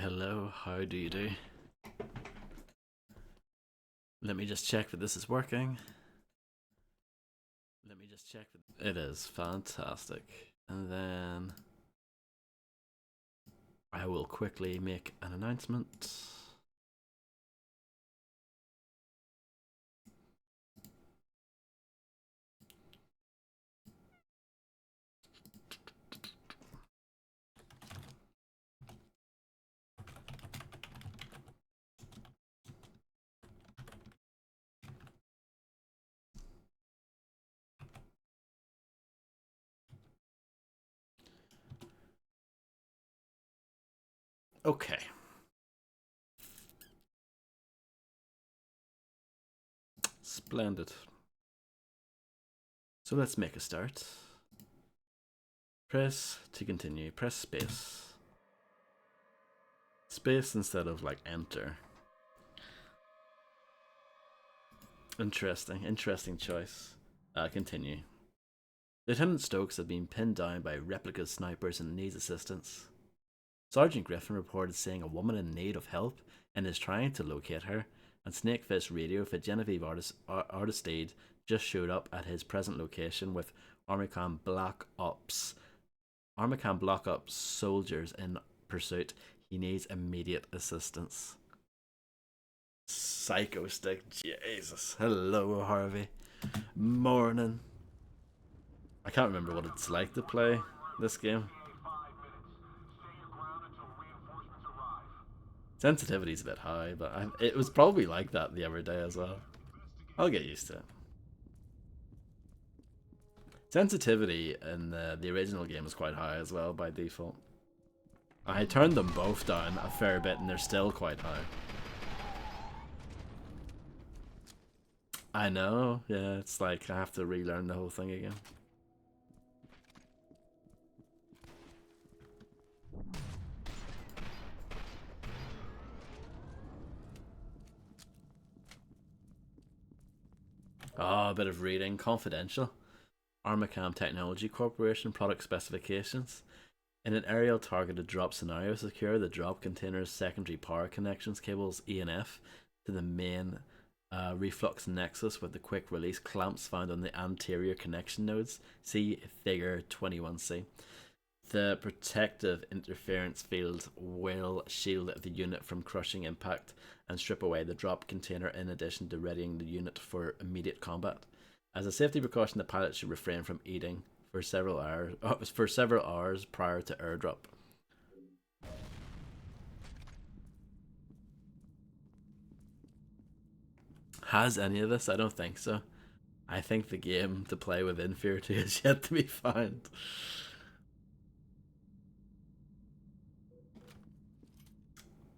Hello, how do you do? Let me just check that this is working. Let me just check that it is. Fantastic. And then I will quickly make an announcement. Okay. Splendid. So let's make a start. Press to continue. Press space. Space instead of like enter. Interesting choice. Continue. Lieutenant Stokes had been pinned down by replica snipers and needs assistance. Sergeant Griffin reported seeing a woman in need of help and is trying to locate her, and Snakefish radio for Genevieve Artistide just showed up at his present location with Armicam Black Ops soldiers in pursuit. He needs immediate assistance. Psycho Stick, Jesus. Hello, Harvey. Morning. I can't remember what it's like to play this game. Sensitivity's a bit high, but it was probably like that the other day as well. I'll get used to it. Sensitivity in the original game is quite high as well by default. I turned them both down a fair bit and they're still quite high. I know, yeah, it's like I have to relearn the whole thing again. Oh, a bit of reading. Confidential. Armicam Technology Corporation product specifications. In an aerial targeted drop scenario, secure the drop container's secondary power connections cables E and F to the main reflux nexus with the quick release clamps found on the anterior connection nodes. See figure 21C. The protective interference field will shield the unit from crushing impact and strip away the drop container in addition to readying the unit for immediate combat. As a safety precaution, the pilot should refrain from eating for several hours prior to airdrop. Has any of this? I don't think so. I think the game to play with F.E.A.R 2 is yet to be found.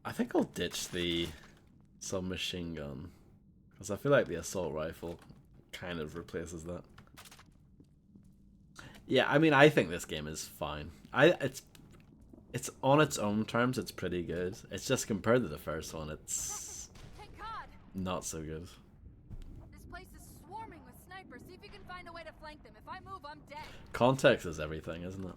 I think I'll ditch the submachine gun because I feel like the assault rifle kind of replaces that. Yeah, I mean, I think this game is fine. It's on its own terms, it's pretty good. It's just compared to the first one, it's not so good. This place is swarming with snipers. See if you can find a way to flank them. If I move, I'm dead. Context is everything, isn't it?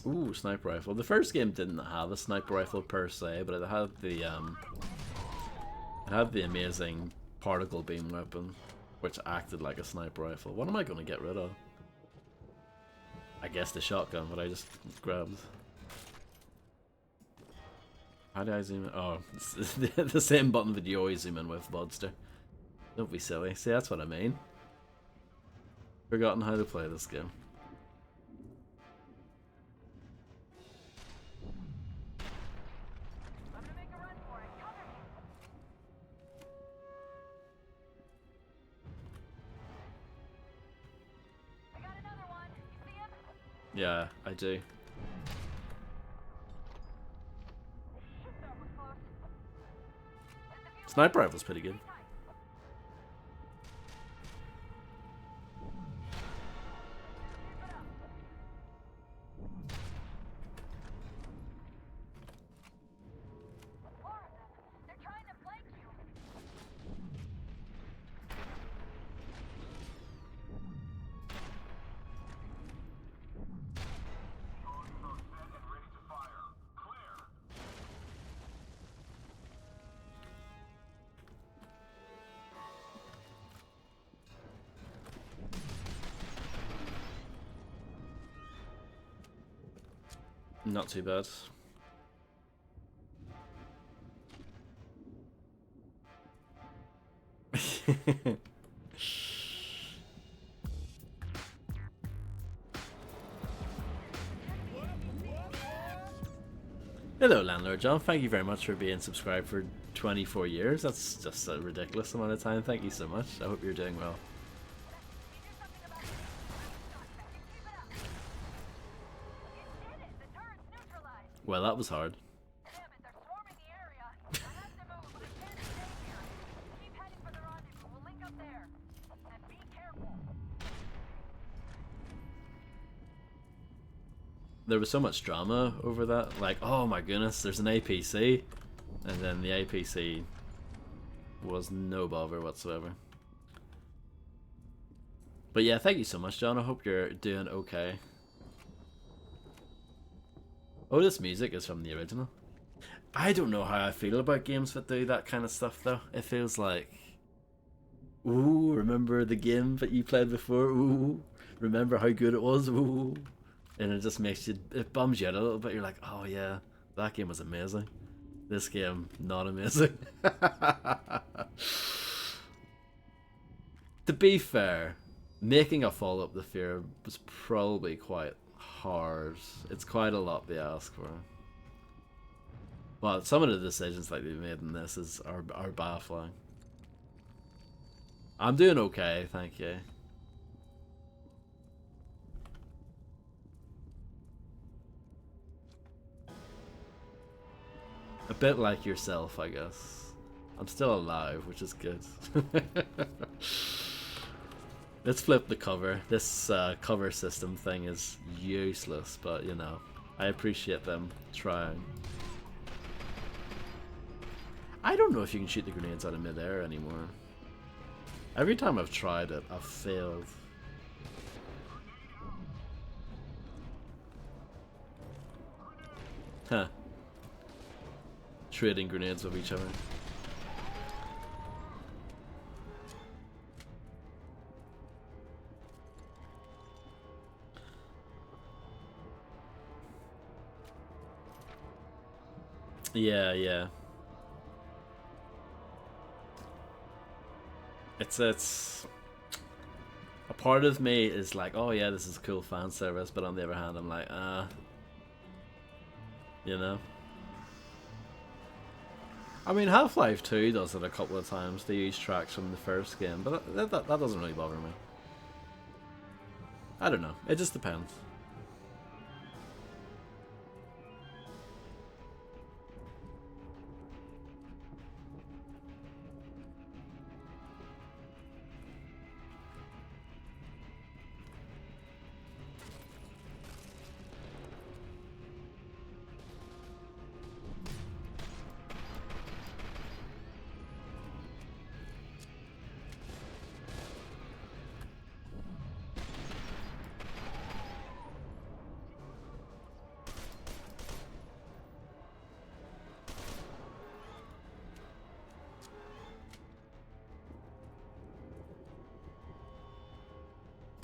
Ooh, sniper rifle. The first game didn't have a sniper rifle per se, but it had the amazing particle beam weapon, which acted like a sniper rifle. What am I going to get rid of? I guess the shotgun, what I just grabbed. How do I zoom in? Oh, it's the same button that you always zoom in with, Budster. Don't be silly. See, that's what I mean. Forgotten how to play this game. Yeah, I do. Sniper rifle's pretty good. Not too bad. Hello, Landlord John. Thank you very much for being subscribed for 24 years. That's just a ridiculous amount of time. Thank you so much. I hope you're doing well. Well, that was hard. There was so much drama over that. Like, oh my goodness, there's an APC. And then the APC was no bother whatsoever. But yeah, thank you so much, John. I hope you're doing okay. Oh, this music is from the original. I don't know how I feel about games that do that kind of stuff, though. It feels like, ooh, remember the game that you played before? Ooh, remember how good it was? Ooh. And it just makes you, it bums you out a little bit. You're like, oh yeah, that game was amazing. This game, not amazing. To be fair, making a follow-up to F.E.A.R was probably quite hard. It's quite a lot they ask for. But some of the decisions like they made in this are baffling. I'm doing okay, thank you. A bit like yourself, I guess. I'm still alive, which is good. Let's flip the cover. This cover system thing is useless, but you know, I appreciate them trying. I don't know if you can shoot the grenades out of midair anymore. Every time I've tried it, I've failed. Huh. Trading grenades with each other. Yeah. It's a part of me is like, oh yeah, this is cool fan service, but on the other hand, I'm like, you know. I mean, Half-Life 2 does it a couple of times. They use tracks from the first game, but that doesn't really bother me. I don't know. It just depends.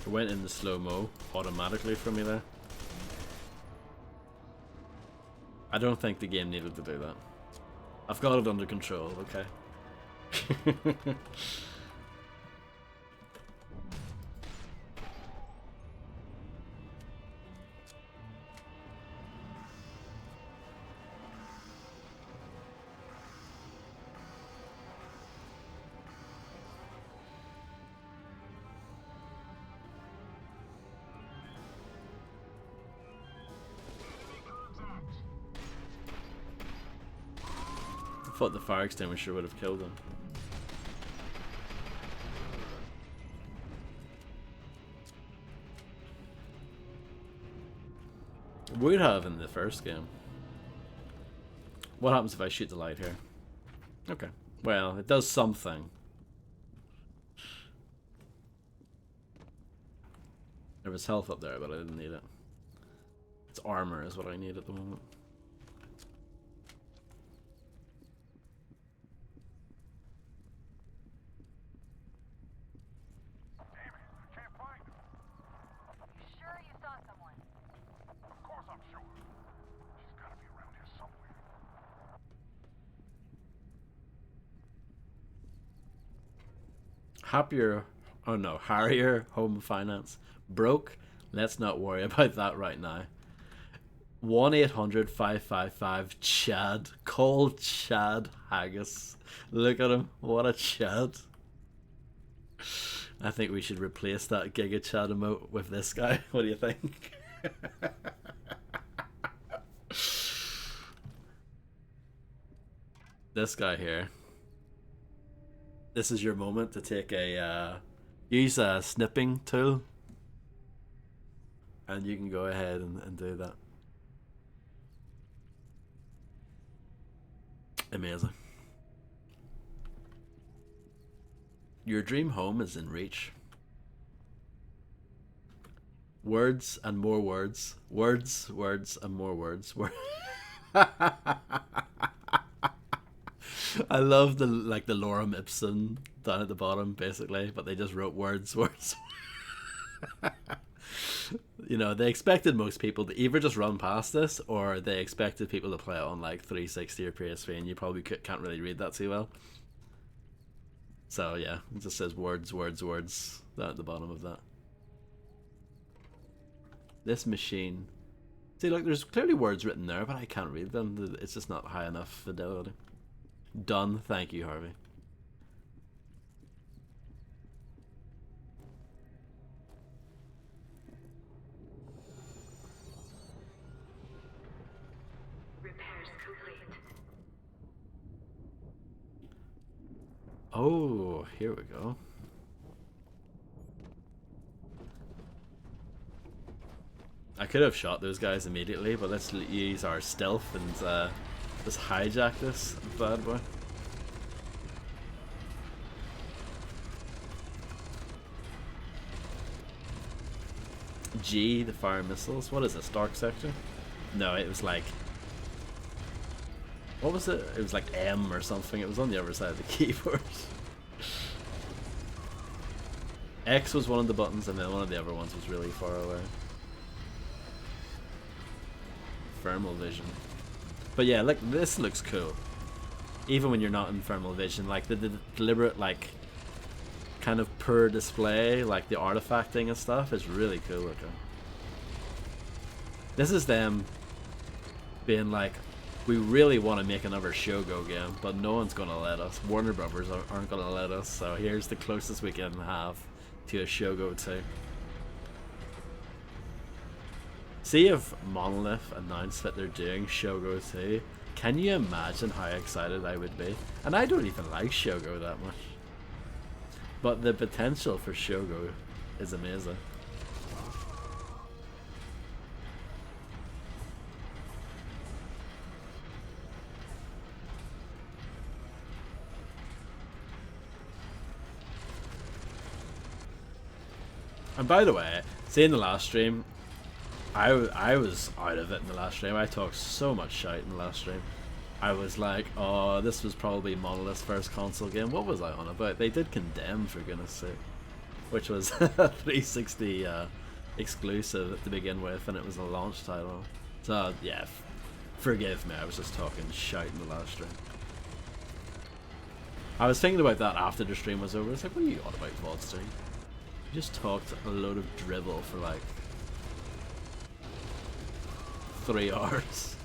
It went into slow-mo automatically for me there. I don't think the game needed to do that. I've got it under control, okay? I thought the fire extinguisher would have killed him. Would have in the first game. What happens if I shoot the light here? Okay. Well, it does something. There was health up there, but I didn't need it. It's armor is what I need at the moment. Happier, oh no, Harrier Home Finance. Broke? Let's not worry about that right now. 1-800-555-CHAD. Call Chad Haggis. Look at him. What a Chad. I think we should replace that Giga Chad emote with this guy. What do you think? This guy here. This is your moment to take use a snipping tool, and you can go ahead and do that. Amazing. Your dream home is in reach. Words and more words. Words, words, and more words. I love the lorem ipsum down at the bottom, basically, but they just wrote words, words. You know, they expected most people to either just run past this, or they expected people to play it on like 360 or PSP, and you probably can't really read that too well. So yeah, it just says words, words, words down at the bottom of that. This machine. See, look, there's clearly words written there, but I can't read them. It's just not high enough fidelity. Done. Thank you, Harvey. Repairs complete. Oh, here we go. I could have shot those guys immediately, but let's use our stealth and just hijack this bad boy. G, the fire missiles. What is this, dark sector? No, it was like... What was it? It was like M or something. It was on the other side of the keyboard. X was one of the buttons, and then one of the other ones was really far away. Thermal vision. But yeah, like, this looks cool. Even when you're not in thermal vision, like the deliberate, like, kind of per display, like the artifacting and stuff is really cool looking. This is them being like, we really want to make another Shogo game, but no one's gonna let us. Warner Brothers aren't gonna let us, so here's the closest we can have to a Shogo 2. See if Monolith announced that they're doing Shogo 2. Can you imagine how excited I would be? And I don't even like Shogo that much. But the potential for Shogo is amazing. And by the way, see in the last stream, I was out of it in the last stream. I talked so much shite in the last stream. I was like, oh, this was probably Monolith's first console game. What was I on about? They did Condemn, for goodness sake. Which was a 360 exclusive to begin with, and it was a launch title. So, yeah, forgive me, I was just talking shite in the last stream. I was thinking about that after the stream was over. I was like, what are you on about, VOD stream? You just talked a load of dribble for like 3 hours.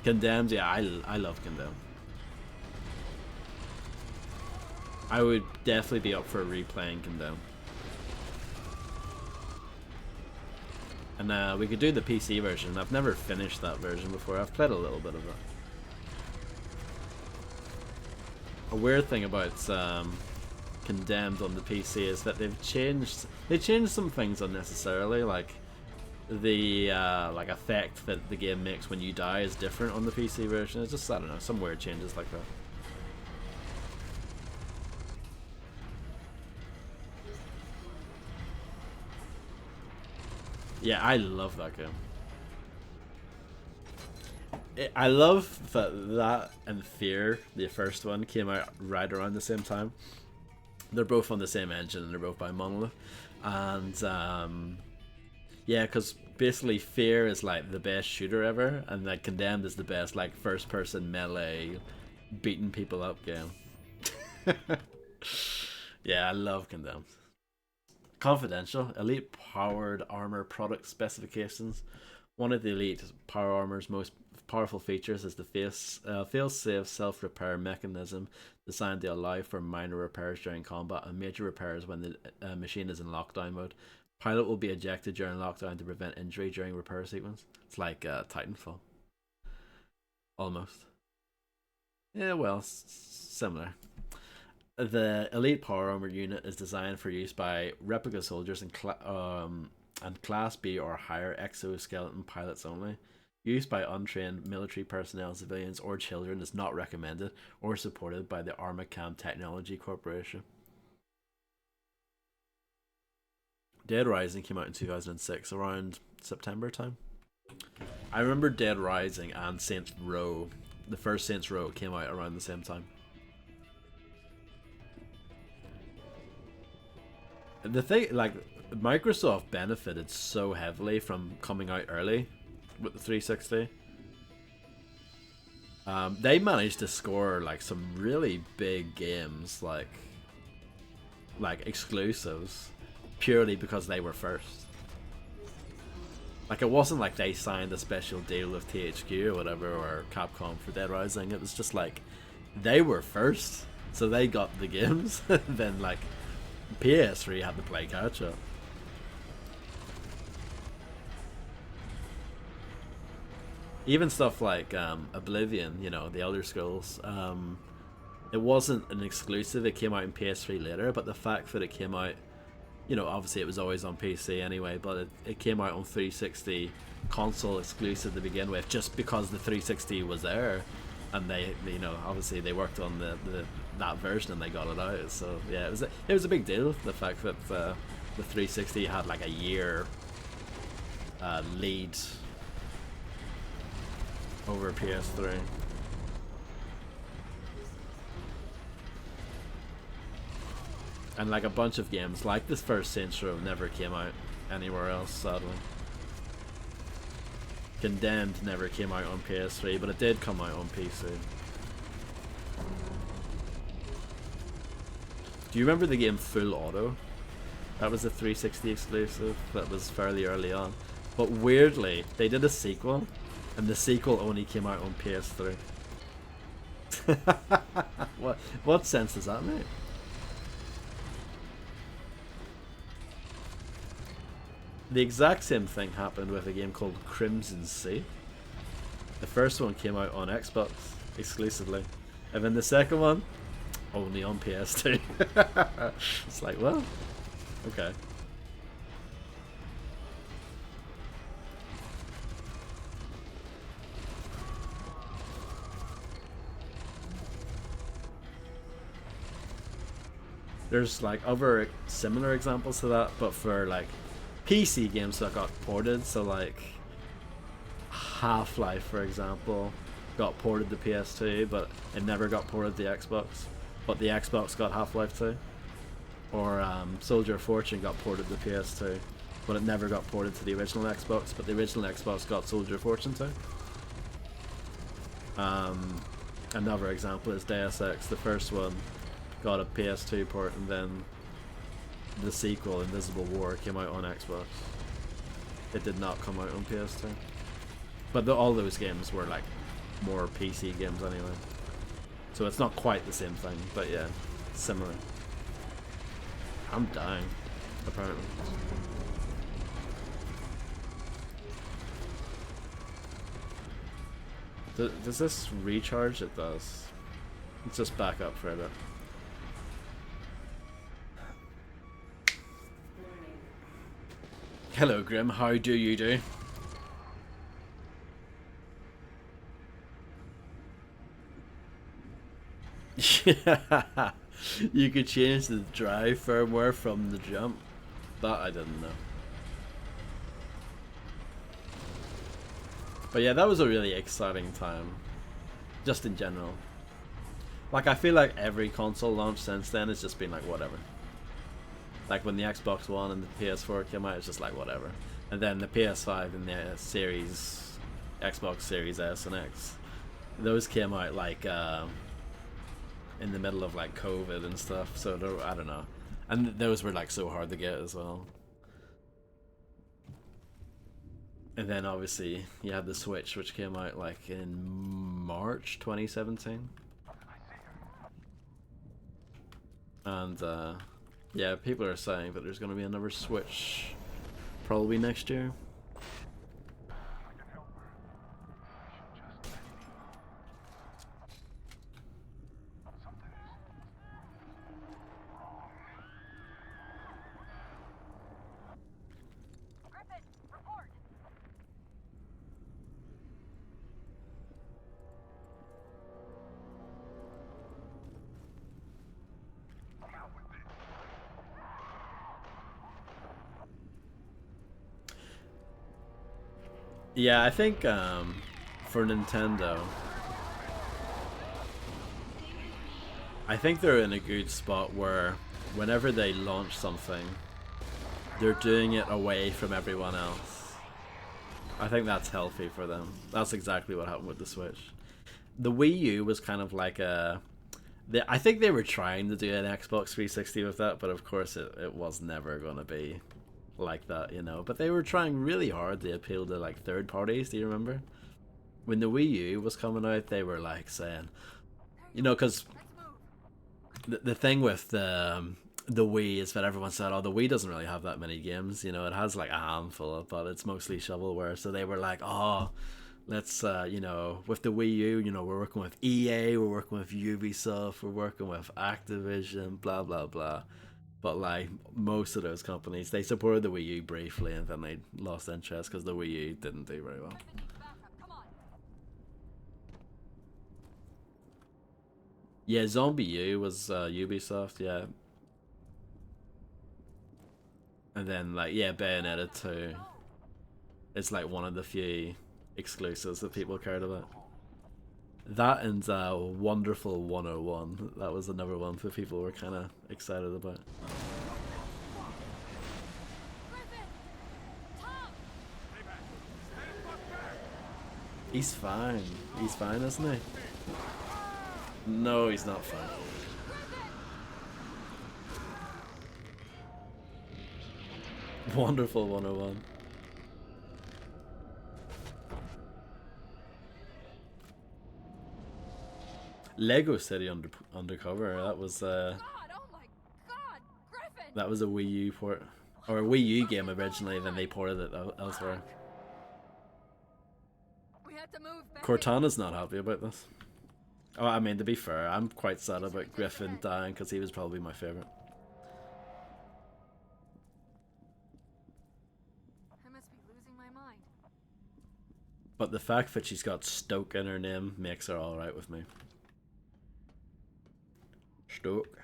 Condemned, yeah, I love Condemned. I would definitely be up for replaying Condemned. And we could do the PC version. I've never finished that version before. I've played a little bit of it. A weird thing about Condemned on the PC is that they changed some things unnecessarily, like the like effect that the game makes when you die is different on the PC version. It's just, I don't know, some weird changes like that. Yeah, I love that game. I love that and F.E.A.R, the first one, came out right around the same time. They're both on the same engine and they're both by Monolith. And Yeah, because basically Fear is like the best shooter ever, and like Condemned is the best like first person melee beating people up game. Yeah, I love Condemned. Confidential, elite powered armor product specifications. One of the elite power armor's most powerful features is the fail-safe self-repair mechanism designed to allow for minor repairs during combat and major repairs when the machine is in lockdown mode. Pilot will be ejected during lockdown to prevent injury during repair sequence. It's like Titanfall. Almost. Yeah, well, similar. The elite power armor unit is designed for use by replica soldiers and Class B or higher exoskeleton pilots only. Use by untrained military personnel, civilians, or children is not recommended or supported by the Armacam Technology Corporation. Dead Rising came out in 2006, around September time. I remember Dead Rising and Saints Row, the first Saints Row, came out around the same time. The thing, like, Microsoft benefited so heavily from coming out early with the 360. They managed to score like some really big games, like exclusives, purely because they were first. Like, it wasn't like they signed a special deal with THQ or whatever, or Capcom for Dead Rising. It was just like they were first, so they got the games. Then like PS3 had to play catch up. Even stuff like Oblivion, you know, the Elder Scrolls, it wasn't an exclusive, it came out in PS3 later, but the fact that it came out, you know, obviously it was always on PC anyway, but it came out on 360 console exclusive to begin with, just because the 360 was there, and they, you know, obviously they worked on that version and they got it out. So yeah, it was a big deal, the fact that the 360 had like a year lead over PS3. And like a bunch of games like this first Saints Row never came out anywhere else, sadly. Condemned never came out on PS3, but it did come out on PC. Do you remember the game Full Auto? That was a 360 exclusive that was fairly early on. But weirdly, they did a sequel, and the sequel only came out on PS3. What sense does that make? The exact same thing happened with a game called Crimson Sea. The first one came out on Xbox exclusively, and then the second one only on PS2. It's like, well, okay. There's like other similar examples to that, but for like PC games that got ported. So like Half-Life, for example, got ported to PS2, but it never got ported to the Xbox. But the Xbox got Half-Life 2. Or Soldier of Fortune got ported to PS2, but it never got ported to the original Xbox. But the original Xbox got Soldier of Fortune 2. Another example is Deus Ex. The first one got a PS2 port, and then the sequel, Invisible War, came out on Xbox. It did not come out on PS2. But all those games were like more PC games anyway. So it's not quite the same thing, but yeah, similar. I'm dying, apparently. Does this recharge? It does. Let's just back up for a bit. Hello, Grim. How do you do? Yeah, you could change the drive firmware from the jump. That I didn't know. But yeah, that was a really exciting time, just in general. Like, I feel like every console launch since then has just been like, whatever. Like when the Xbox One and the PS4 came out, it's just like, whatever. And then the PS5 and the Xbox Series S and X, those came out like in the middle of like COVID and stuff. So I don't know, and those were like so hard to get as well. And then obviously you have the Switch, which came out like in March 2017. And yeah, people are saying that there's going to be another Switch probably next year. Yeah, I think for Nintendo, I think they're in a good spot where whenever they launch something, they're doing it away from everyone else. I think that's healthy for them. That's exactly what happened with the Switch. The Wii U was kind of like I think they were trying to do an Xbox 360 with that, but of course it was never going to be like that, you know. But they were trying really hard to appeal to like third parties. Do you remember when the Wii U was coming out? They were like saying, you know, because the thing with the Wii is that everyone said, oh, the Wii doesn't really have that many games, you know. It has like a handful, but it's mostly shovelware. So they were like, oh, let's you know, with the Wii U, you know, we're working with EA, we're working with Ubisoft, we're working with Activision, blah blah blah. But like most of those companies, they supported the Wii U briefly, and then they lost interest because the Wii U didn't do very well. Yeah, Zombie U was Ubisoft, yeah. And then like yeah, Bayonetta 2 is like one of the few exclusives that people cared about. That and Wonderful 101, that was another one that people were kind of excited about. He's fine. He's fine, isn't he? No, he's not fine. Wonderful 101. Lego City Undercover. That was that was a Wii U port, or a Wii U game originally. Then they ported it elsewhere. Cortana's not happy about this. Oh, I mean, to be fair, I'm quite sad about Griffin dying because he was probably my favorite. I must be losing my mind. But the fact that she's got Stoke in her name makes her alright with me. Stoke.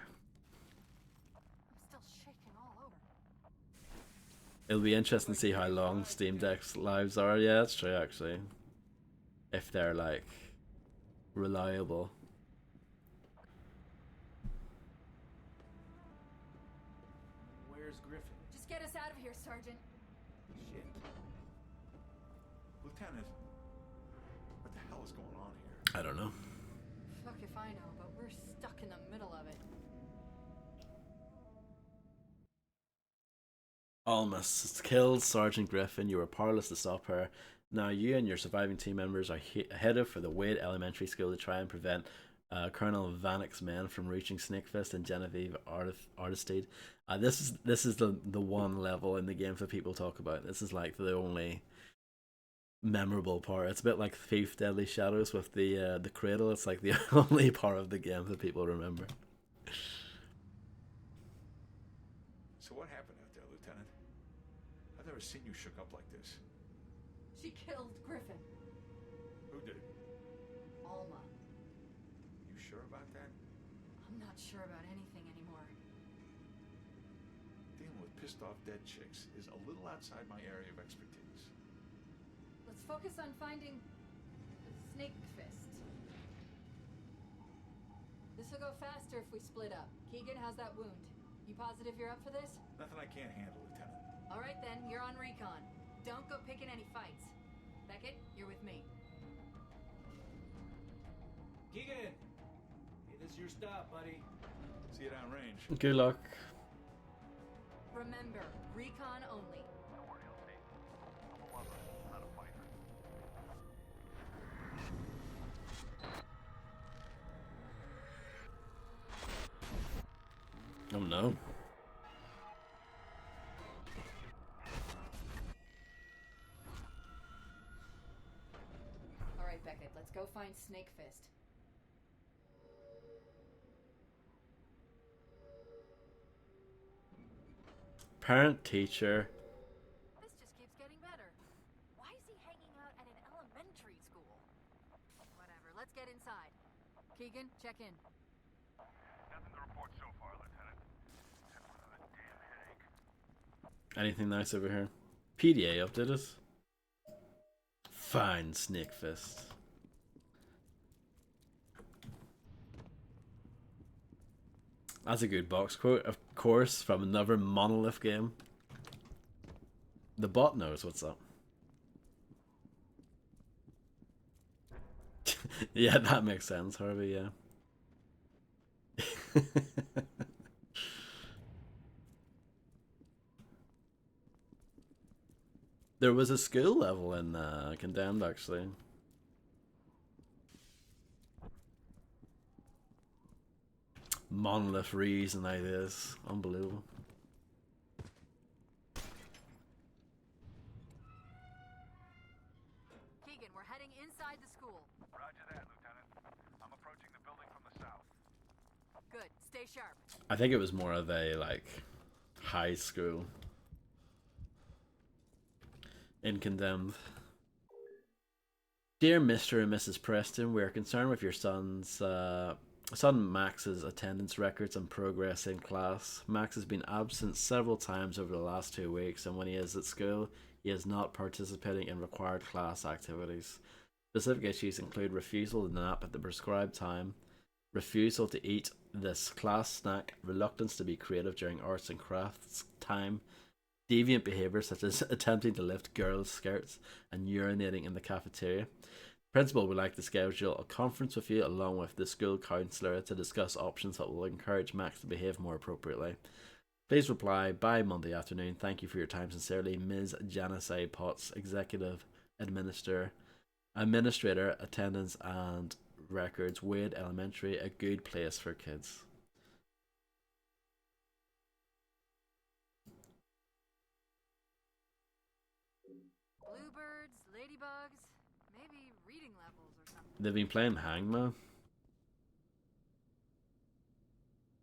I'm still shaking all over. It'll be interesting to see how long Steam Deck's lives are. Yeah, that's true, actually. If they're, like, reliable. Where's Griffin? Just get us out of here, Sergeant. Shit. Lieutenant, what the hell is going on here? I don't know. Fuck if I know, but we're stuck in the middle of it. Almost killed Sergeant Griffin. You were powerless to stop her. Now you and your surviving team members are headed for the Wade Elementary School to try and prevent Colonel Vanek's men from reaching Snakefist and Genevieve Artistide. This is the one level in the game that people talk about. This is like the only memorable part. It's a bit like Thief Deadly Shadows with the cradle. It's like the only part of the game that people remember. So what happened out there, Lieutenant? I've never seen you shook up like this. She killed Griffin. Who did it? Alma. You sure about that? I'm not sure about anything anymore. Dealing with pissed off dead chicks is a little outside my area of expertise. Let's focus on finding Snake Fist. This'll go faster if we split up. Keegan, how's that wound? You positive you're up for this? Nothing I can't handle, Lieutenant. All right then, you're on recon. Don't go picking any fights. Beckett, you're with me. Keegan! Hey, this is your stop, buddy. See you downrange. Good luck. Remember, recon only. Oh no. All right, Beckett, let's go find Snake Fist. Parent teacher. This just keeps getting better. Why is he hanging out at an elementary school? Whatever, let's get inside. Keegan, check in. Nothing to report so far, Lieutenant. Except for another damn headache. Anything nice over here? PDA updated. Fine, Snake Fist. That's a good box quote, of course, from another Monolith game. The bot knows what's up. Yeah, that makes sense, Harvey, yeah. There was a school level in Condemned, actually. Monolith reason like this. Unbelievable. Keegan, we're heading inside the school. Roger that, Lieutenant. I'm approaching the building from the south. Good, stay sharp. I think it was more of a, like, high school in Condemned. Dear Mr. and Mrs. Preston, we are concerned with your son Max's attendance records and progress in class. Max has been absent several times over the last 2 weeks, and when he is at school, he is not participating in required class activities. Specific issues include refusal to nap at the prescribed time, refusal to eat this class snack, reluctance to be creative during arts and crafts time, deviant behaviour such as attempting to lift girls' skirts and urinating in the cafeteria. Principal would like to schedule a conference with you along with the school counsellor to discuss options that will encourage Max to behave more appropriately. Please reply by Monday afternoon. Thank you for your time. Sincerely, Ms. Janice A. Potts, Executive Administrator, Attendance and Records, Wade Elementary, a good place for kids. Bluebirds, ladybugs, maybe reading levels or something. They've been playing Hangman.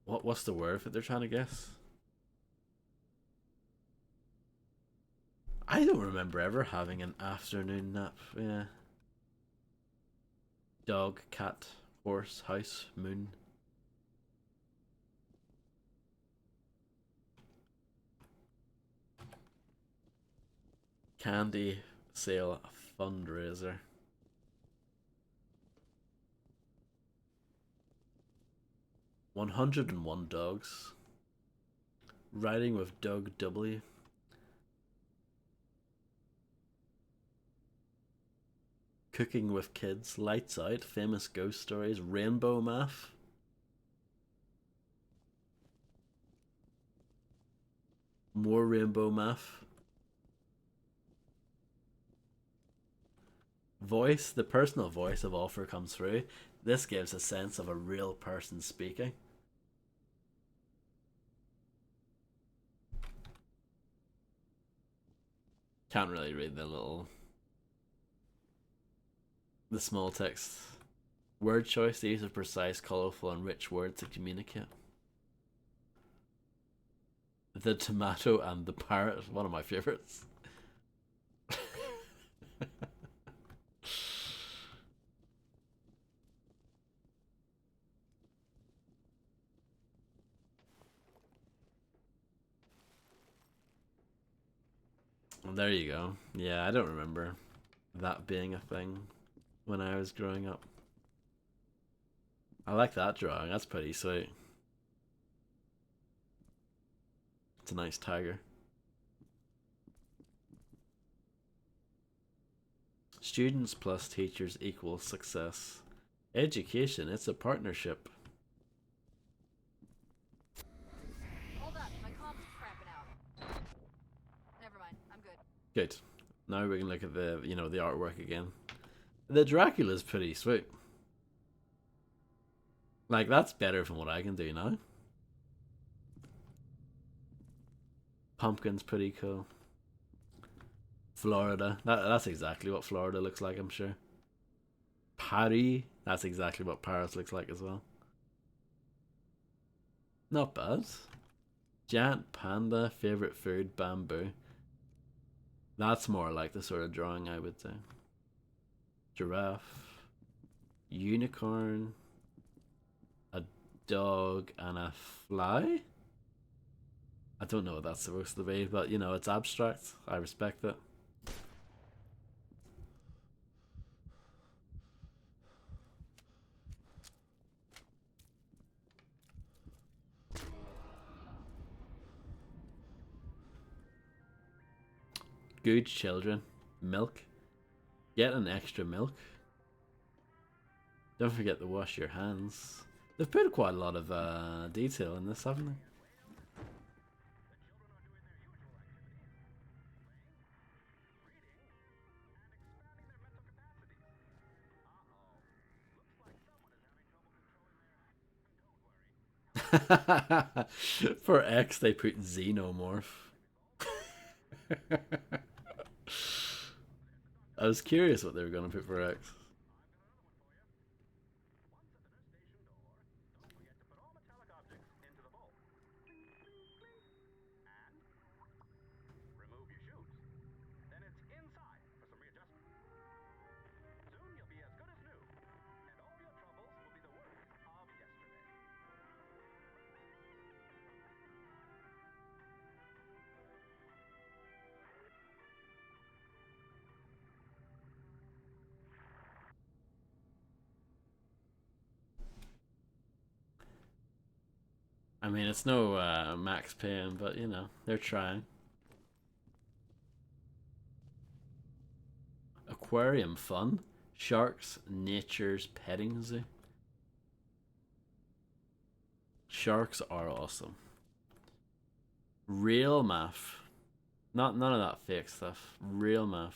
What's the word that they're trying to guess? I don't remember ever having an afternoon nap. Yeah. Dog, cat, horse, house, moon. Candy sale fundraiser. $101 dogs. Riding with Doug W. Cooking with kids. Lights out. Famous ghost stories. Rainbow math. More rainbow math. Voice. The personal voice of Offer comes through. This gives a sense of a real person speaking. Can't really read the small text. Word choice. The use of precise, colourful and rich words to communicate. The tomato and the parrot. One of my favourites. Well, there you go. Yeah, I don't remember that being a thing when I was growing up. I like that drawing. That's pretty sweet. It's a nice tiger. Students plus teachers equals success. Education, it's a partnership. Hold up, my comp's crapping out. Never mind, I'm good. Good. Now we can look at the the artwork again. The Dracula's pretty sweet. Like, that's better from what I can do now. Pumpkin's pretty cool. Florida. That's exactly what Florida looks like, I'm sure. Paris. That's exactly what Paris looks like as well. Not bad. Giant panda, favorite food, bamboo. That's more like the sort of drawing I would do. Giraffe. Unicorn. A dog and a fly? I don't know what that's supposed to be, but it's abstract. I respect it. Good children. Milk. Get an extra milk. Don't forget to wash your hands. They've put quite a lot of detail in this, haven't they? For X, they put xenomorph. I was curious what they were going to put for X. I mean, it's no Max Payne, but they're trying. Aquarium fun. Sharks, nature's petting zoo. Sharks are awesome. Real math. None of that fake stuff. Real math.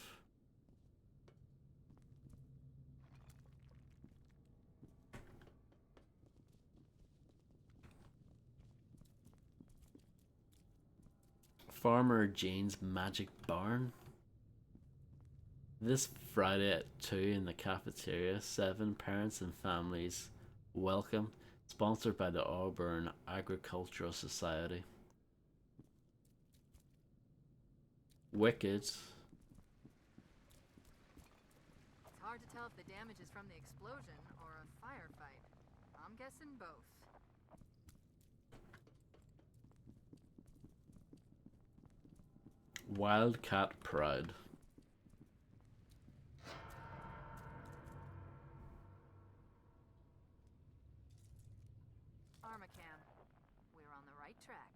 Farmer Jane's Magic Barn. This Friday at 2 in the cafeteria, 7 parents and families welcome. Sponsored by the Auburn Agricultural Society. Wicked. It's hard to tell if the damage is from the explosion or a firefight. I'm guessing both. Wildcat Pride. Armacam. We're on the right track.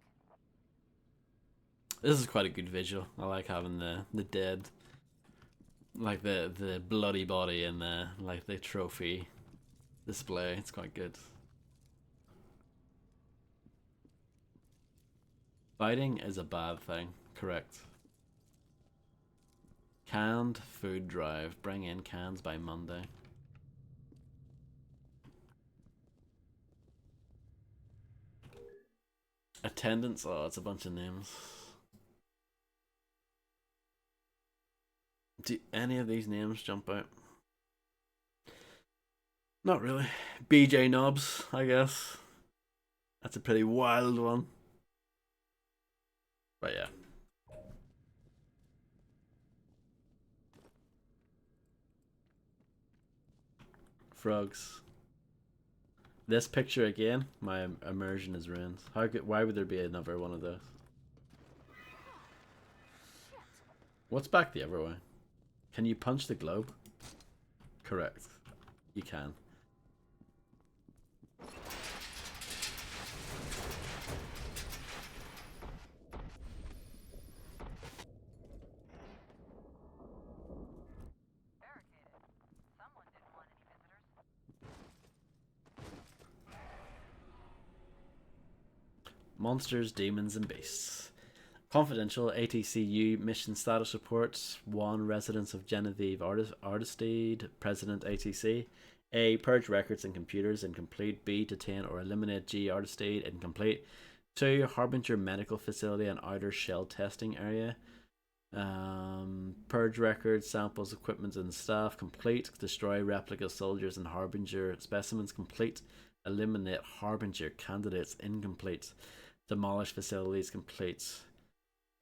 This is quite a good visual. I like having the dead, like the bloody body and the trophy display. It's quite good. Fighting is a bad thing. Correct. Canned food drive. Bring in cans by Monday. Attendance. Oh, it's a bunch of names. Do any of these names jump out? Not really. BJ Knobs, I guess. That's a pretty wild one. But yeah. Frogs. This picture again, my immersion is ruined. Why would there be another one of those? What's back the other way? Can you punch the globe? Correct. You can. Monsters, Demons, and Beasts. Confidential ATCU mission status reports. 1. Residents of Genevieve Artistide, President ATC. A. Purge records and computers incomplete. B. Detain or eliminate G. Artistide incomplete. 2. Harbinger Medical Facility and Outer Shell Testing Area. Purge records, samples, equipment, and staff complete. Destroy replica soldiers and Harbinger specimens complete. Eliminate Harbinger candidates incomplete. Demolish facilities complete.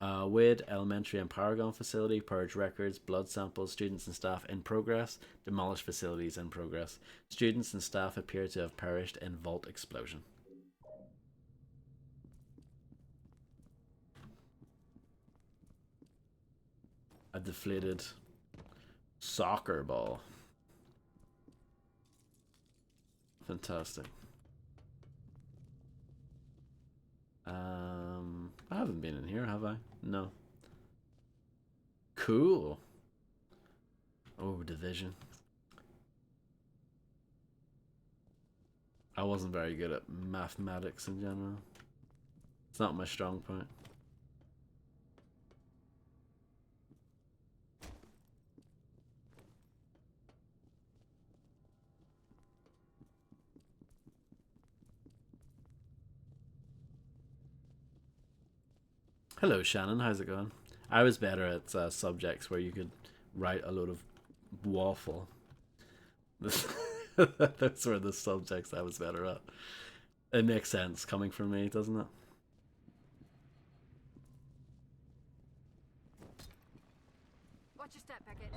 Wade Elementary and Paragon Facility, purge records, blood samples, students and staff in progress. Demolish facilities in progress. Students and staff appear to have perished in vault explosion. A deflated soccer ball. Fantastic. I haven't been in here, have I? No. Cool. Oh, division. I wasn't very good at mathematics in general. It's not my strong point. Hello, Shannon. How's it going? I was better at subjects where you could write a load of waffle. Those were the subjects I was better at. It makes sense coming from me, doesn't it? Watch your step, Beckett.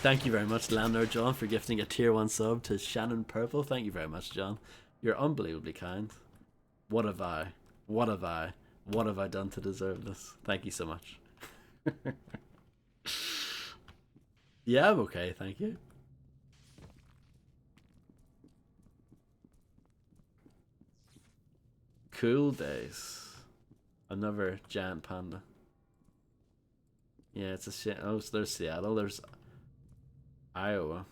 Thank you very much, Landlord John, for gifting a tier 1 sub to Shannon Purple. Thank you very much, John. You're unbelievably kind. What have I done to deserve this? Thank you so much. Yeah, I'm okay, thank you. Cool days. Another giant panda. Yeah, it's a shit. Oh, so there's Seattle, there's Iowa.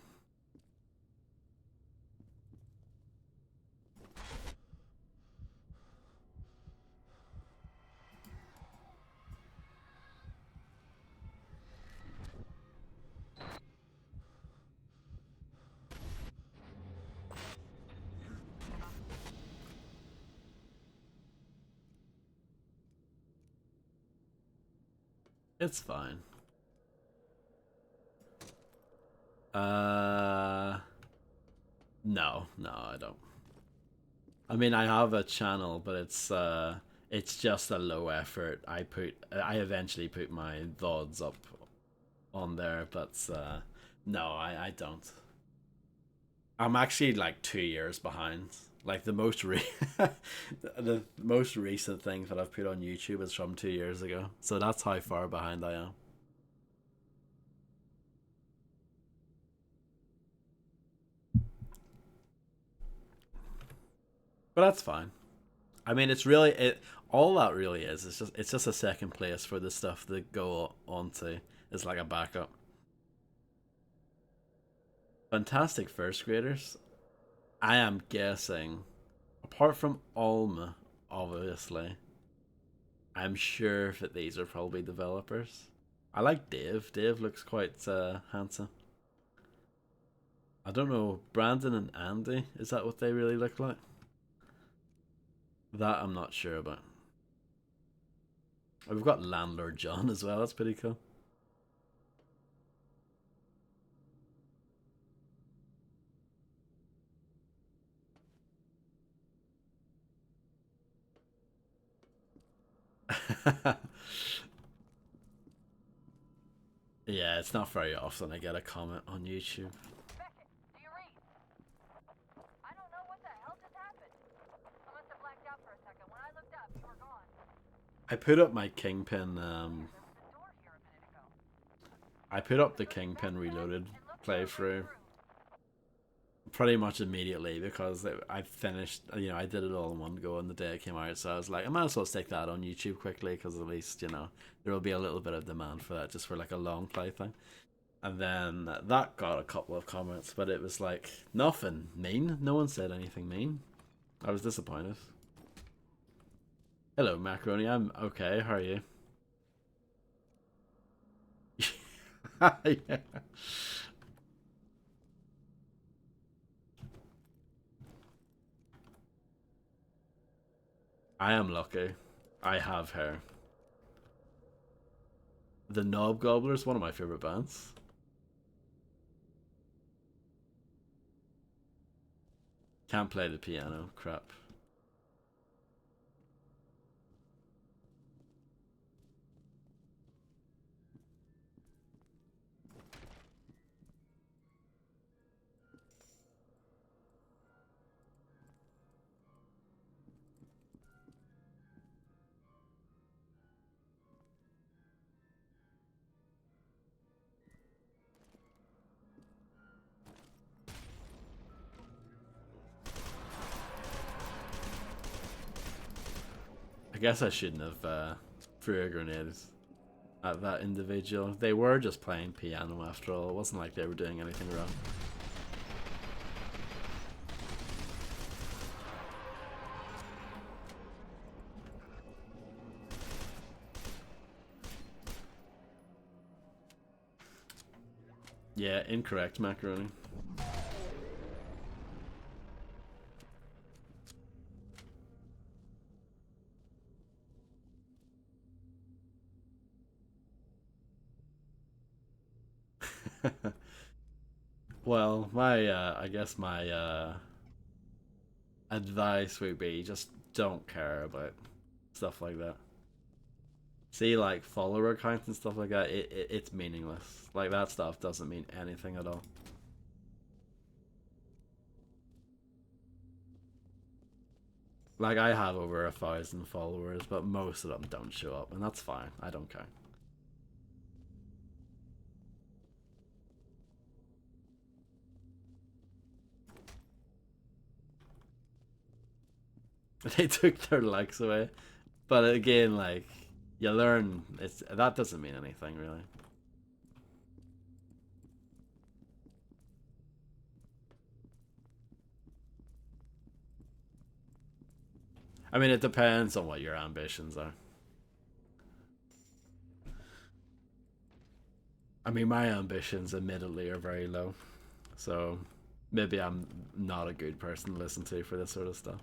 It's fine. No, I don't. I mean, I have a channel, but it's just a low effort. I eventually put my VODs up on there, but no, I don't. I'm actually like 2 years behind. Like the the most recent thing that I've put on YouTube is from 2 years ago. So that's how far behind I am. But that's fine. I mean, it's really it. All that really is. It's just a second place for the stuff that go on to. It's like a backup. Fantastic first graders. I am guessing, apart from Alma, obviously, I'm sure that these are probably developers. I like Dave. Dave looks quite handsome. I don't know, Brandon and Andy, is that what they really look like? That I'm not sure about. We've got Landlord John as well, that's pretty cool. Yeah, it's not very often I get a comment on YouTube. Beckett, do you read? I don't know what the hell just happened. I must have blacked out for a second. When I looked up, you were gone. I put up my Kingpin There was a door here a minute ago. I put up the Kingpin Reloaded playthrough pretty much immediately because I finished, you know, I did it all in one go on the day it came out. So I was like, I might as well stick that on YouTube quickly because at least, you know, there will be a little bit of demand for that just for like a long play thing. And then that got a couple of comments, but it was like nothing mean. No one said anything mean. I was disappointed. Hello, Macaroni. I'm okay. How are you? Yeah. I am lucky. I have hair. The Knob Gobblers, one of my favorite bands. Can't play the piano. Crap. I guess I shouldn't have threw a grenade at that individual. They were just playing piano after all. It wasn't like they were doing anything wrong. Yeah, incorrect, Macaroni. Well, my I guess my advice would be just don't care about stuff like that. See, like follower counts and stuff like that, it's meaningless. Like that stuff doesn't mean anything at all. Like I have over 1,000 followers, but most of them don't show up, and that's fine. I don't care. They took their likes away, but again, like you learn, it's that doesn't mean anything really. I mean, it depends on what your ambitions are. I mean, my ambitions, admittedly, are very low, so maybe I'm not a good person to listen to for this sort of stuff.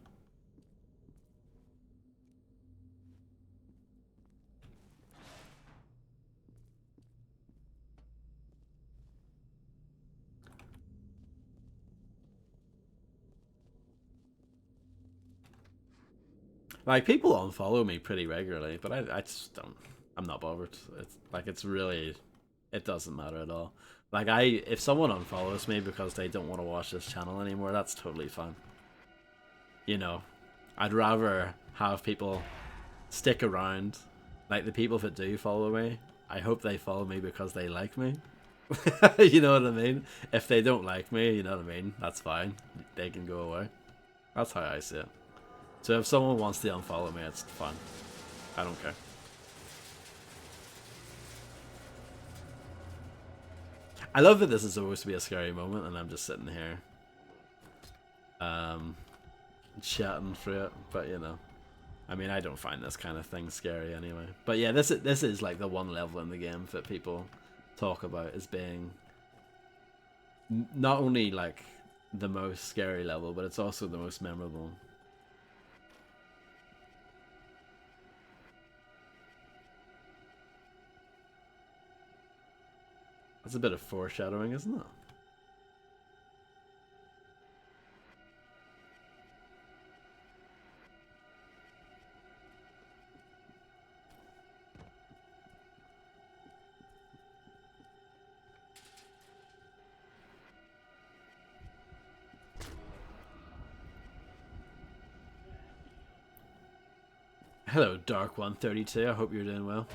Like people unfollow me pretty regularly, but I just don't. I'm not bothered. It's like it's really, it doesn't matter at all. Like if someone unfollows me because they don't want to watch this channel anymore, that's totally fine. You know, I'd rather have people stick around. Like the people that do follow me, I hope they follow me because they like me. You know what I mean? If they don't like me, you know what I mean? That's fine. They can go away. That's how I see it. So if someone wants to unfollow me, it's fun. I don't care. I love that this is supposed to be a scary moment, and I'm just sitting here, um, chatting through it. But you know, I mean, I don't find this kind of thing scary anyway. But yeah, this is like the one level in the game that people talk about as being not only like the most scary level, but it's also the most memorable. That's a bit of foreshadowing, isn't it? Hello, Dark132. I hope you're doing well.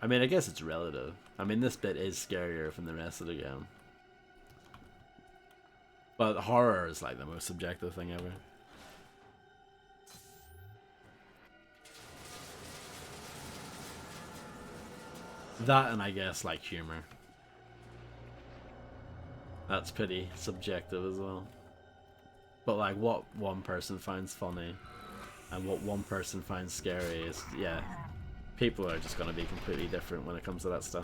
I mean, I guess it's relative. I mean, this bit is scarier from the rest of the game. But horror is like the most subjective thing ever. That and I guess like humor. That's pretty subjective as well. But like what one person finds funny and what one person finds scary is, yeah, people are just going to be completely different when it comes to that stuff.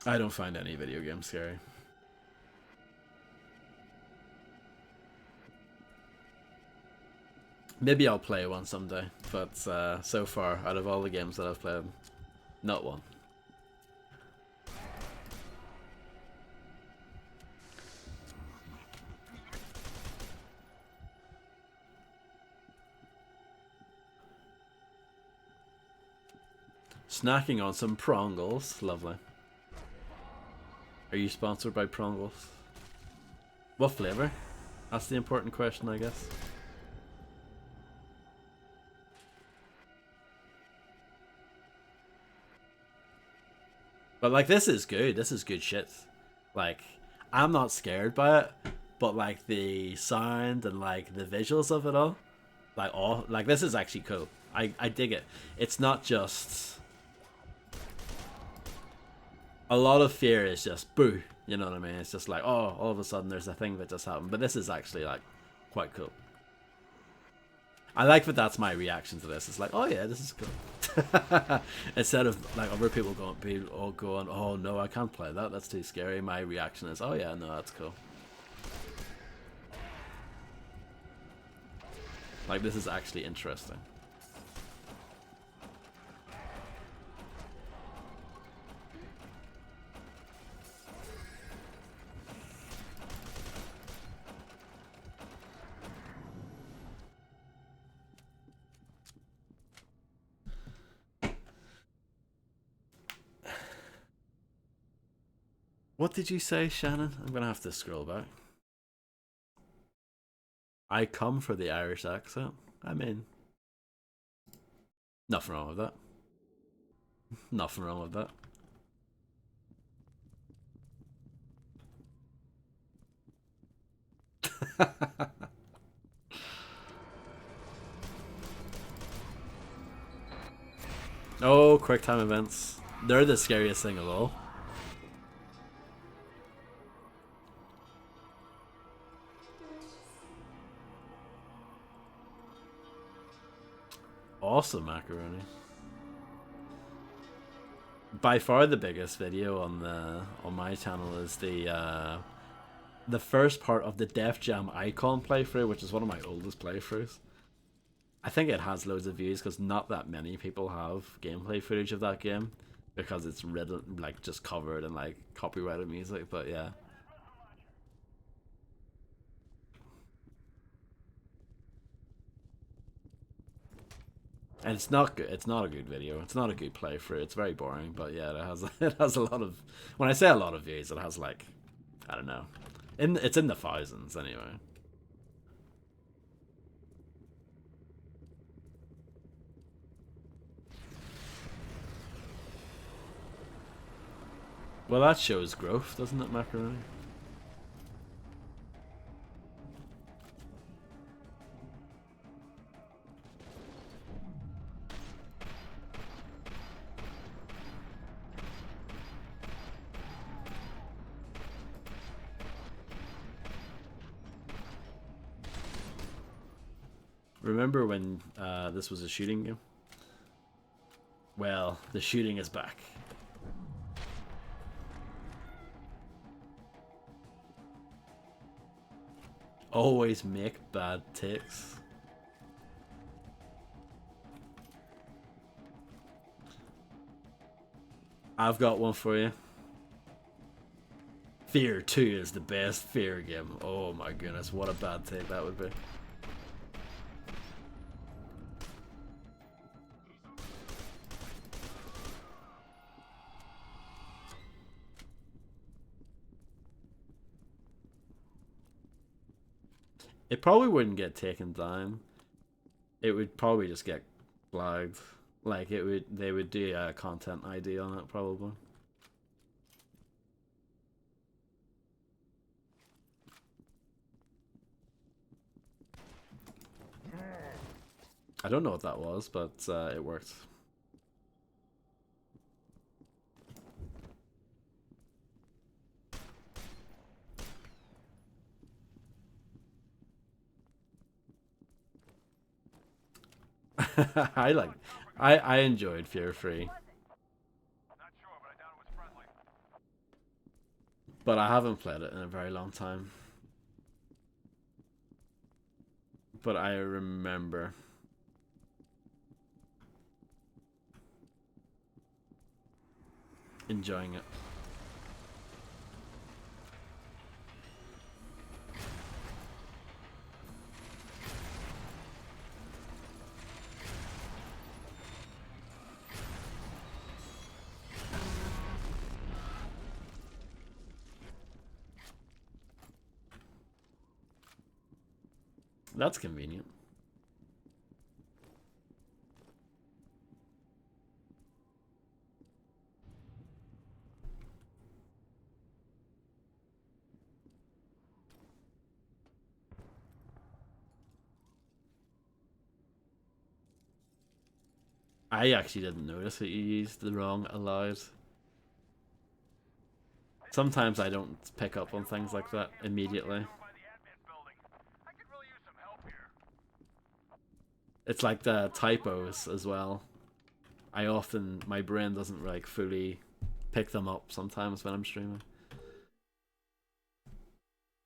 I don't find any video game scary. Maybe I'll play one someday, but so far, out of all the games that I've played, not one. Snacking on some Prongles, lovely. Are you sponsored by Prongles? What flavor? That's the important question, I guess. But like, this is good. This is good shit. Like, I'm not scared by it, but like the sound and like the visuals of it all, like, oh, like this is actually cool. I dig it. It's not just a lot of fear is just boo. You know what I mean? It's just like, oh, all of a sudden there's a thing that just happened. But this is actually like quite cool. I like that that's my reaction to this. It's like, oh yeah, this is cool. Instead of like other people going, oh no, I can't play that. That's too scary. My reaction is, oh yeah, no, that's cool. Like, this is actually interesting. What did you say, Shannon? I'm gonna have to scroll back. I come for the Irish accent. I mean, nothing wrong with that. Nothing wrong with that. Oh, quick time events. They're the scariest thing of all. Awesome macaroni. By far the biggest video on my channel is the first part of the Def Jam Icon playthrough, which is one of my oldest playthroughs. I think it has loads of views because not that many people have gameplay footage of that game because it's written like just covered in like copyrighted music. But yeah. And it's not good. It's not a good video. It's not a good playthrough. It's very boring. But yeah, it has a lot of. When I say a lot of views, it has like, I don't know, it's in the thousands anyway. Well, that shows growth, doesn't it, macaroni? Remember when this was a shooting game? Well, the shooting is back. Always make bad takes. I've got one for you. F.E.A.R 2 is the best F.E.A.R game. Oh my goodness, what a bad take that would be. It probably wouldn't get taken down. It would probably just get flagged. Like they would do a content ID on it probably. I don't know what that was, but it worked. I like, I enjoyed Fear Free, Not sure, but I doubt it was friendly. but I haven't played it in a very long time. But I remember enjoying it. That's convenient. I actually didn't notice that you used the wrong allowed. Sometimes I don't pick up on things like that immediately. By the admin building. I could really use some help here. It's like the typos as well. I often, my brain doesn't like fully pick them up sometimes when I'm streaming.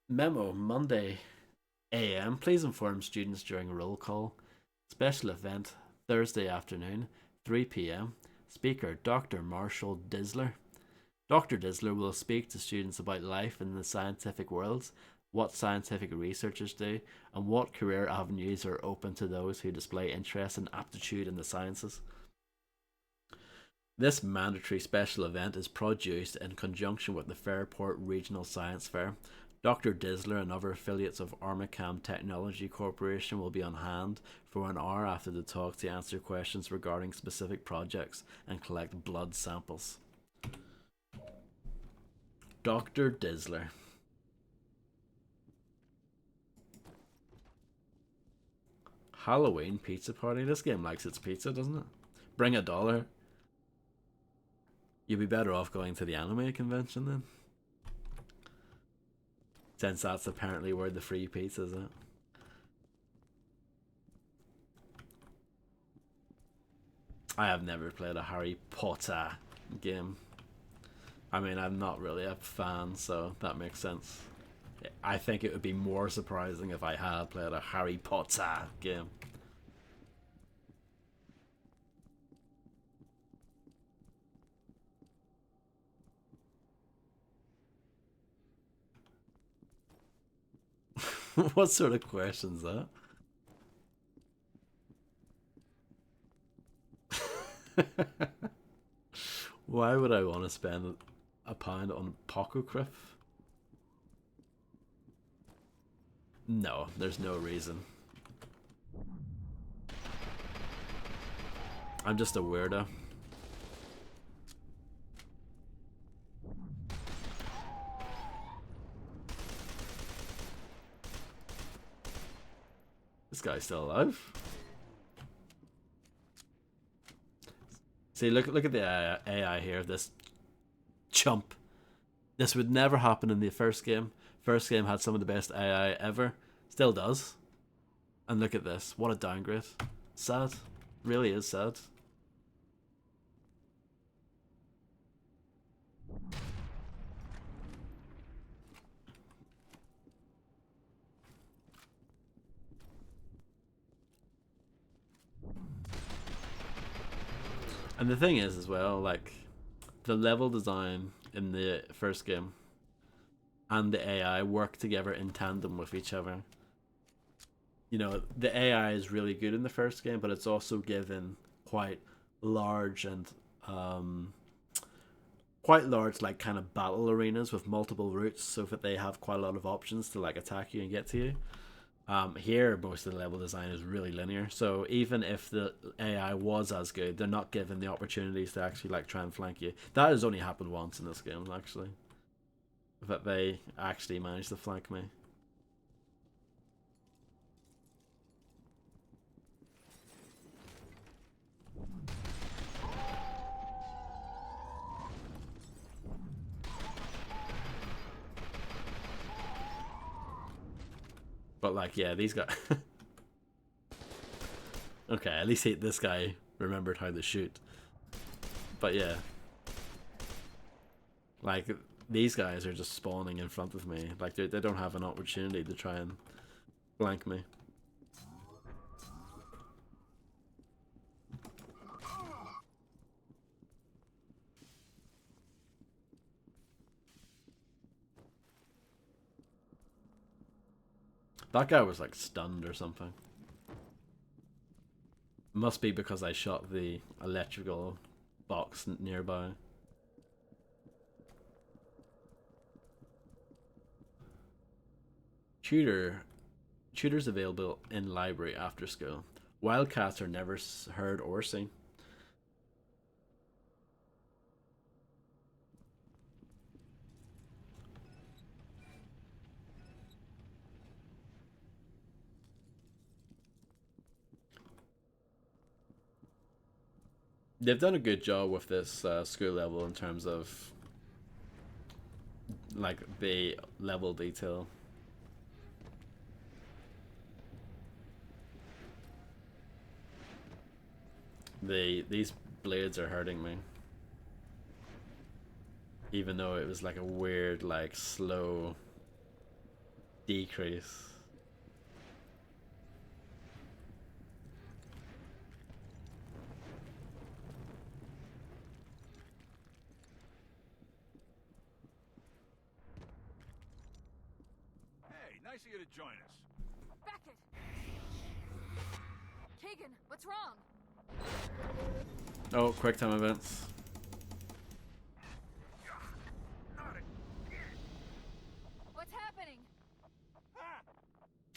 Memo, Monday AM. Please inform students during roll call. Special event, Thursday afternoon, 3 p.m. Speaker, Dr. Marshall Disler. Dr. Disler will speak to students about life in the scientific world, what scientific researchers do, and what career avenues are open to those who display interest and aptitude in the sciences. This mandatory special event is produced in conjunction with the Fairport Regional Science Fair. Dr. Disler and other affiliates of Armacam Technology Corporation will be on hand for an hour after the talk to answer questions regarding specific projects and collect blood samples. Dr. Disler. Halloween pizza party. This game likes its pizza, doesn't it? Bring $1. You'd be better off going to the anime convention then. Since that's apparently where the free pizza's at. I have never played a Harry Potter game. I mean, I'm not really a fan, so that makes sense. I think it would be more surprising if I had played a Harry Potter game. What sort of question's that? Why would I want to spend £1 on Apocryph? No, there's no reason. I'm just a weirdo. This guy's still alive. See, look at the AI here. This chump. This would never happen in the first game. First game had some of the best AI ever. Still does. And look at this. What a downgrade. Sad. Really is sad. And the thing is, as well, like, the level design in the first game and the AI work together in tandem with each other. You know, the AI is really good in the first game, but it's also given quite large and quite large, like, kind of battle arenas with multiple routes, so that they have quite a lot of options to like attack you and get to you. Here, most of the level design is really linear, so even if the AI was as good, they're not given the opportunities to actually like try and flank you. That has only happened once in this game, actually, that they actually managed to flank me. But like, yeah, these guys. Okay, at least this guy remembered how to shoot. But yeah, like these guys are just spawning in front of me. Like they don't have an opportunity to try and flank me. That guy was like stunned or something. Must be because I shot the electrical box nearby. Tutors available in library after school. Wildcats are never heard or seen. They've done a good job with this school level in terms of like the level detail. These blades are hurting me, even though it was like a weird like slow decrease. Hey, nice of you to join us. Beckett! Keegan, what's wrong? Oh, quick time events. What's happening?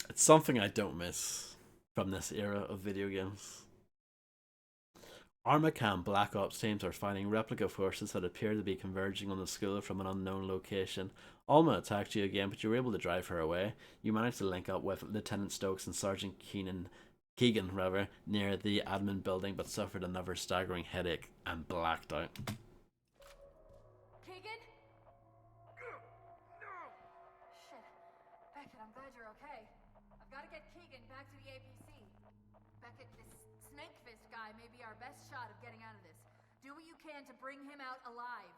It's something I don't miss from this era of video games. Armacam Black Ops teams are finding replica forces that appear to be converging on the school from an unknown location. Alma attacked you again, but you were able to drive her away. You managed to link up with Lieutenant Stokes and Sergeant Keegan near the admin building, but suffered another staggering headache and blacked out. Keegan? Shit. Beckett, I'm glad you're okay. I've got to get Keegan back to the APC. Beckett, this Snake Fist guy may be our best shot of getting out of this. Do what you can to bring him out alive.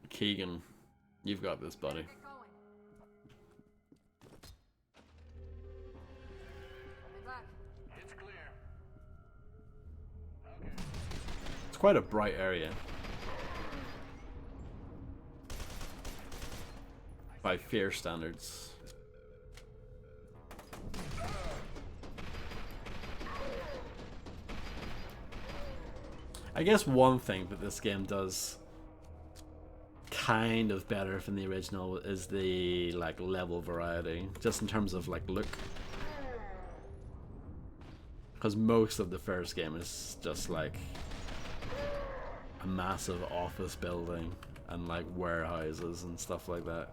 Keegan, you've got this, buddy. Get going. Good luck. It's clear. Okay. It's quite a bright area. By F.E.A.R standards. I guess one thing that this game does kind of better from the original is the like level variety, just in terms of like look, because most of the first game is just like a massive office building and like warehouses and stuff like that.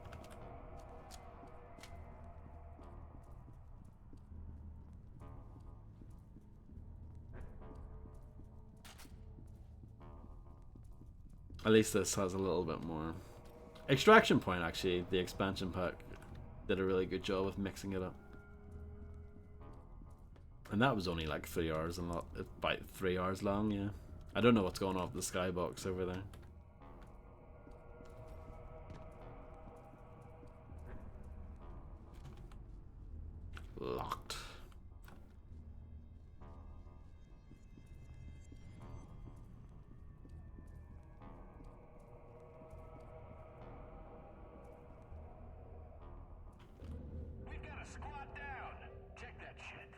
At least this has a little bit more. Extraction Point, actually, the expansion pack, did a really good job of mixing it up. And that was only like 3 hours and by 3 hours long, yeah. I don't know what's going on with the skybox over there. Locked. We've got a squad down. Check that shit.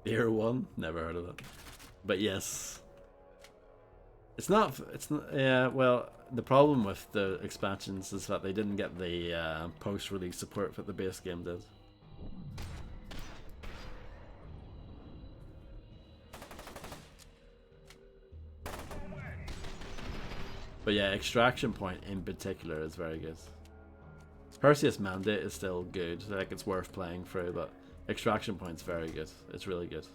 F.E.A.R 1? Never heard of it. But yes. It's not. It's not. Yeah. Well, the problem with the expansions is that they didn't get the post-release support that the base game did. But yeah, Extraction Point in particular is very good. Perseus Mandate is still good. Like, it's worth playing through, but Extraction Point's very good. It's really good.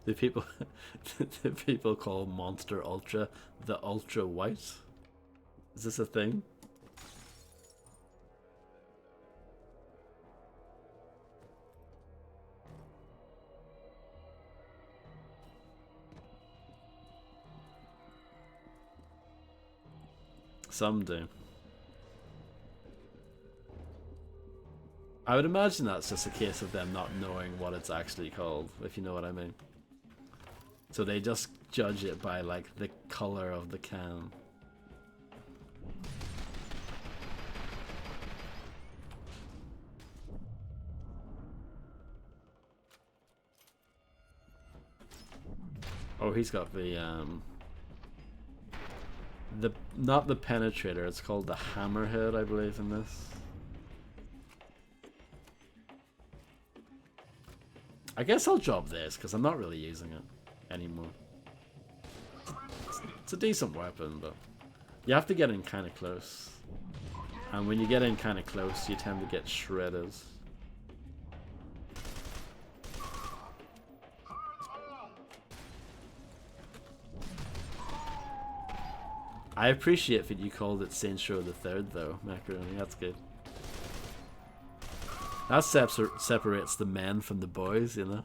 Do people do people call Monster Ultra the Ultra White? Is this a thing? Some do. I would imagine that's just a case of them not knowing what it's actually called, if you know what I mean. So they just judge it by, like, the color of the can. Oh, he's got the not the penetrator, it's called the hammerhead, I believe, in this. I guess I'll drop this because I'm not really using it anymore. It's a decent weapon, but you have to get in kind of close. And when you get in kind of close, you tend to get shredded. I appreciate that you called it Saints Row the Third, though, Macaroni. That's good. That separates the men from the boys, you know?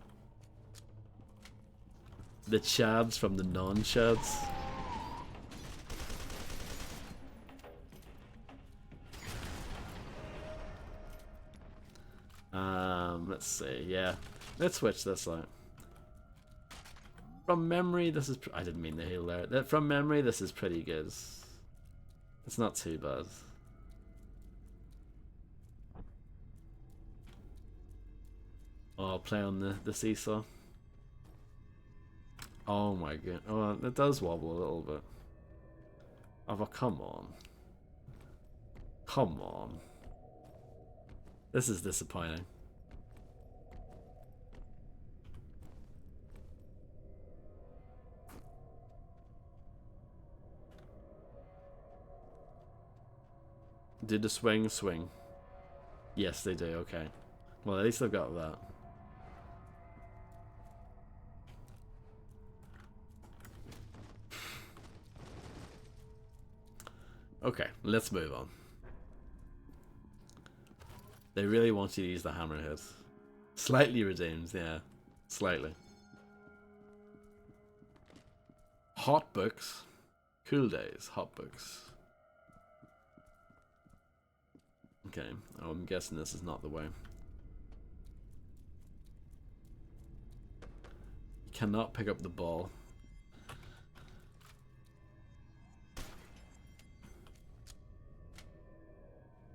The chads from the non-chads. Let's see, yeah. Let's switch this out. From memory, this is... I didn't mean to heal there. From memory, this is pretty good. It's not too bad. Oh, I'll play on the seesaw. Oh my god. Oh, it does wobble a little bit. Oh, but come on. Come on. This is disappointing. Did the swing? Yes, they do, okay. Well, at least I've got that. Okay, let's move on. They really want you to use the hammerhead. Slightly redeemed, yeah. Slightly. Hot books. Cool days, hot books. Okay, oh, I'm guessing this is not the way. Cannot pick up the ball.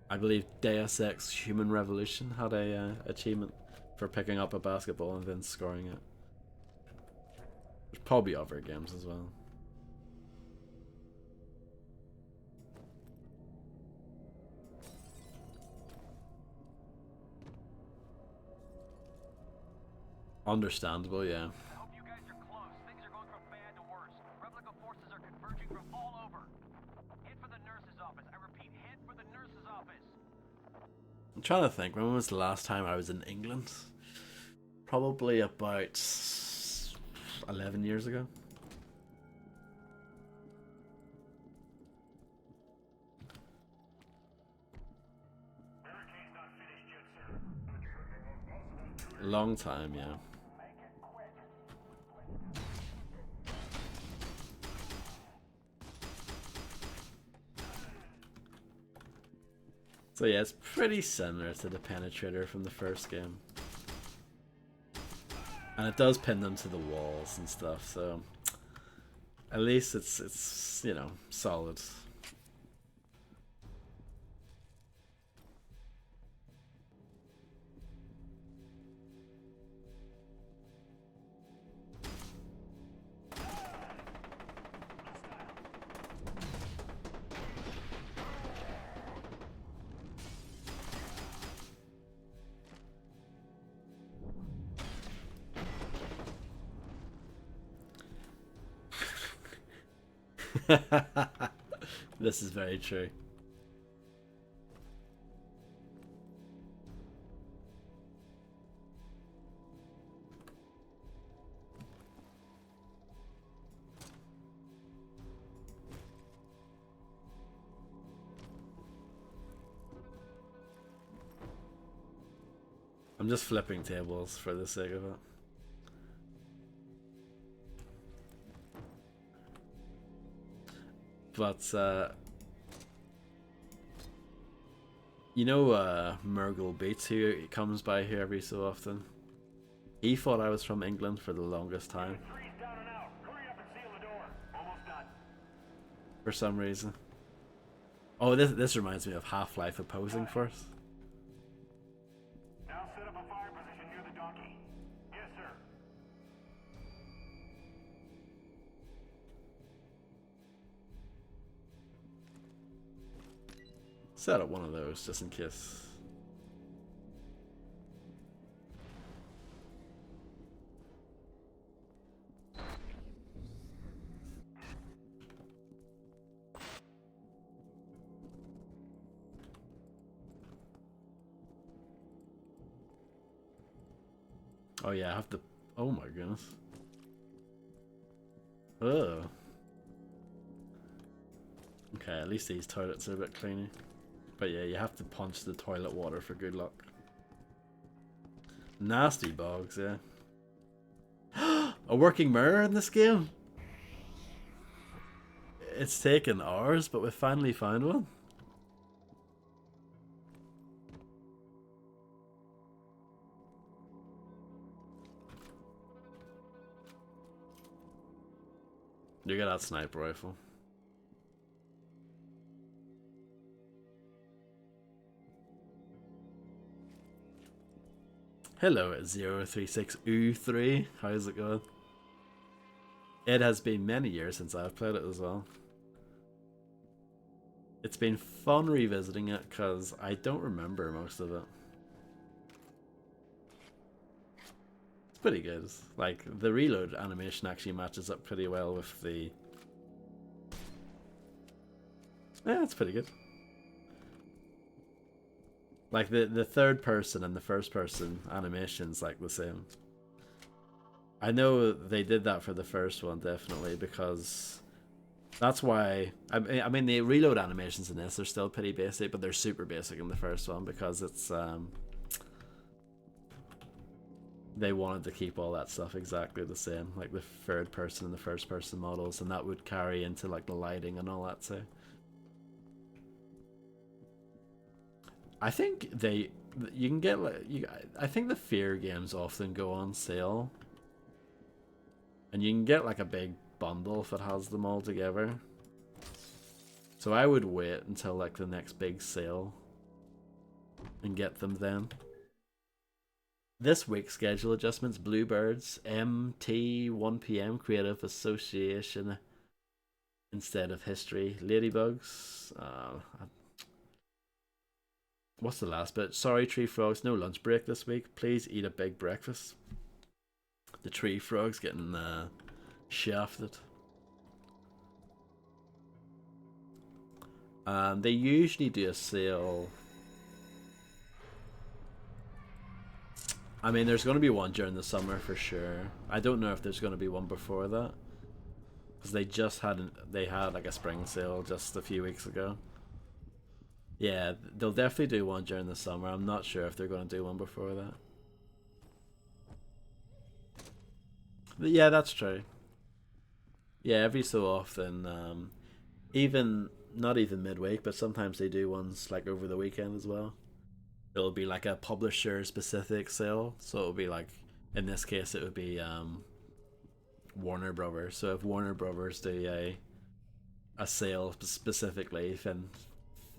I believe Deus Ex Human Revolution had a achievement for picking up a basketball and then scoring it. There's probably other games as well. Understandable, yeah. I hope you guys are close. Things are going from bad to worse. Replica forces are converging from all over. Head for the nurse's office. I repeat, head for the nurse's office. I'm trying to think, when was the last time I was in England? Probably about 11 years ago. Long time, yeah. So yeah, it's pretty similar to the Penetrator from the first game. And it does pin them to the walls and stuff, so at least it's you know, solid. This is very true. I'm just flipping tables for the sake of it. But you know, Murgle Beats, who comes by here every so often. He thought I was from England for the longest time. For some reason. Oh, this reminds me of Half-Life Opposing Force. Now set up a fire position near the donkey. Yes, sir. Set up one of those just in case. Oh yeah, I have to. Oh my goodness. Ugh. Okay, at least these toilets are a bit cleaner. But yeah, you have to punch the toilet water for good luck. Nasty bogs, yeah. A working mirror in this game? It's taken hours, but we finally found one. You got that sniper rifle. Hello at 036U3. How's it going? It has been many years since I've played it as well. It's been fun revisiting it because I don't remember most of it. It's pretty good. Like, the reload animation actually matches up pretty well with the... Yeah, it's pretty good. Like, the third person and the first person animation's like the same. I know they did that for the first one, definitely, because that's why... I mean, the reload animations in this are still pretty basic, but they're super basic in the first one because it's... they wanted to keep all that stuff exactly the same, like the third person and the first person models, and that would carry into like the lighting and all that too. I think you can get like I think the F.E.A.R games often go on sale, and you can get like a big bundle if it has them all together. So I would wait until like the next big sale and get them then. This week's schedule adjustments: Bluebirds, MT 1 PM, Creative Association instead of History, Ladybugs. What's the last bit? Sorry, Tree Frogs, no lunch break this week. Please eat a big breakfast. The Tree Frogs getting shafted. They usually do a sale. I mean, there's going to be one during the summer for sure. I don't know if there's going to be one before that, because they had like a spring sale just a few weeks ago. Yeah, they'll definitely do one during the summer. I'm not sure if they're going to do one before that. But yeah, that's true. Yeah, every so often, even not even midweek, but sometimes they do ones like over the weekend as well. It'll be like a publisher specific sale, so it'll be like In this case, it would be Warner Brothers. So if Warner Brothers do a sale specifically, then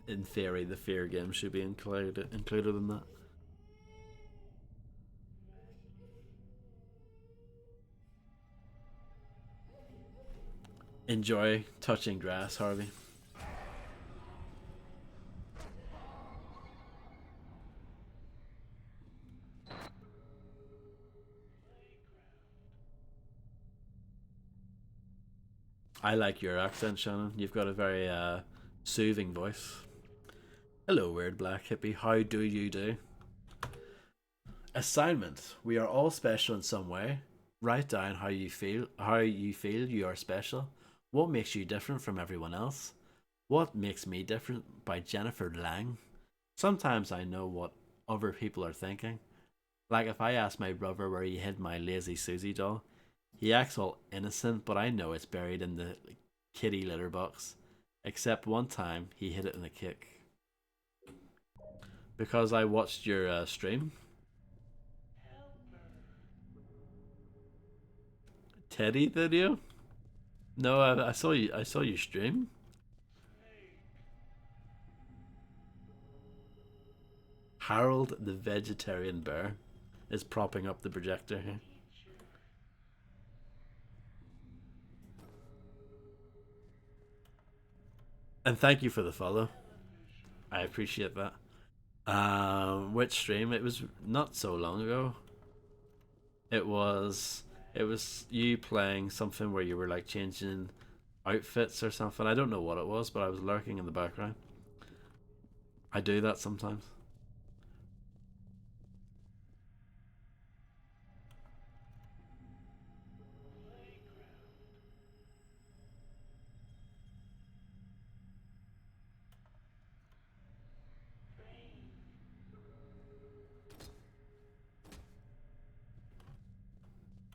in theory the F.E.A.R game should be included in that. Enjoy touching grass, Harvey. I like your accent, Shannon. You've got a very soothing voice. Hello, weird black hippie. How do you do? Assignment. We are all special in some way. Write down how you feel. How you feel you are special. What makes you different from everyone else? What Makes Me Different by Jennifer Lang. Sometimes I know what other people are thinking. Like if I ask my brother where he hid my Lazy Susie doll, he acts all innocent, but I know it's buried in the kitty litter box. Except one time he hid it in a kick. Because I watched your stream. Teddy video? No, I saw you. I saw you stream. Harold the vegetarian bear is propping up the projector here. And thank you for the follow. I appreciate that. Which stream? It was not so long ago. It was you playing something where you were like changing outfits or something. I don't know what it was, but I was lurking in the background. I do that sometimes.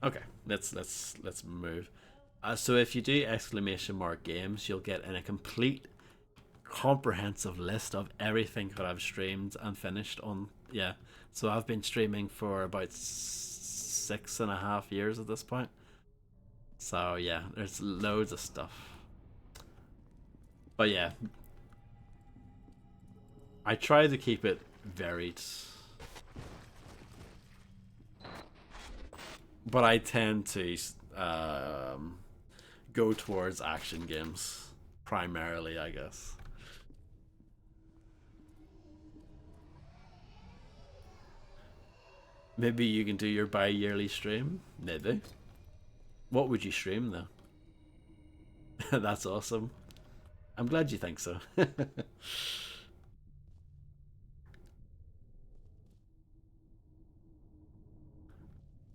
Okay, let's move. So if you do exclamation mark games, you'll get in a complete, comprehensive list of everything that I've streamed and finished on. Yeah, so I've been streaming for about 6.5 years at this point. So yeah, there's loads of stuff. But yeah, I try to keep it varied. But I tend to go towards action games primarily, I guess. Maybe you can do your bi-yearly stream. Maybe. What would you stream though? That's awesome. I'm glad you think so.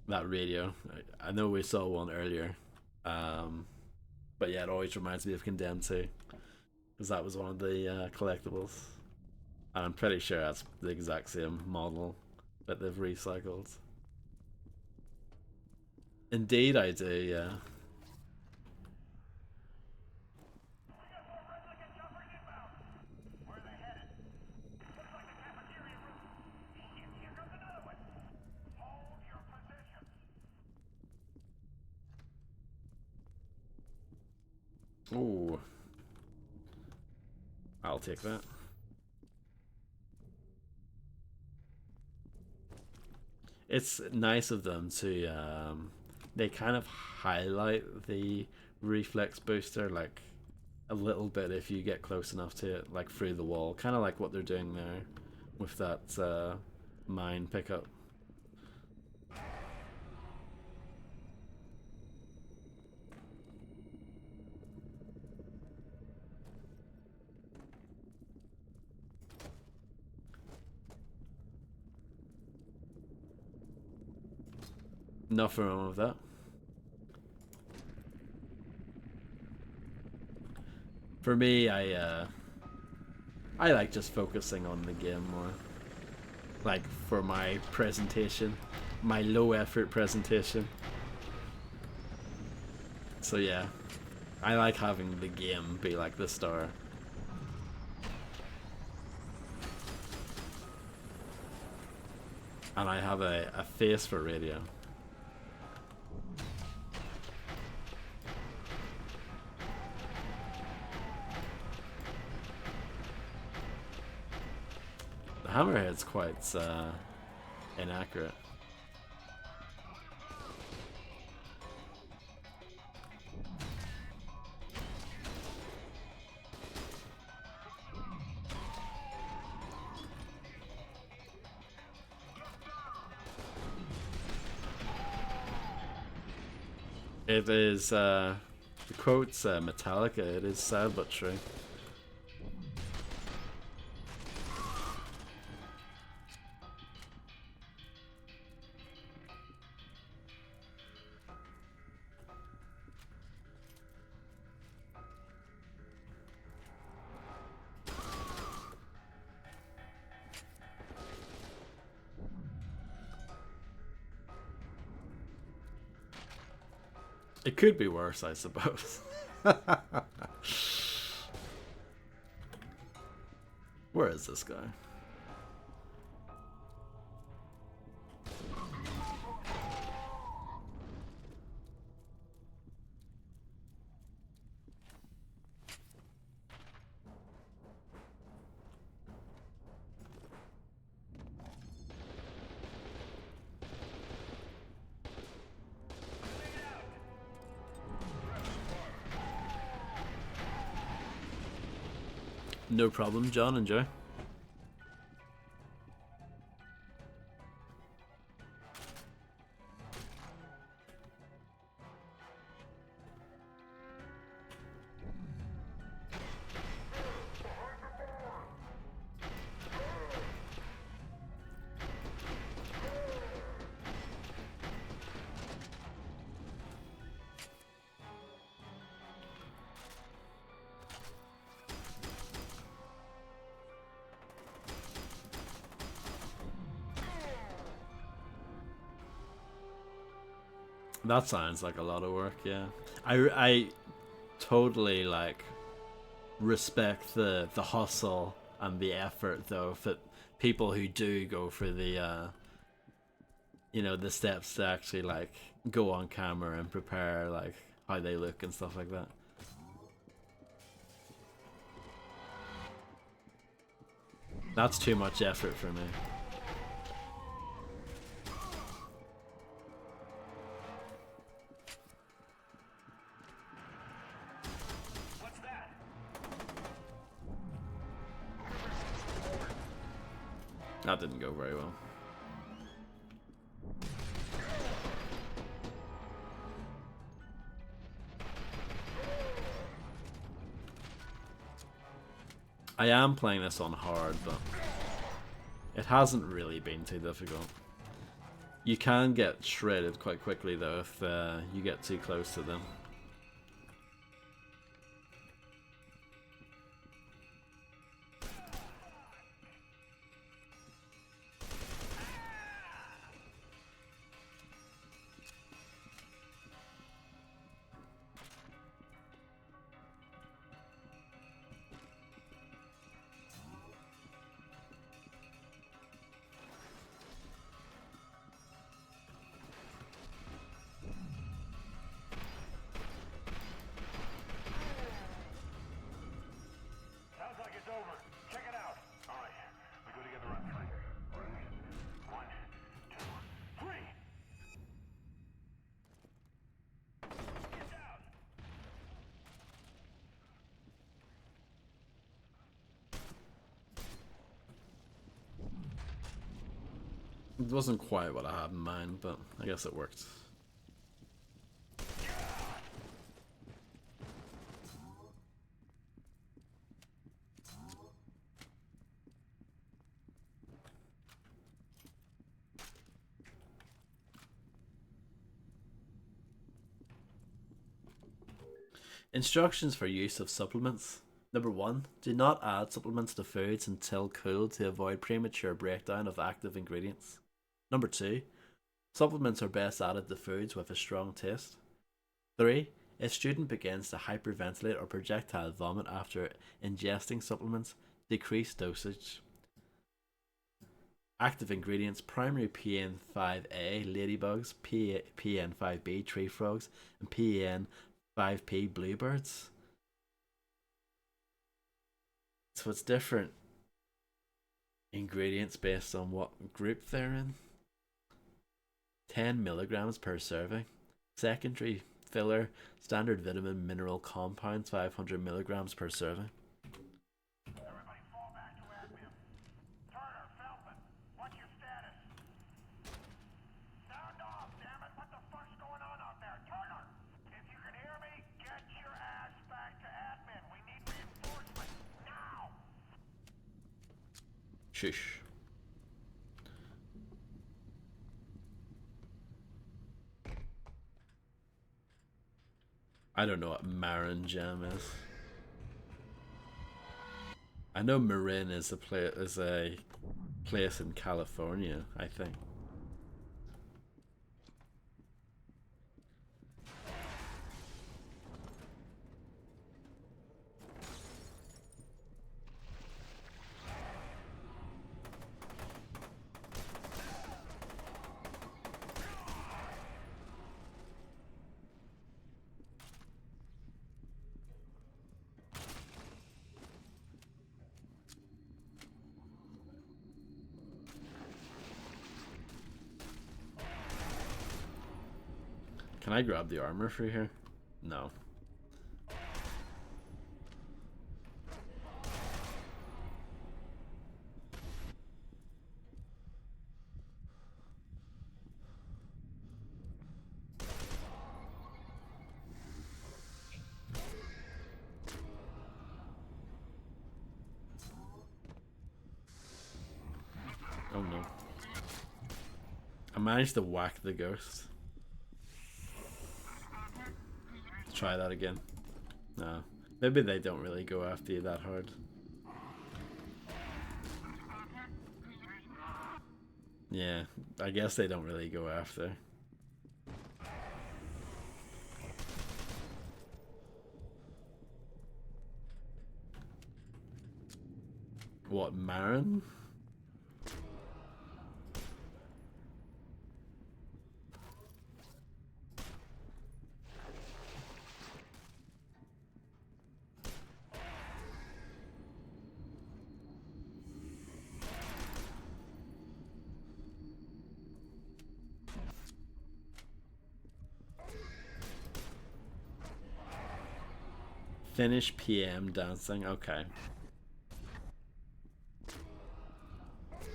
That radio. I know we saw one earlier. Um, but yeah, it always reminds me of Condemned 2. Because that was one of the collectibles. And I'm pretty sure that's the exact same model that they've recycled. Indeed, I do, yeah. Ooh. I'll take that. It's nice of them to they kind of highlight the reflex booster like a little bit if you get close enough to it, like through the wall, kind of like what they're doing there with that mine pickup. Nothing wrong with that. For me, I like just focusing on the game more. Like for my presentation, my low effort presentation. So yeah, I like having the game be like the star. And I have a face for radio. Hammerhead's quite inaccurate. It is, the quote's Metallica, it is sad but true. It could be worse, I suppose. Where is this guy? No problem, John. Enjoy. That sounds like a lot of work, yeah. I totally like respect the hustle and the effort though for people who do go for the the steps to actually like go on camera and prepare like how they look and stuff like that. That's too much effort for me. That didn't go very well. I am playing this on hard, but it hasn't really been too difficult. You can get shredded quite quickly though if you get too close to them. It wasn't quite what I had in mind, but I guess it worked. Instructions for use of supplements. Number 1. Do not add supplements to foods until cooled to avoid premature breakdown of active ingredients. Number 2. Supplements are best added to foods with a strong taste. 3. If student begins to hyperventilate or projectile vomit after ingesting supplements, decrease dosage. Active ingredients: primary PN5A ladybugs, PN5B tree frogs, and PN5P bluebirds. So it's different Ingredients based on what group they're in. 10 milligrams per serving. Secondary filler, standard vitamin mineral compounds, 500 milligrams per serving. Everybody fall back to admin. Turner, Feldman, what's your status? Sound off, damn it! What the fuck's going on out there? Turner! If you can hear me, get your ass back to admin. We need reinforcements now! Shush. I don't know what Marin Jam is. I know Marin is a place in California, I think. Can I grab the armor through here? No. Oh no. I managed to whack the ghost. Try that again. No. Maybe they don't really go after you that hard. Yeah, I guess they don't really go after. What, Marin? Finish PM dancing, okay.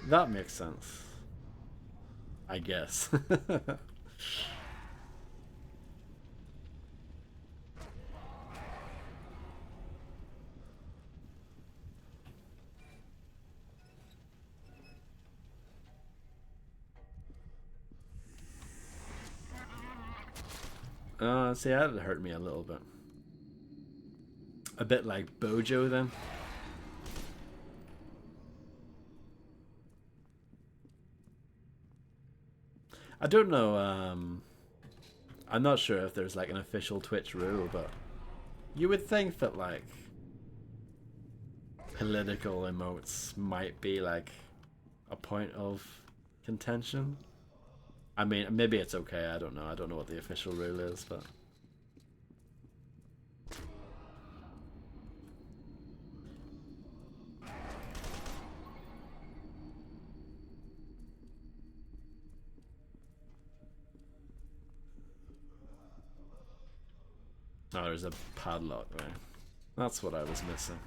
That makes sense. I guess. See, that hurt me a little bit. A bit like Bojo then. I don't know, I'm not sure if there's like an official Twitch rule, but you would think that like political emotes might be like a point of contention. I mean, maybe it's okay, I don't know. I don't know what the official rule is, but... Oh, there's a padlock there. That's what I was missing.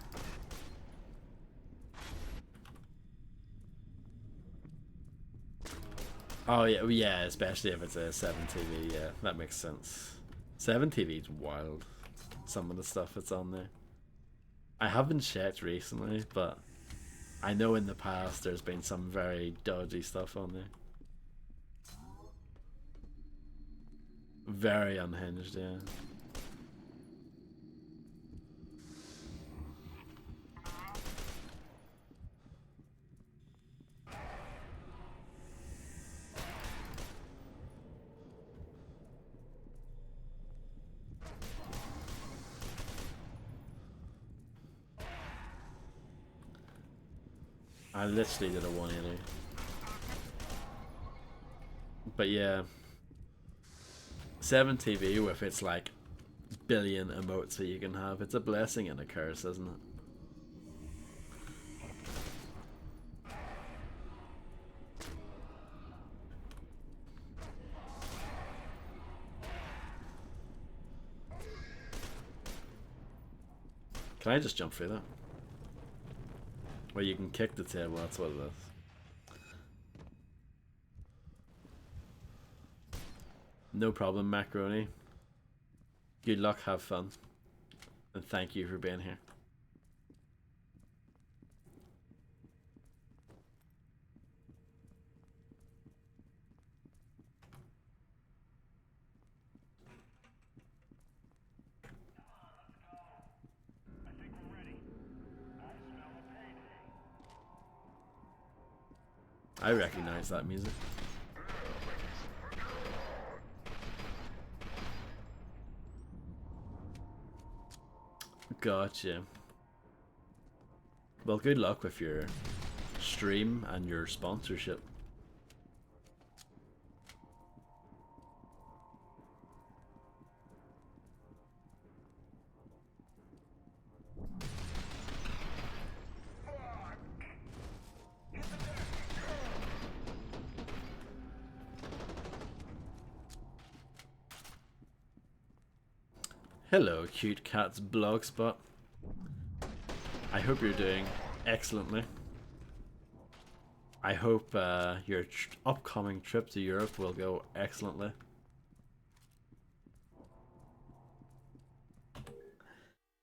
Oh yeah, yeah, especially if it's a 7TV, yeah, that makes sense. 7TV is wild, some of the stuff that's on there. I haven't checked recently, but I know in the past there's been some very dodgy stuff on there. Very unhinged, yeah. I literally did a 180. But yeah, 7TV with its like billion emotes that you can have, it's a blessing and a curse, isn't it? Can I just jump through that? Well, you can kick the table, that's what it is. No problem, Macaroni. Good luck, have fun. And thank you for being here. I recognize that music. Gotcha. Well, good luck with your stream and your sponsorship. Hello, Cute Cat's Blogspot. I hope you're doing excellently. I hope your upcoming trip to Europe will go excellently.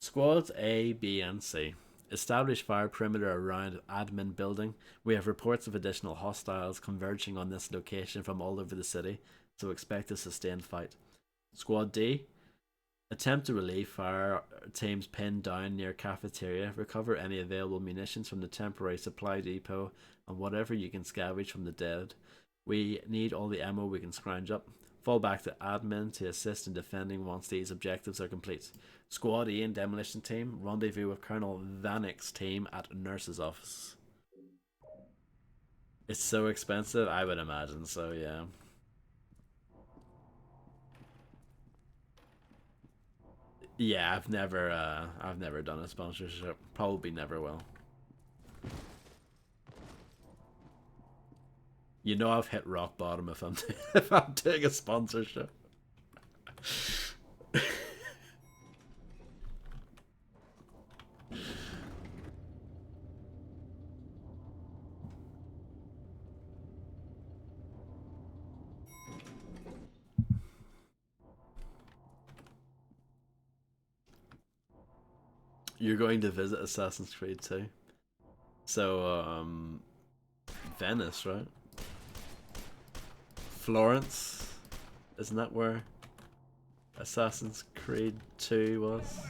Squads A, B, and C. Establish fire perimeter around admin building. We have reports of additional hostiles converging on this location from all over the city, so expect a sustained fight. Squad D. Attempt to relieve fire teams pinned down near cafeteria. Recover any available munitions from the temporary supply depot and whatever you can scavenge from the dead. We need all the ammo we can scrounge up. Fall back to admin to assist in defending once these objectives are complete. Squad E and demolition team rendezvous with Colonel Vanik's team at nurse's office. It's so expensive, I would imagine so, yeah. Yeah, I've never done a sponsorship. Probably never will. You know I've hit rock bottom if I'm if I'm doing a sponsorship. You're going to visit Assassin's Creed 2. So, Venice, right? Florence? Isn't that where Assassin's Creed 2 was?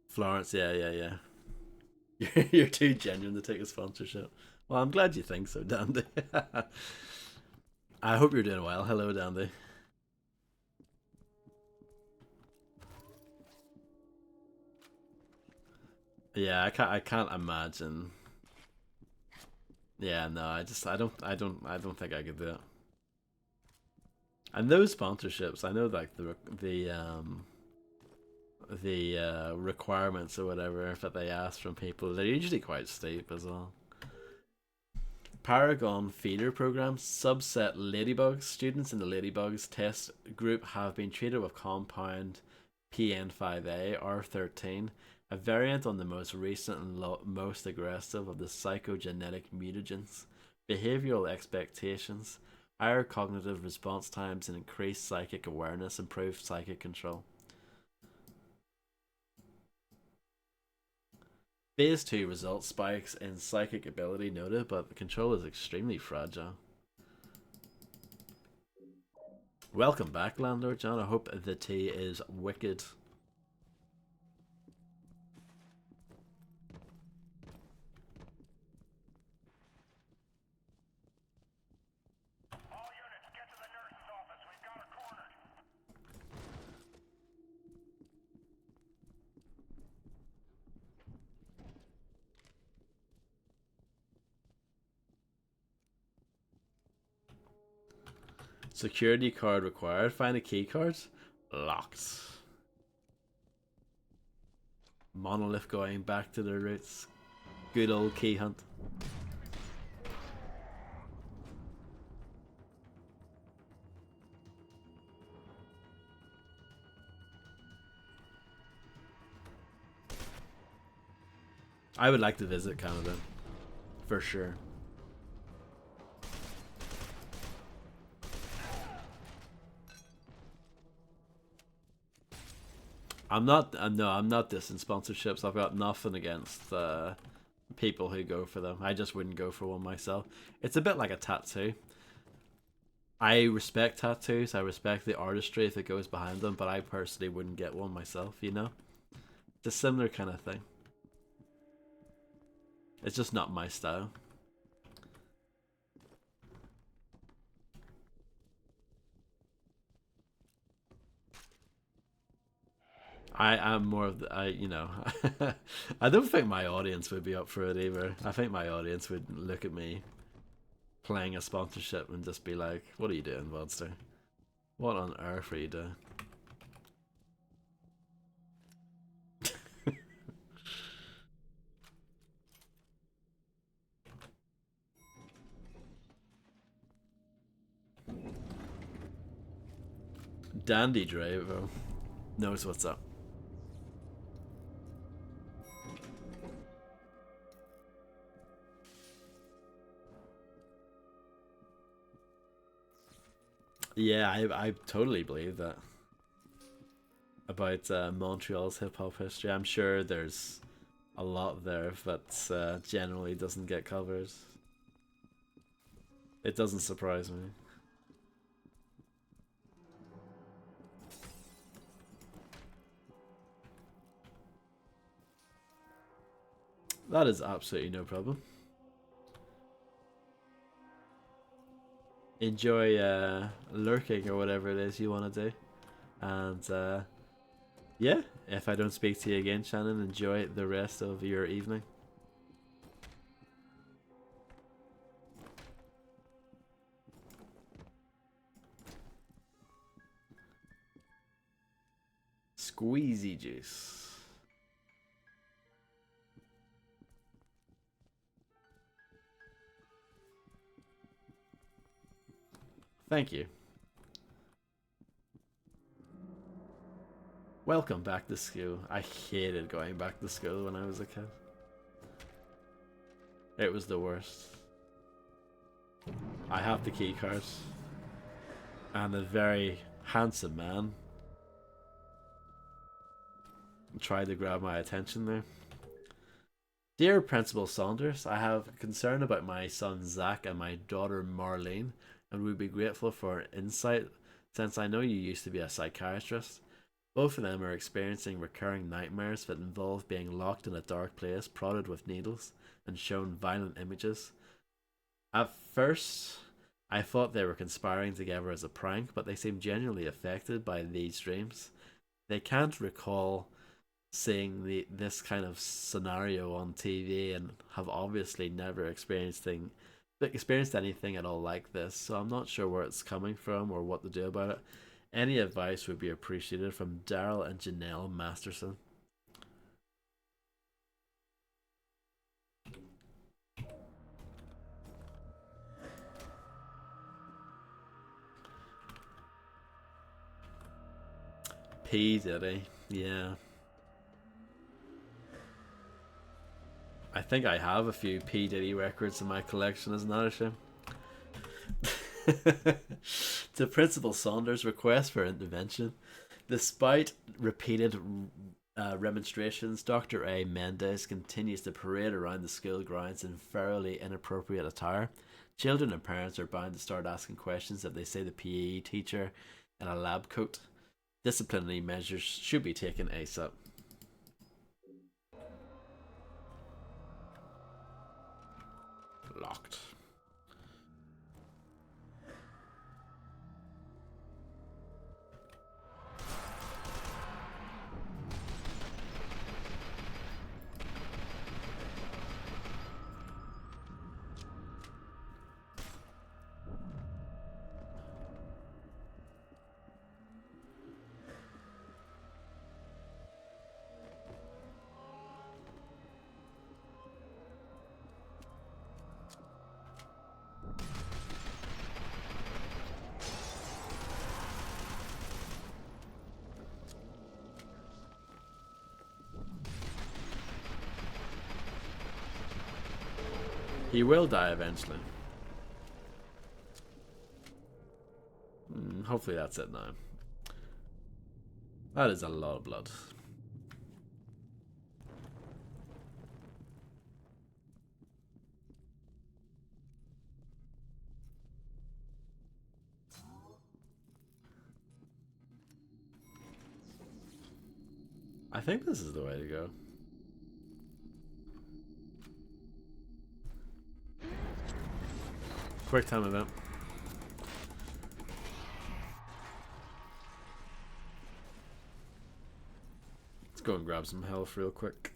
Florence, yeah. You're too genuine to take a sponsorship. Well, I'm glad you think so, Dandy. I hope you're doing well. Hello, Dandy. Yeah, I can't imagine. Yeah, no, I don't think I could do it. And those sponsorships, I know like the requirements or whatever that they ask from people, they're usually quite steep as well. Paragon feeder program subset ladybugs. Students in the ladybugs test group have been treated with compound PN5A R13, a variant on the most recent and most aggressive of the psychogenetic mutagens. Behavioral expectations, higher cognitive response times, and increased psychic awareness, improved psychic control. Phase 2 results spikes in psychic ability noted, but the control is extremely fragile. Welcome back, Landlord John. I hope the tea is wicked. All units, get to the nurse's office. We've got her cornered. Security card required. Find a key card. Locked. Monolith going back to their roots. Good old key hunt. I would like to visit Canada, for sure. I'm not. No, I'm not dissing sponsorships. I've got nothing against people who go for them. I just wouldn't go for one myself. It's a bit like a tattoo. I respect tattoos. I respect the artistry that goes behind them, but I personally wouldn't get one myself. You know, it's a similar kind of thing. It's just not my style. I am more of the, I don't think my audience would be up for it either. I think my audience would look at me playing a sponsorship and just be like, "What are you doing, Monster? What on earth are you doing?" Dandy Driver knows what's up. Yeah, I totally believe that about Montreal's hip hop history. I'm sure there's a lot there that generally doesn't get covers. It doesn't surprise me. That is absolutely no problem. Enjoy lurking or whatever it is you want to do. And yeah, if I don't speak to you again, Shannon, enjoy the rest of your evening. Squeezy juice. Thank you. Welcome back to school. I hated going back to school when I was a kid. It was the worst. I have the key cards. And a very handsome man tried to grab my attention there. Dear Principal Saunders, I have concern about my son Zach and my daughter Marlene, and would be grateful for insight since I know you used to be a psychiatrist. Both of them are experiencing recurring nightmares that involve being locked in a dark place, prodded with needles, and shown violent images. At first, I thought they were conspiring together as a prank, but they seem genuinely affected by these dreams. They can't recall seeing this kind of scenario on TV and have obviously never experienced anything at all like this, so I'm not sure where it's coming from or what to do about it. Any advice would be appreciated from Daryl and Janelle Masterson. P. Diddy, yeah. I think I have a few P. Diddy records in my collection, isn't that a shame? To Principal Saunders' request for intervention. Despite repeated remonstrations, Dr. A. Mendez continues to parade around the school grounds in thoroughly inappropriate attire. Children and parents are bound to start asking questions if they see the PE teacher in a lab coat. Disciplinary measures should be taken ASAP. Locked. He will die eventually. Hopefully that's it now. That is a lot of blood. I think this is the way to go. Quick time event. Let's go and grab some health real quick.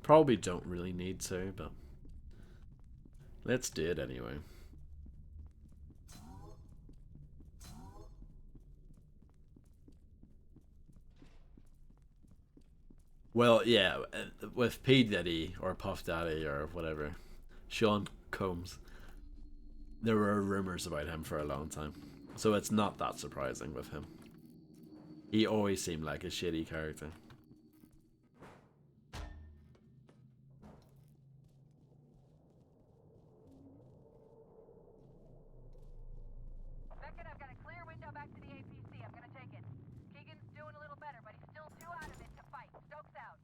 Probably don't really need to, but let's do it anyway. Well, yeah, with P. Diddy or Puff Daddy or whatever, Sean Combs, there were rumors about him for a long time. So it's not that surprising with him. He always seemed like a shitty character. Beckett, I've got a clear window back to the APC. I'm gonna take it. Keegan's doing a little better, but he's still too out of it to fight. Stokes out.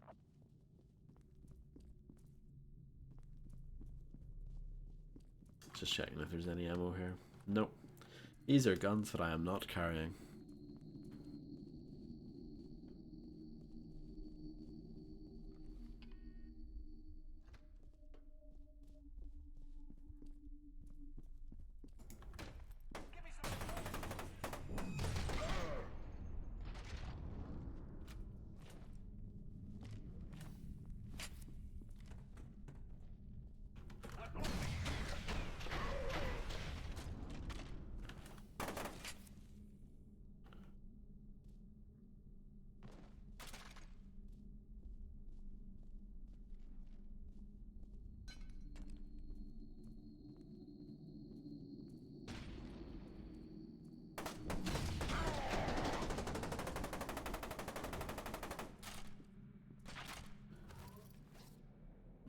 Just checking if there's any ammo here. Nope. These are guns that I am not carrying.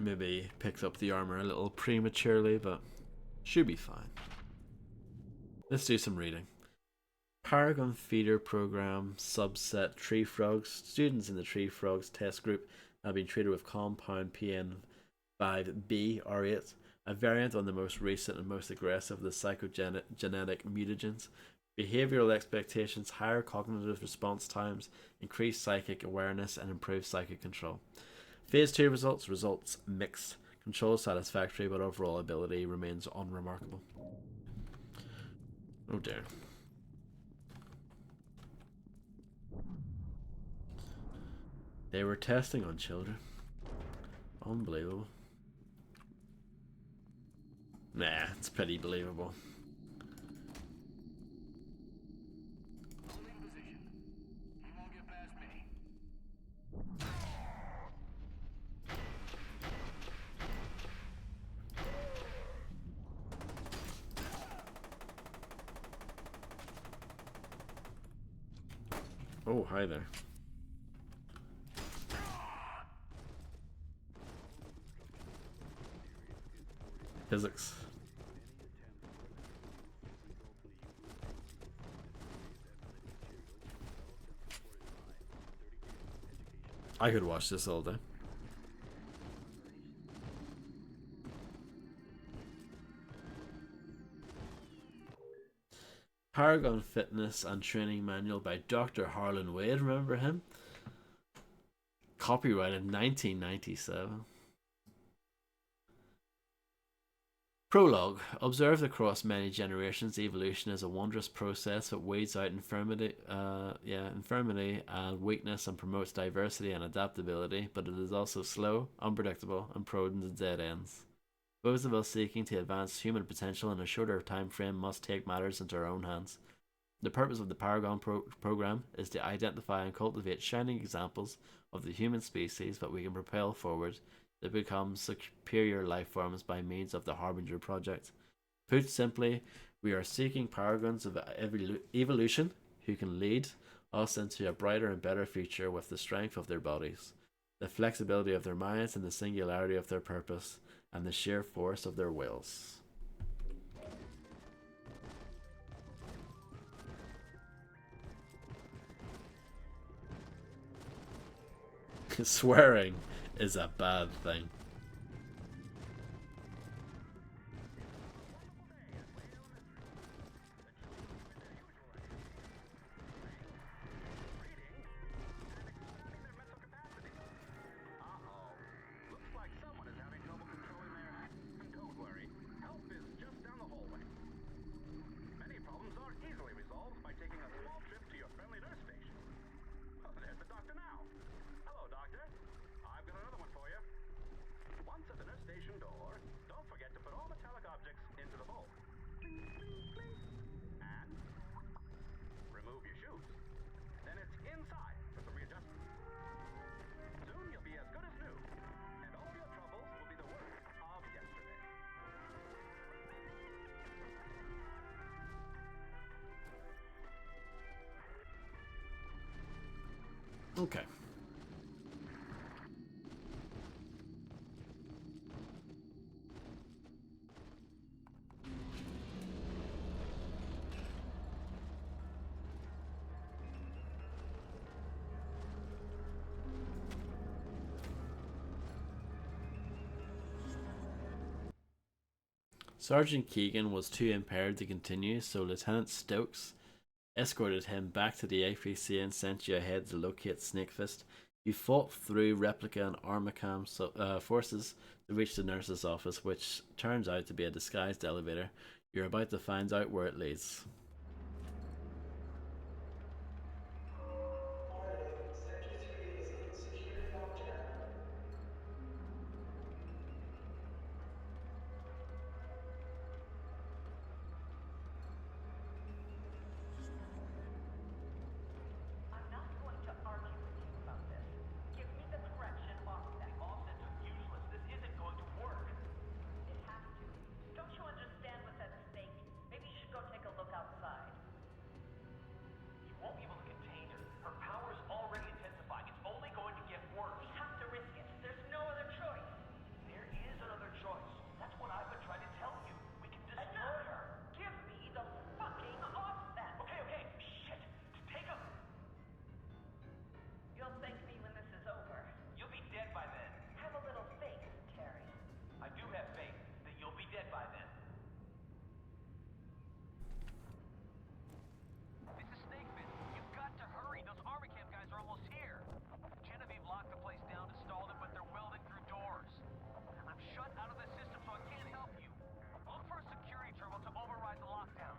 Maybe picked up the armor a little prematurely, but should be fine. Let's do some reading. Paragon Feeder Program Subset Tree Frogs. Students in the Tree Frogs test group have been treated with compound PN5B R8, a variant on the most recent and most aggressive of the psychogenetic mutagens. Behavioral expectations, higher cognitive response times, increased psychic awareness, and improved psychic control. Phase 2 results mixed. Control satisfactory, but overall ability remains unremarkable. Oh dear. They were testing on children. Unbelievable. Nah, it's pretty believable. Oh, hi there. Physics. I could watch this all day. Paragon Fitness and Training Manual by Dr. Harlan Wade. Remember him? Copyrighted 1997. Prologue. Observed across many generations, evolution is a wondrous process that weeds out infirmity and weakness and promotes diversity and adaptability, but it is also slow, unpredictable, and prone to dead ends. Those of us seeking to advance human potential in a shorter time frame must take matters into our own hands. The purpose of the Paragon program is to identify and cultivate shining examples of the human species that we can propel forward to become superior life forms by means of the Harbinger Project. Put simply, we are seeking paragons of evolution who can lead us into a brighter and better future with the strength of their bodies, the flexibility of their minds, and the singularity of their purpose. and the sheer force of their wills. Swearing is a bad thing. Okay. Sergeant Keegan was too impaired to continue, so Lieutenant Stokes escorted him back to the APC and sent you ahead to locate Snakefist. You fought through replica and Armacam forces to reach the nurse's office, which turns out to be a disguised elevator. You're about to find out where it leads. Warning, Sector 3 is in security lockdown. I'm not going to argue with you about this. Give me the correction offset. The offsets are useless. This isn't going to work. It has to. Don't you understand what's at stake? Maybe you should go take a look outside. You won't be able to contain her. Her power is already intensifying. It's only going to get worse. We have to risk it. There's no other choice. There is another choice. That's what I've been trying to tell you. We can destroy Enough! her. Give me the fucking offset! Okay. Shit. Take him. You'll thank me when this is over. You'll be dead by then. Have a little faith, Terry. I do have faith that you'll be dead by then. This is Snakefist. You've got to hurry. Those armor camp guys are almost here. Genevieve locked the place down to stall them, but they're welding through doors. I'm shut out of the system, so I can't help you. Look for a security terminal to override the lockdown.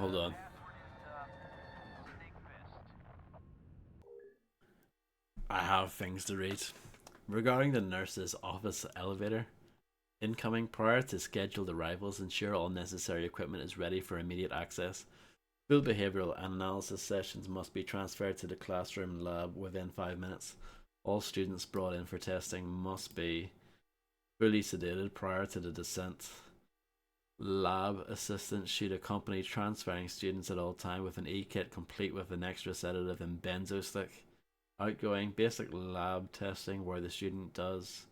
Hold on. Password is, Snakefist. I have things to read. Regarding the nurse's office elevator, incoming prior to scheduled arrivals, ensure all necessary equipment is ready for immediate access. Full behavioral and analysis sessions must be transferred to the classroom lab within 5 minutes. All students brought in for testing must be fully sedated prior to the descent. Lab assistants should accompany transferring students at all time with an e-kit complete with an extra sedative and benzo stick. Outgoing basic lab testing where the student does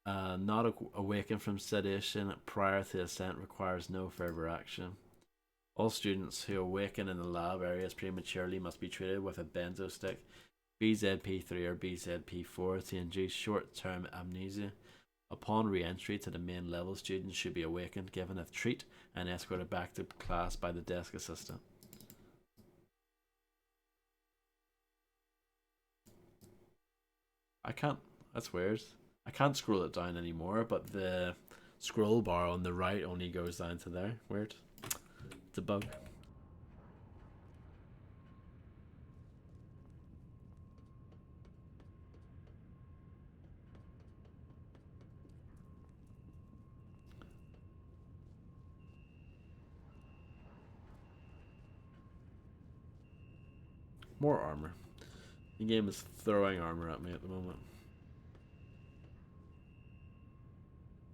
not awaken from sedation prior to ascent requires no further action. All students who awaken in the lab areas prematurely must be treated with a benzo stick, BZP3 or BZP4 to induce short-term amnesia. Upon re-entry to the main level, students should be awakened, given a treat, and escorted back to class by the desk assistant. I can't, that's weird. I can't scroll it down anymore, but the scroll bar on the right only goes down to there. Weird. It's a bug. More armor. The game is throwing armor at me at the moment.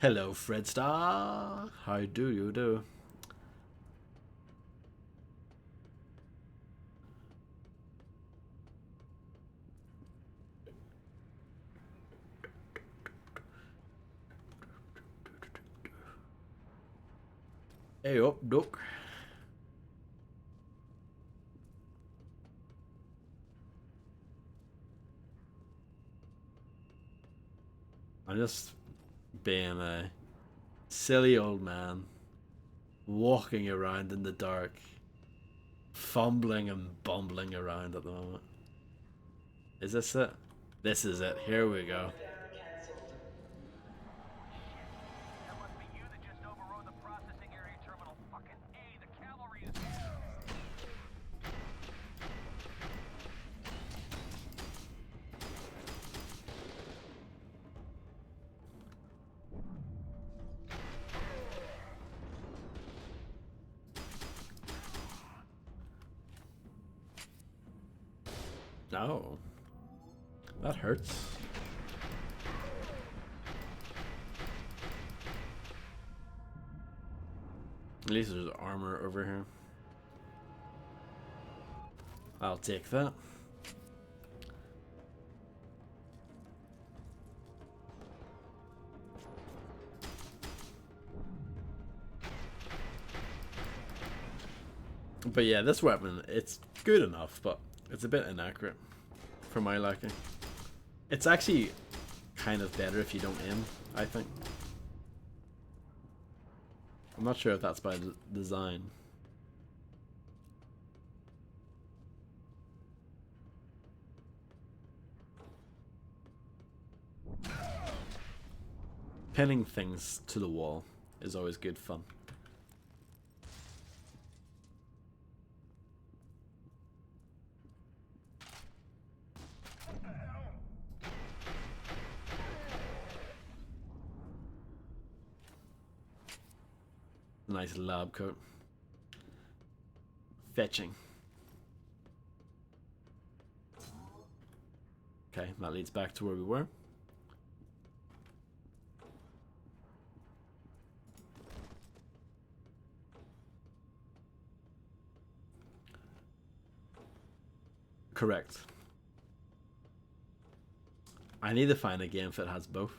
Hello, Fred Star. How do you do? Hey up, duck. I'm just being a silly old man walking around in the dark, fumbling and bumbling around at the moment. Is this it? This is it. Here we go. F.E.A.R cancelled. That must be you that just overrode the processing area terminal. Fucking A, the cavalry is here. Oh. That hurts. At least there's armor over here. I'll take that. But yeah, this weapon, it's good enough, but it's a bit inaccurate for my liking. It's actually kind of better if you don't aim, I think. I'm not sure if that's by design. Pinning things to the wall is always good fun. Nice lab coat. Fetching. Okay, that leads back to where we were. Correct. I need to find a game that has both.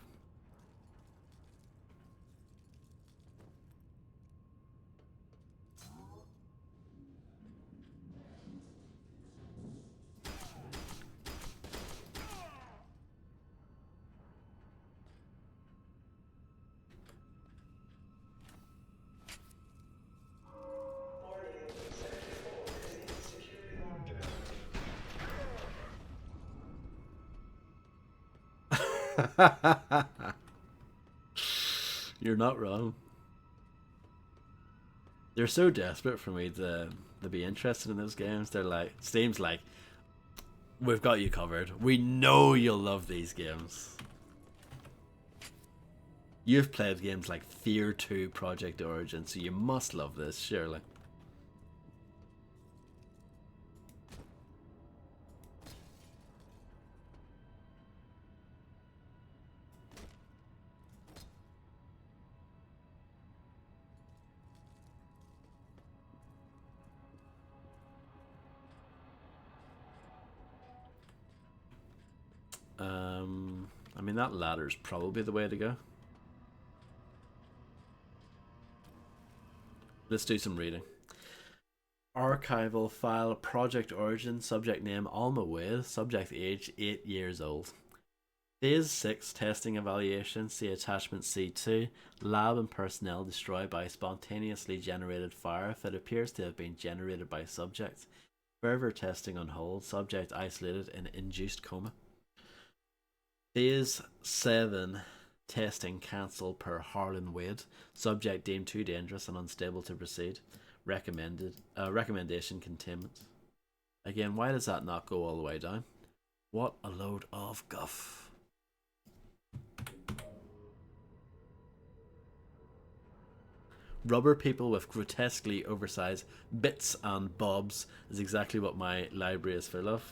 Warning, Sector 4 is in security lockdown. You're not wrong. They're so desperate for me to be interested in those games. They're like, Steam's like, we've got you covered. We know you'll love these games. You've played games like F.E.A.R 2 Project Origin, so you must love this, surely. I mean, that ladder's probably the way to go. Let's do some reading. Archival file Project Origin, subject name Alma Wade, subject age 8 years old. Phase 6 testing evaluation, see attachment C2. Lab and personnel destroyed by spontaneously generated fire that appears to have been generated by subject. Further testing on hold, subject isolated in induced coma. Phase 7 testing cancelled per Harlan Wade. Subject deemed too dangerous and unstable to proceed. Recommendation containment. Again, why does that not go all the way down? What a load of guff. Rubber people with grotesquely oversized bits and bobs is exactly what my library is full of.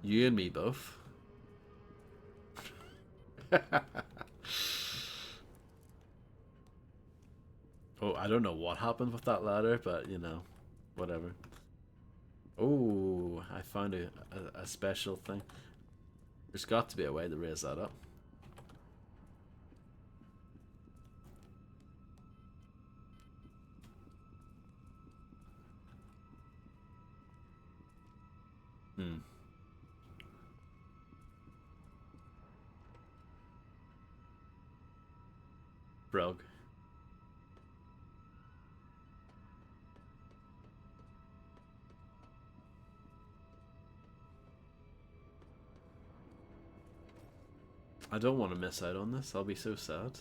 You and me both. Oh, I don't know what happened with that ladder, but you know, whatever. Oh, I found a special thing. There's got to be a way to raise that up. Hmm. Brog. I don't want to miss out on this. I'll be so sad.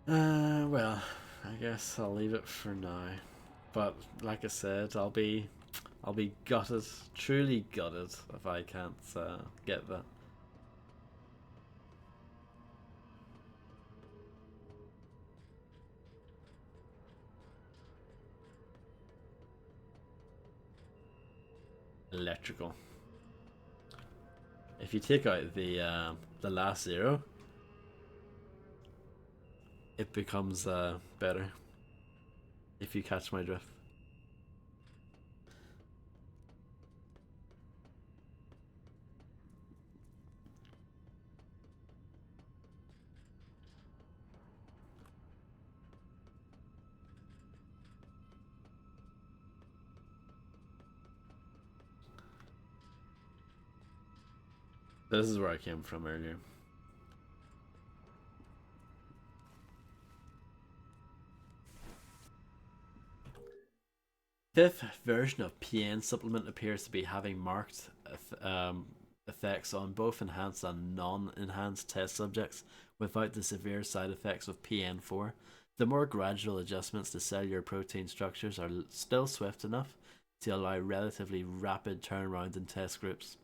Well, I guess I'll leave it for now. But like I said, I'll be gutted, truly gutted, if I can't get that. Electrical. If you take out the last zero, it becomes better. If you catch my drift. This is where I came from earlier. Fifth version of PN supplement appears to be having marked effects on both enhanced and non-enhanced test subjects without the severe side effects of PN4. The more gradual adjustments to cellular protein structures are still swift enough to allow relatively rapid turnaround in test groups.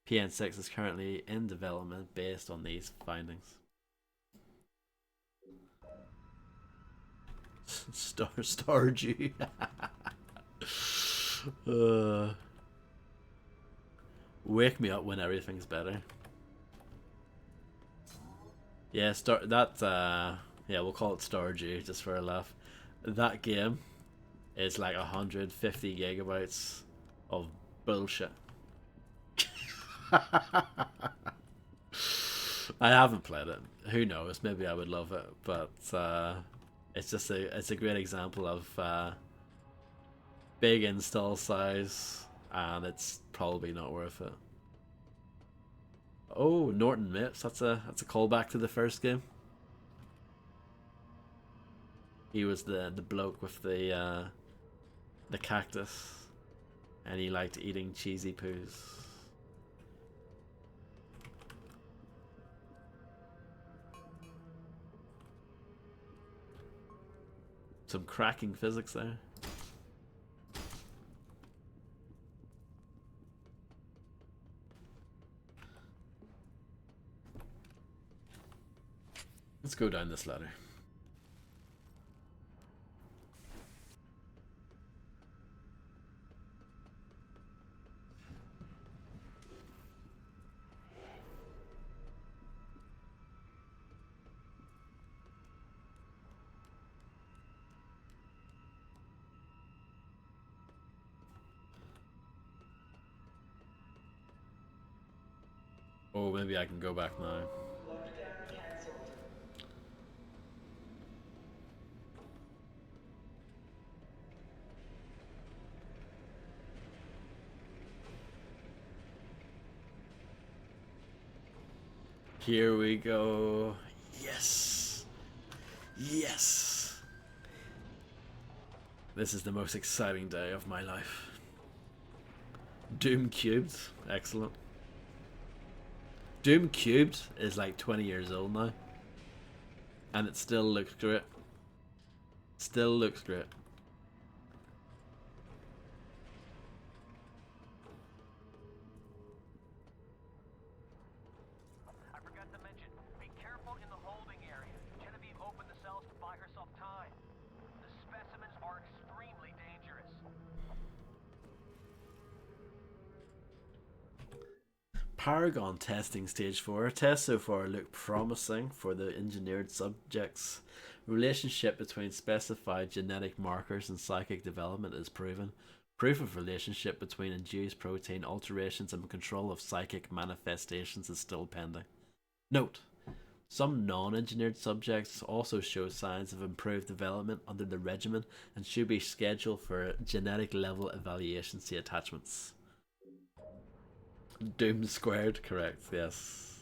PN6 is currently in development based on these findings. Stardew. Wake me up when everything's better. Yeah, yeah, we'll call it Stardew just for a laugh. That game is like 150 gigabytes of bullshit. I haven't played it. Who knows? Maybe I would love it, but it's a great example of big install size, and it's probably not worth it. Oh, Norton Mips. That's a callback to the first game. He was the bloke with the cactus, and he liked eating cheesy poos. Some cracking physics there. Let's go down this ladder. Oh, maybe I can go back now. Lockdown cancelled. Here we go. Yes. Yes. This is the most exciting day of my life. Doom Cubed. Excellent. Doom Cubed is like 20 years old now. And it still looks great. Still looks great. I forgot to mention, be careful in the holding area. Genevieve opened the cells to buy herself time. The specimens are extremely dangerous. Paragon testing stage 4. Tests so far look promising for the engineered subjects. Relationship between specified genetic markers and psychic development is proven. Proof of relationship between induced protein alterations and control of psychic manifestations is still pending. Note: some non-engineered subjects also show signs of improved development under the regimen and should be scheduled for genetic level evaluation. See attachments. Doom squared, correct, yes.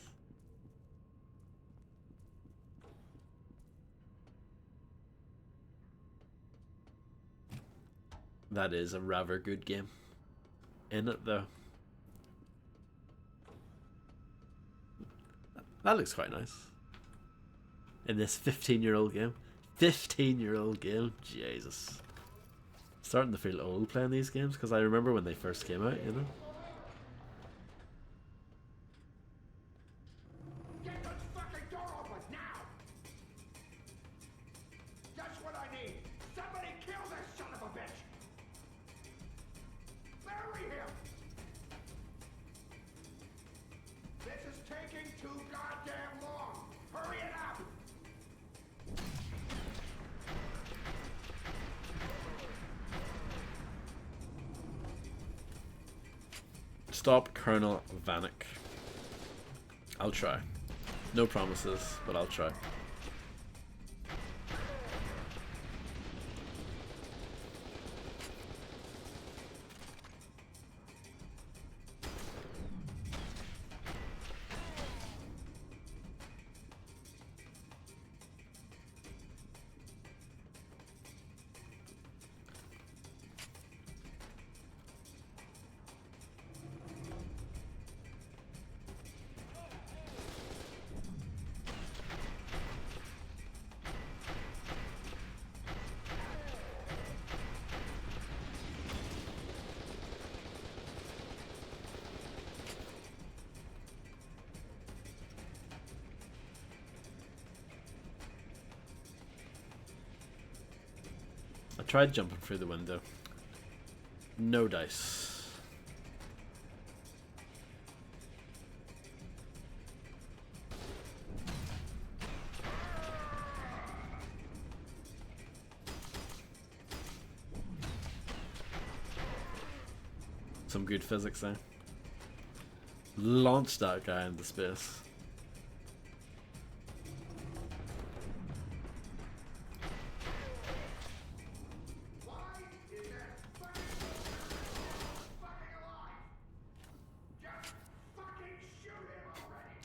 That is a rather good game. In it though. That looks quite nice. In this 15-year-old game. 15-year-old game, Jesus. Starting to feel old playing these games because I remember when they first came out, you know. Get the fucking door open now! That's what I need. Somebody kill this son of a bitch. Bury him. This is taking too goddamn long. Hurry it up. Stop Colonel Vanek. I'll try. No promises, but I'll try. I tried jumping through the window. No dice. Some good physics there. Launch that guy into space.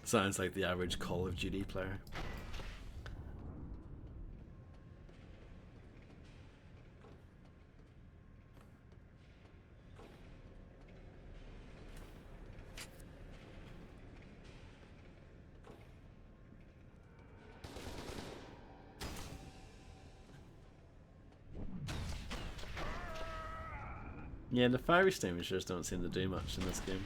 Sounds like the average Call of Duty player. Yeah, the fire extinguishers don't seem to do much in this game.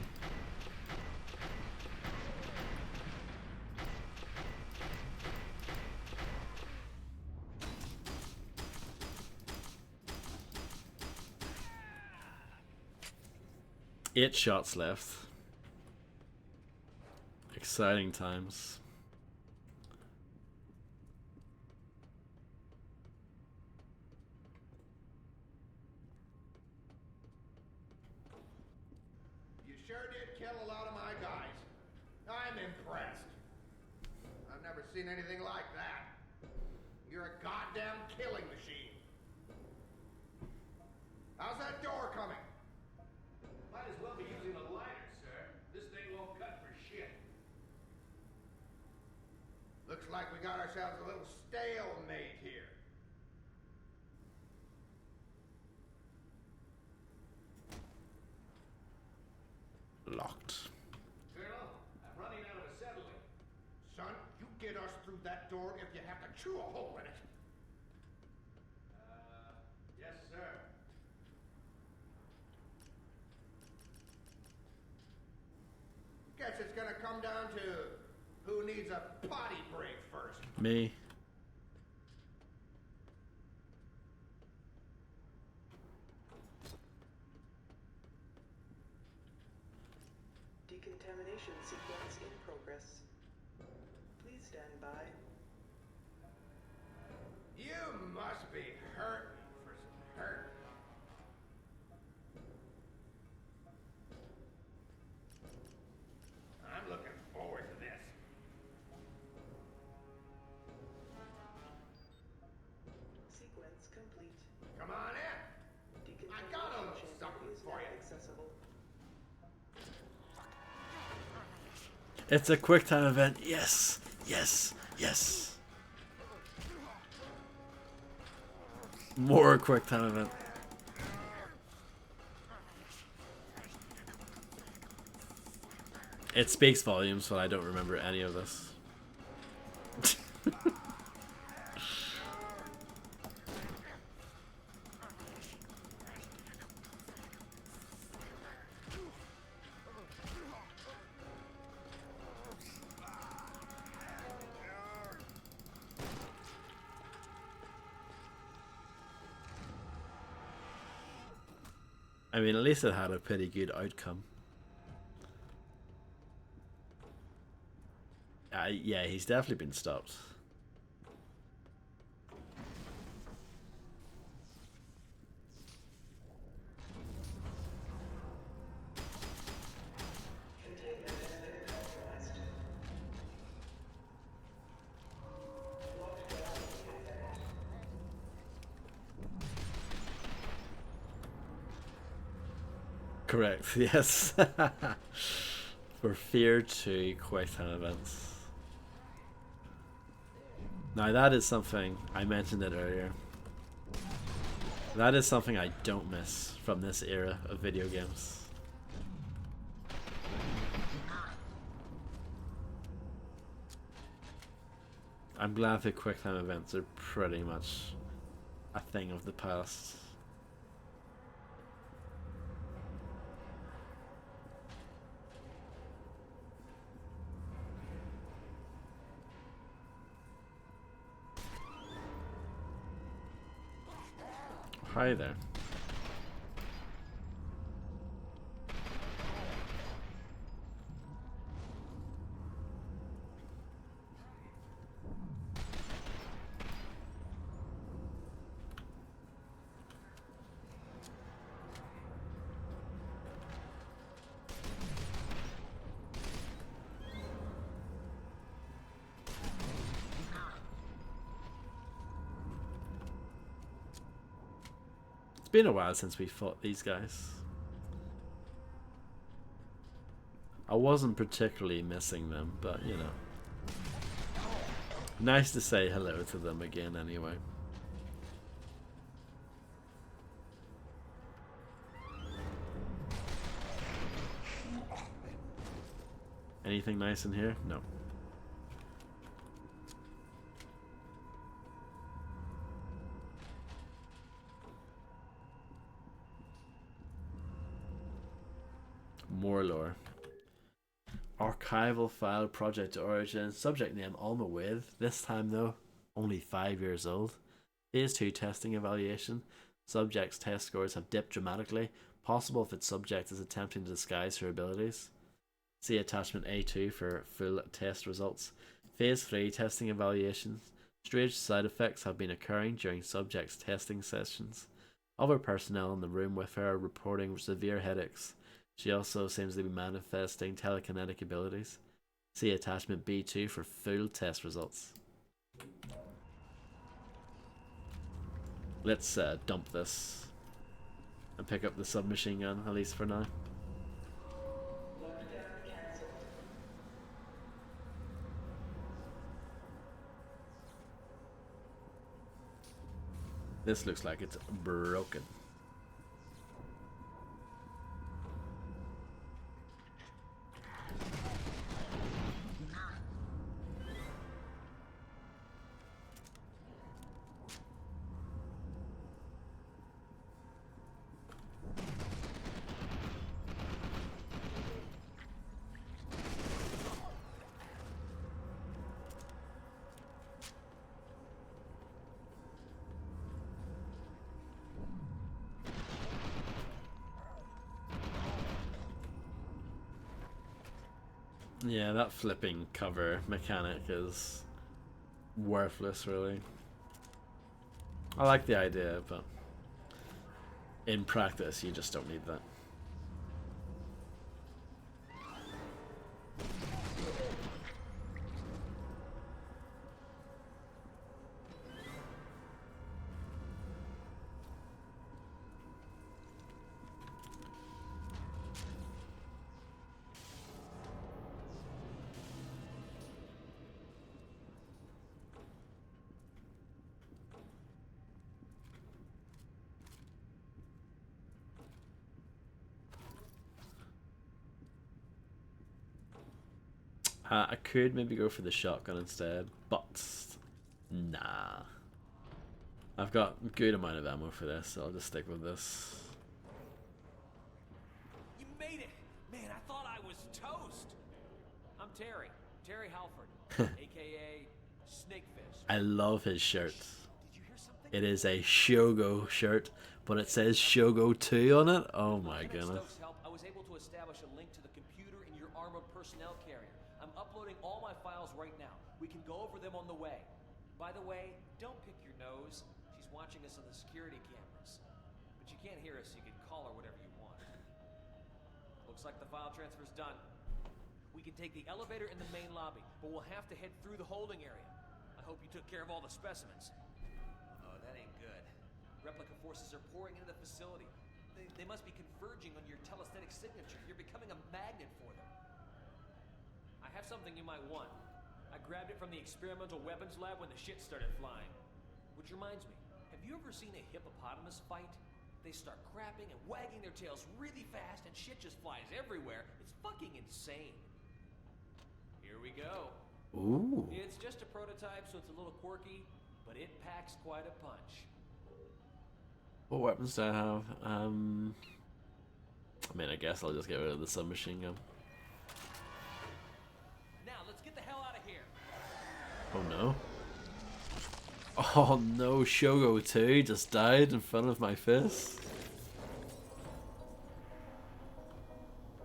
Eight shots left. Exciting times. You sure did kill a lot of my guys. I'm impressed. I've never seen anything like that. You're a goddamn killing machine. How's that door coming? Might as well be using a lighter, sir. This thing won't cut for shit. Looks like we got ourselves a little stalemate here. Locked. Colonel, I'm running out of acetylene. Son, you get us through that door if you have to chew a hole in it. Yes, sir. Guess it's gonna come down to who needs a potty break first. Me. Deacon Decontamination sequence in progress. Please stand by. You must be hurting for some hurt. I'm looking forward to this. Sequence complete. Come on in. I got a little Decontamination something chamber is for now you. accessible. It's a quick time event. Yes, yes, yes. More quick time event. It speaks volumes, but I don't remember any of this. I mean, at least it had a pretty good outcome. Yeah, he's definitely been stopped. Containment has been compromised. Lockdown in effect. Correct, yes. For F.E.A.R 2 quick time events. Now that is something, I mentioned it earlier. That is something I don't miss from this era of video games. I'm glad the quick time events are pretty much a thing of the past. Hi there. It's been a while since we fought these guys. I wasn't particularly missing them, but you know. Nice to say hello to them again anyway. Anything nice in here? No. More lore. Archival file project origin. Subject name Alma With. This time though, only 5 years old. Phase 2 testing evaluation. Subject's test scores have dipped dramatically. Possible if its subject is attempting to disguise her abilities. See attachment A2 for full test results. Phase 3 testing evaluations. Strange side effects have been occurring during subject's testing sessions. Other personnel in the room with her are reporting severe headaches. She also seems to be manifesting telekinetic abilities. See attachment B2 for full test results. Let's dump this and pick up the submachine gun, at least for now. Lockdown cancelled. This looks like it's broken. Yeah, that flipping cover mechanic is worthless, really. I like the idea, but in practice, you just don't need that. I could maybe go for the shotgun instead, but nah. I've got a good amount of ammo for this, so I'll just stick with this. You made it! Man, I thought I was toast! I'm Terry. Terry Halford, aka Snakefish. I love his shirt. Did you hear something? It is a Shogo shirt, but it says Shogo 2 on it. Oh my Lieutenant goodness. Stokes' help, I was able to establish a link to the computer in your armored personnel carrier. I'm uploading all my files right now. We can go over them on the way. By the way, don't pick your nose. She's watching us on the security cameras. But you can't hear us, so you can call her whatever you want. Looks like the file transfer's done. We can take the elevator in the main lobby, but we'll have to head through the holding area. I hope you took care of all the specimens. Oh, that ain't good. Replica forces are pouring into the facility. They must be converging on your telesthetic signature. You're becoming a magnet for them. I have something you might want. I grabbed it from the experimental weapons lab when the shit started flying. Which reminds me, have you ever seen a hippopotamus fight? They start crapping and wagging their tails really fast and shit just flies everywhere. It's fucking insane. Here we go. Ooh. It's just a prototype, so it's a little quirky, but it packs quite a punch. What weapons do I have? I mean, I guess I'll just get rid of the submachine gun. Now, let's get the hell out of here. Oh no. Oh no, Shogo 2 just died in front of my face.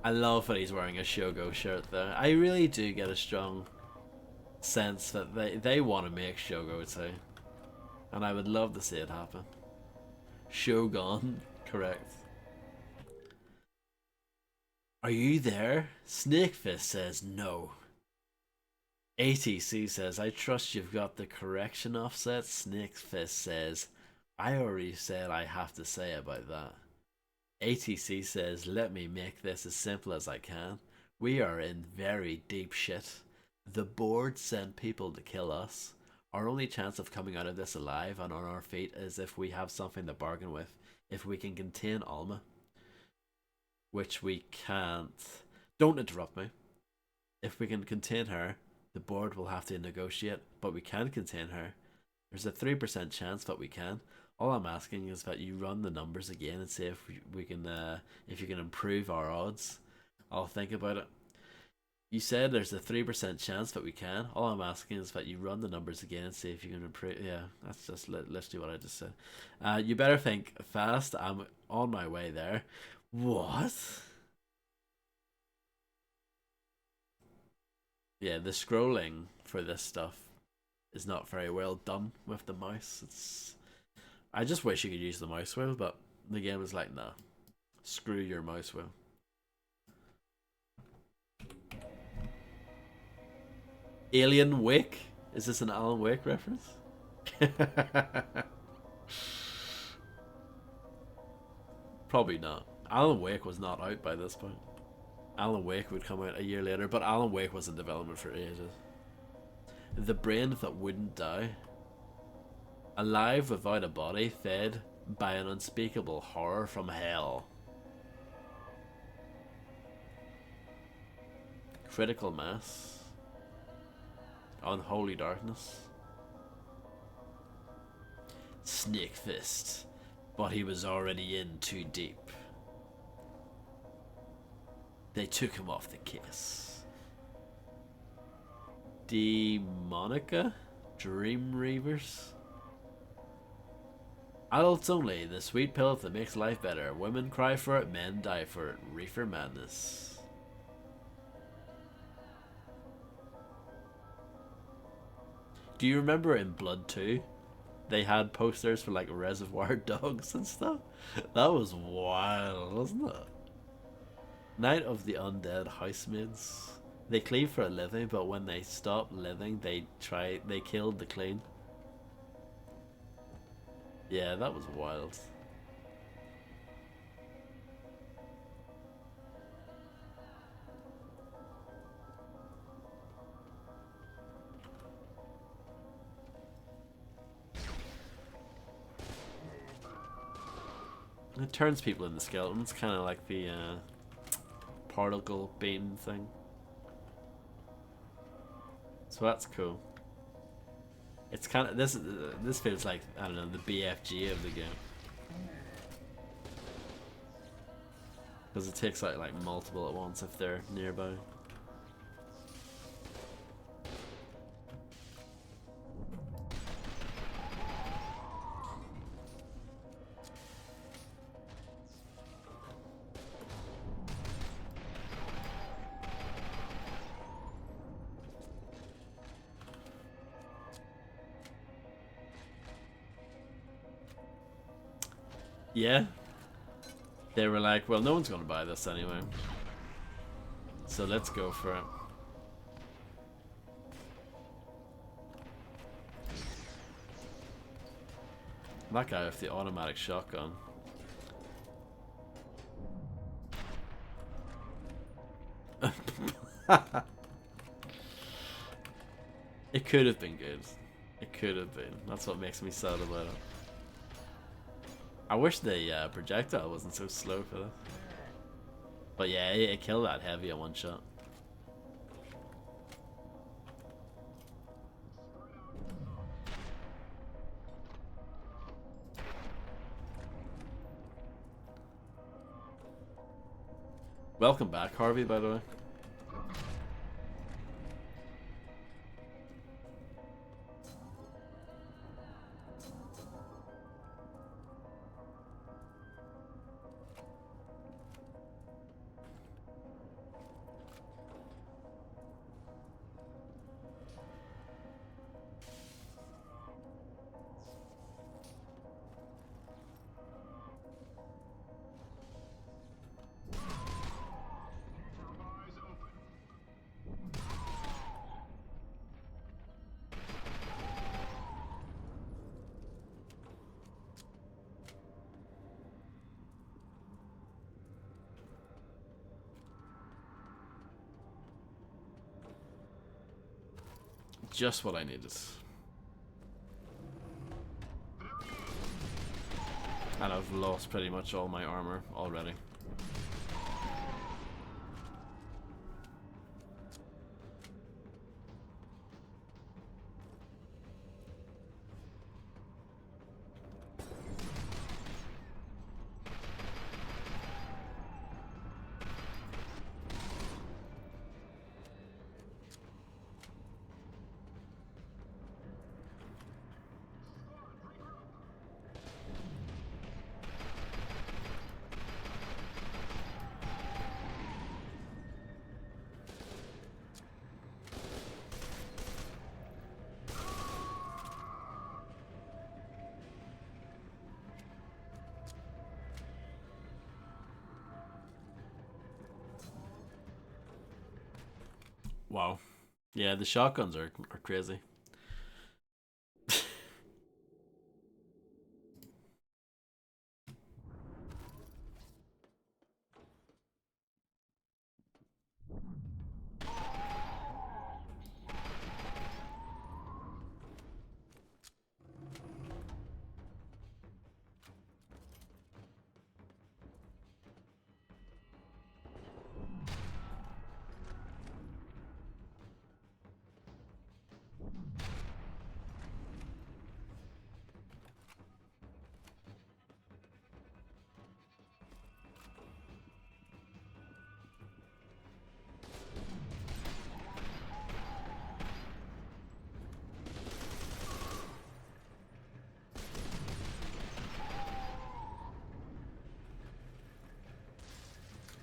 I love that he's wearing a Shogo shirt there. I really do get a strong sense that they want to make Shogo 2. And I would love to see it happen. Shogun, correct. Are you there? Snakefist says no. ATC says, I trust you've got the correction offset. Snakefist says, I already said I have to say about that. ATC says, let me make this as simple as I can. We are in very deep shit. The board sent people to kill us. Our only chance of coming out of this alive and on our feet is if we have something to bargain with. If we can contain Alma. Which we can't. Don't interrupt me. If we can contain her, the board will have to negotiate, but we can contain her. There's a 3% chance that we can. All I'm asking is that you run the numbers again and see if we can, if you can improve our odds. I'll think about it. You said there's a 3% chance that we can. All I'm asking is that you run the numbers again and see if you can improve. Yeah, that's just literally what I just said. You better think fast. I'm on my way there. What? Yeah, the scrolling for this stuff is not very well done with the mouse. I just wish you could use the mouse wheel, but the game is like, nah. Screw your mouse wheel. Alien Wake? Is this an Alan Wake reference? Probably not. Alan Wake was not out by this point. Alan Wake would come out a year later, but Alan Wake was in development for ages. The brain that wouldn't die. Alive without a body, fed by an unspeakable horror from hell. Critical mass. Unholy darkness. Snake fist. But he was already in too deep. They took him off the case. Demonica? Dream Reavers? Adults only, the sweet pill that makes life better. Women cry for it, men die for it. Reefer madness. Do you remember in Blood 2? They had posters for like Reservoir Dogs and stuff. That was wild, wasn't it? Night of the Undead Housemaids. They clean for a living, but when they stop living, they killed the clean. Yeah, that was wild. It turns people into skeletons, kind of like the particle beam thing. So that's cool. It's kind of this feels like, I don't know, the BFG of the game, because it takes out like multiple at once if they're nearby. Yeah. They were like, well, no one's gonna buy this anyway, so let's go for it. That guy with the automatic shotgun. It could have been good. It could have been. That's what makes me sad about it. I wish the projectile wasn't so slow for that. But yeah, it killed that heavy at one shot. Welcome back, Harvey, by the way. Just what I needed. And I've lost pretty much all my armor already. Wow. Yeah, the shotguns are crazy.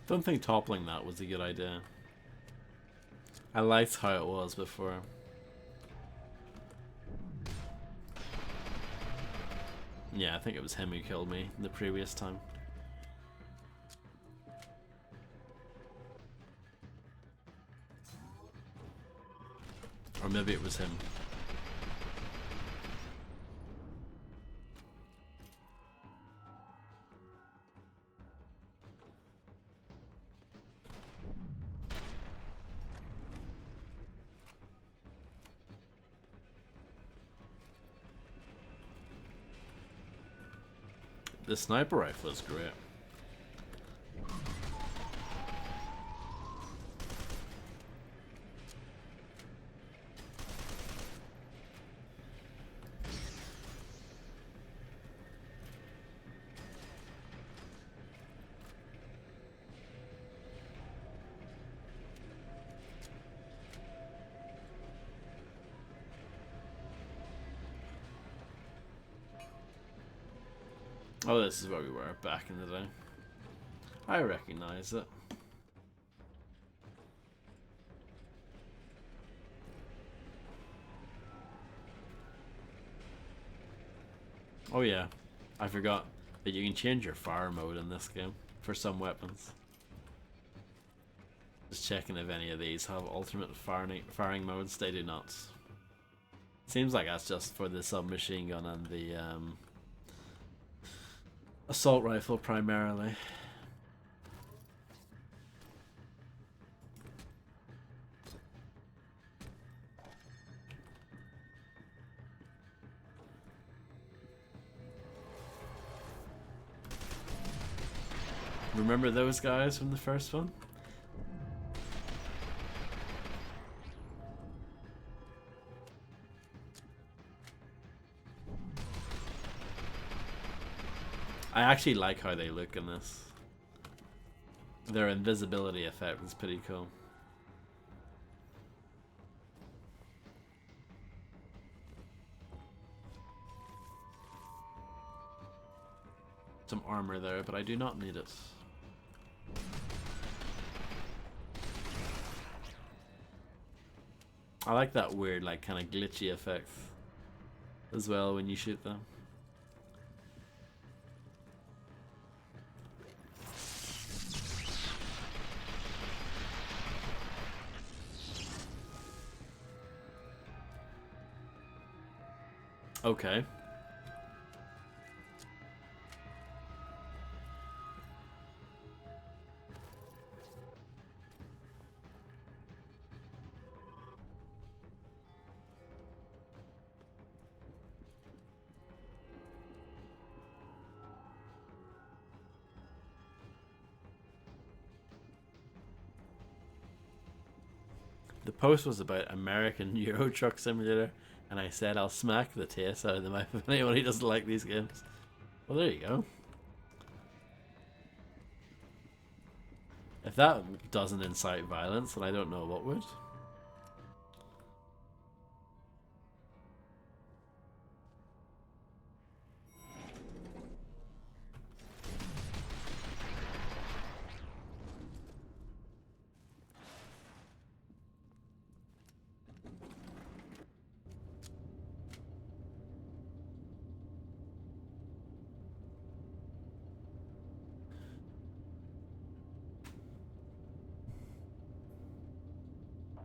Don't think toppling that was a good idea. I liked how it was before. Yeah, I think it was him who killed me the previous time. Or maybe it was him. The sniper rifle is great. Oh, this is where we were back in the day. I recognize it. Oh yeah, I forgot that you can change your fire mode in this game for some weapons. Just checking if any of these have alternate firing modes. They do not. Seems like that's just for the submachine gun and the assault rifle primarily. Remember those guys from the first one? I actually like how they look in this. Their invisibility effect is pretty cool. Some armor there, but I do not need it. I like that weird, like, kind of glitchy effect as well when you shoot them. Okay. The post was about American Euro Truck Simulator, and I said I'll smack the taste out of them if anyone who doesn't like these games. Well, there you go. If that doesn't incite violence, then I don't know what would.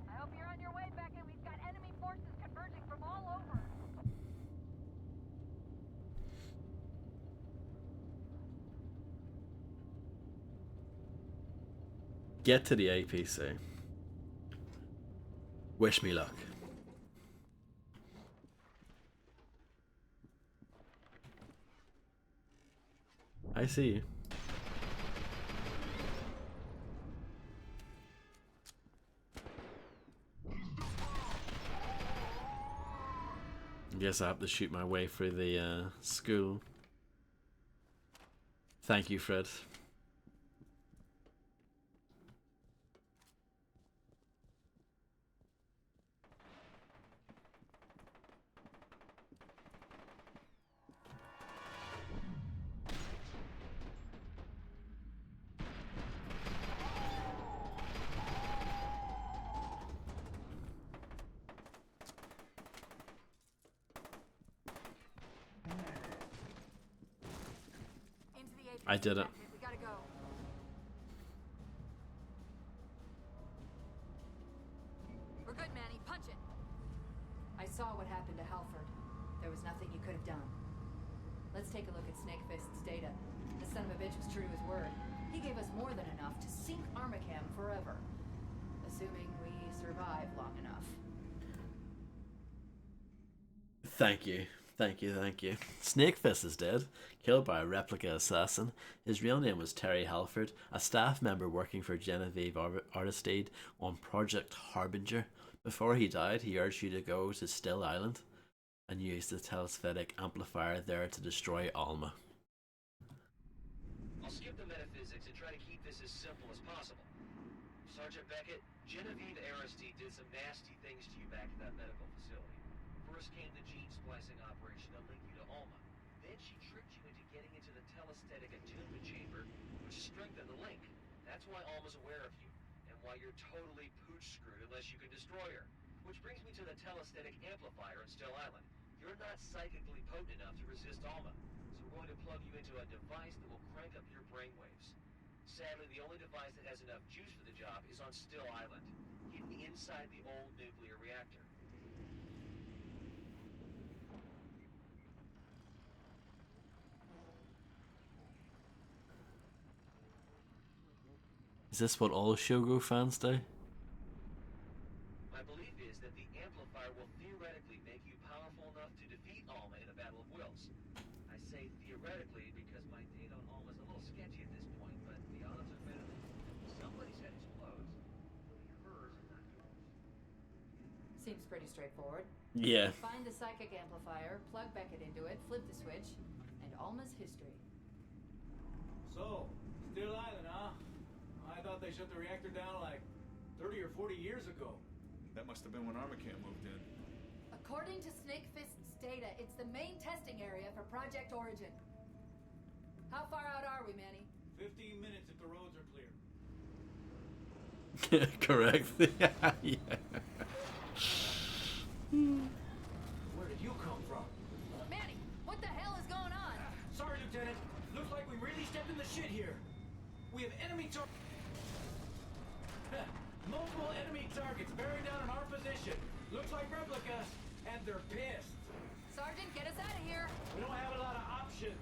I hope you're on your way, Beckett. We've got enemy forces converging from all over. Get to the APC. Wish me luck. I see you. Guess I have to shoot my way through the school. Thank you, Fred. I did it. We gotta go. We're good, Manny. Punch it. I saw what happened to Halford. There was nothing you could have done. Let's take a look at Snakefist's data. The son of a bitch was true to his word. He gave us more than enough to sink Armacam forever. Assuming we survive long enough. Thank you. Thank you, thank you. Snakefist is dead, killed by a replica assassin. His real name was Terry Halford, a staff member working for Genevieve Artistide on Project Harbinger. Before he died, he urged you to go to Still Island and use the telesthetic amplifier there to destroy Alma. I'll skip the metaphysics and try to keep this as simple as possible. Sergeant Beckett, Genevieve Aristide did some nasty things to you back at that medical facility. First came the gene splicing operation to link you to Alma. Then she tricked you into getting into the telesthetic attunement chamber, which strengthened the link. That's why Alma's aware of you, and why you're totally pooch screwed unless you can destroy her. Which brings me to the telesthetic amplifier in Still Island. You're not psychically potent enough to resist Alma, so we're going to plug you into a device that will crank up your brainwaves. Sadly, the only device that has enough juice for the job is on Still Island, hidden inside the old nuclear reactor. Is this what all Shogo fans do? My belief is that the amplifier will theoretically make you powerful enough to defeat Alma in a battle of wills. I say theoretically because my data on Alma's a little sketchy at this point, but the odds are better than somebody's head explodes. It'll be hers and not yours. Seems pretty straightforward. Yeah. Find the psychic amplifier, plug Beckett into it, flip the switch, and Alma's history. So, Still Island, huh? I thought they shut the reactor down like 30 or 40 years ago. That must have been when Armacam moved in. According to Snakefist's data, it's the main testing area for Project Origin. How far out are we, Manny? 15 minutes if the roads are clear. Correct. Yeah. Where did you come from? Manny, what the hell is going on? Sorry, Lieutenant. Looks like we really stepped in the shit here. We have enemy multiple enemy targets bearing down on our position. Looks like replicas, and they're pissed. Sergeant, get us out of here. We don't have a lot of options.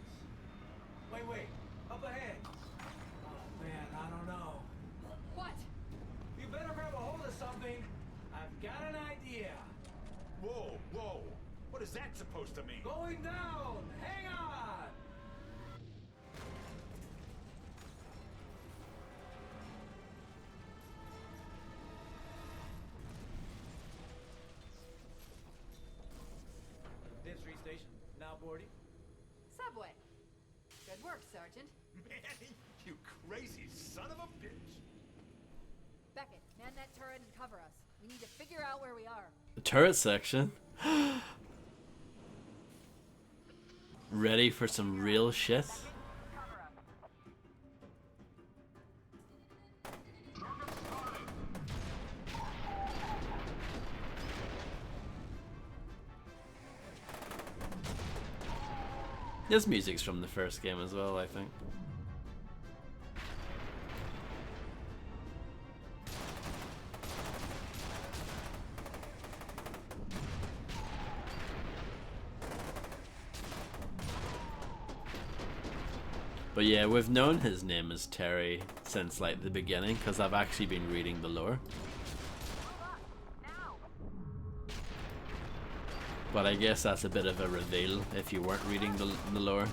Wait. Up ahead. Oh, man, I don't know. What? You better grab a hold of something. I've got an idea. Whoa! What is that supposed to mean? Going down! Hang on! Dead Street Station, now boarding. Subway. Good work, Sergeant. Manny, you crazy son of a bitch! Beckett, man that turret and cover us. We need to figure out where we are. The turret section. Ready for some real shit? This music's from the first game as well, I think. But yeah, we've known his name is Terry since like the beginning because I've actually been reading the lore. But I guess that's a bit of a reveal if you weren't reading the lore.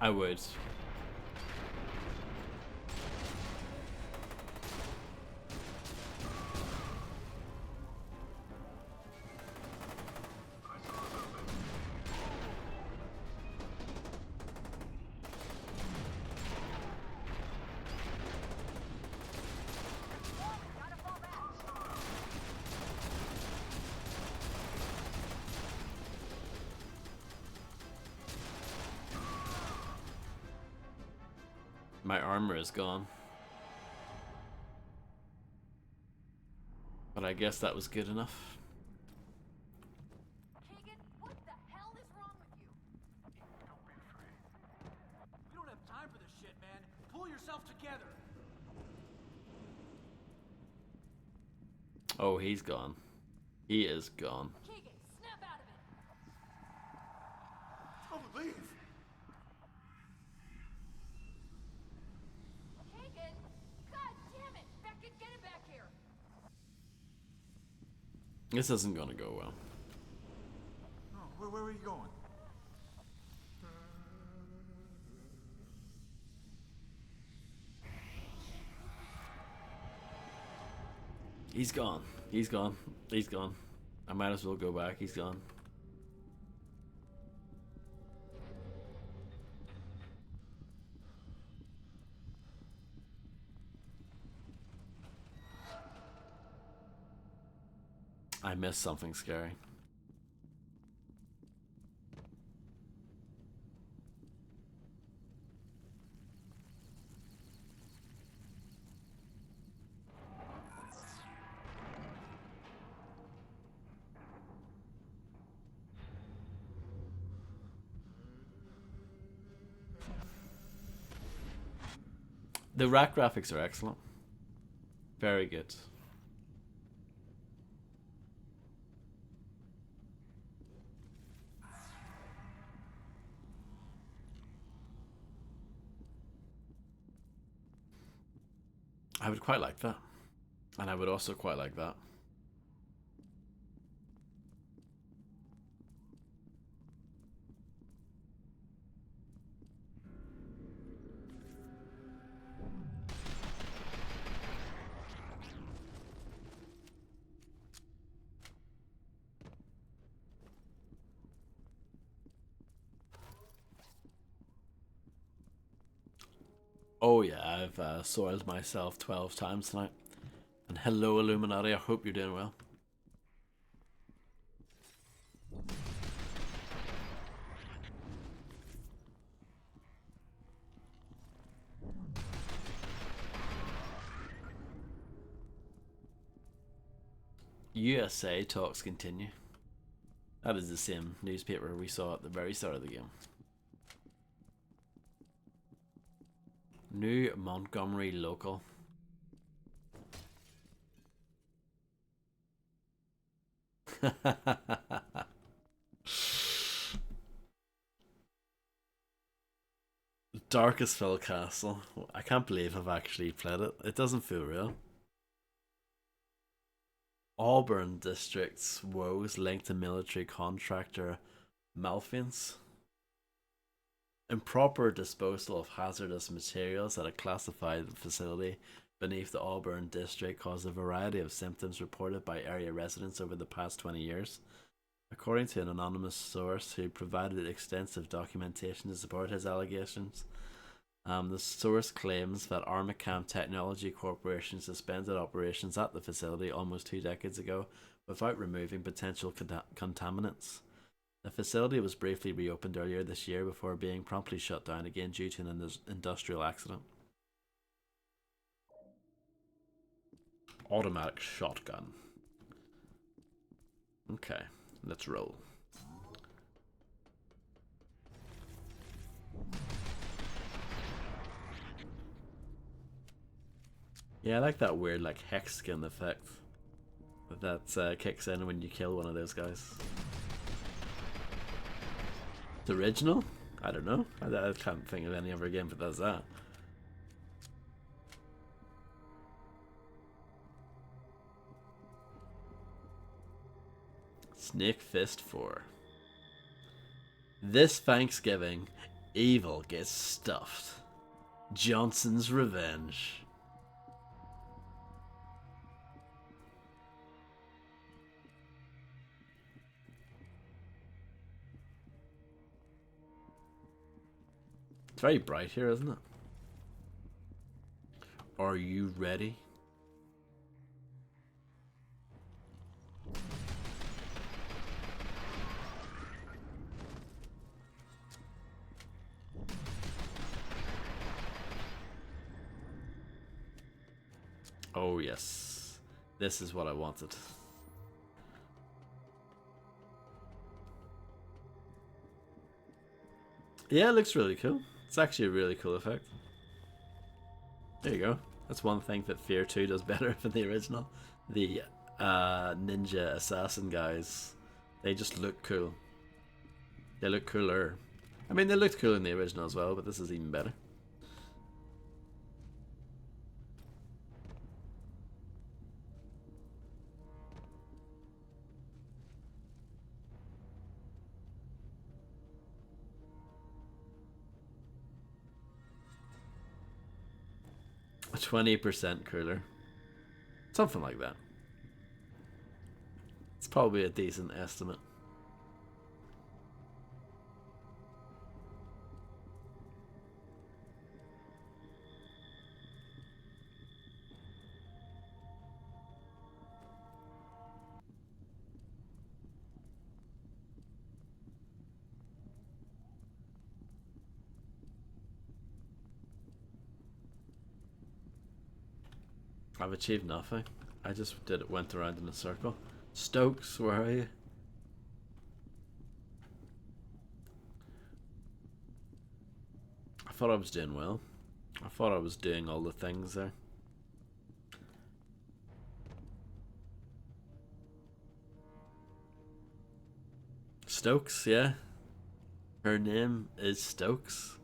I would. My armor is gone. But I guess that was good enough. Keegan, what the hell is wrong with you? Don't be afraid. We don't have time for this shit, man. Pull yourself together. Oh, he's gone. He is gone. Keegan, snap out of it. Oh, leave. Keegan, god damn it! Beckett, get him back here. This isn't gonna go well. Oh, where are you going? He's gone. He's gone. He's gone. I might as well go back. He's gone. I missed something scary. The rack graphics are excellent. Very good. I would quite like that. And I would also quite like that. Oh yeah, I've soiled myself 12 times tonight. And hello Illuminati, I hope you're doing well. USA talks continue. That is the same newspaper we saw at the very start of the game. New Montgomery Local. Darkestville Castle. I can't believe I've actually played it. It doesn't feel real. Auburn District's woes linked to military contractor malfeasance. Improper disposal of hazardous materials at a classified facility beneath the Auburn District caused a variety of symptoms reported by area residents over the past 20 years. According to an anonymous source who provided extensive documentation to support his allegations, the source claims that Armacam Technology Corporation suspended operations at the facility almost 2 decades ago without removing potential contaminants. The facility was briefly reopened earlier this year before being promptly shut down again due to an industrial accident. Automatic shotgun. Okay, let's roll. Yeah, I like that weird like hex skin effect that kicks in when you kill one of those guys. It's original? I don't know. I can't think of any other game that does that. Snake Fist 4. This Thanksgiving, evil gets stuffed. Johnson's Revenge. It's very bright here, isn't it? Are you ready? Oh yes, this is what I wanted. Yeah, it looks really cool. It's actually a really cool effect. There you go. That's one thing that F.E.A.R 2 does better than the original. The ninja assassin guys, they just look cool. They look cooler. I mean, they looked cool in the original as well, but this is even better. A 20% cooler. Something like that. It's probably a decent estimate. I've achieved nothing. I just went around in a circle. Stokes, where are you? I thought I was doing well. I thought I was doing all the things there. Stokes, yeah. Her name is Stokes.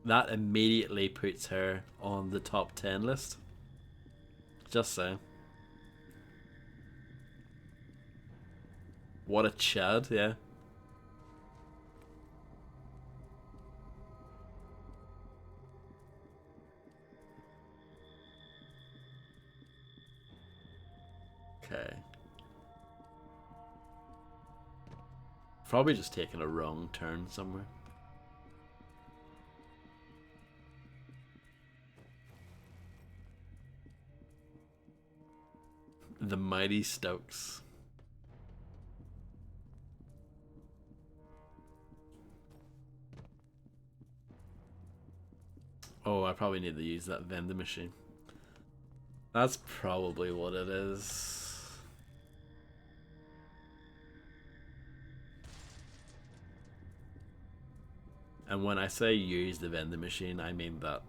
That immediately puts her on the top 10 list. Just saying. What a chad, yeah. Okay. Probably just taking a wrong turn somewhere. The mighty Stokes. Oh, I probably need to use that vending machine. That's probably what it is. And when I say use the vending machine, I mean that.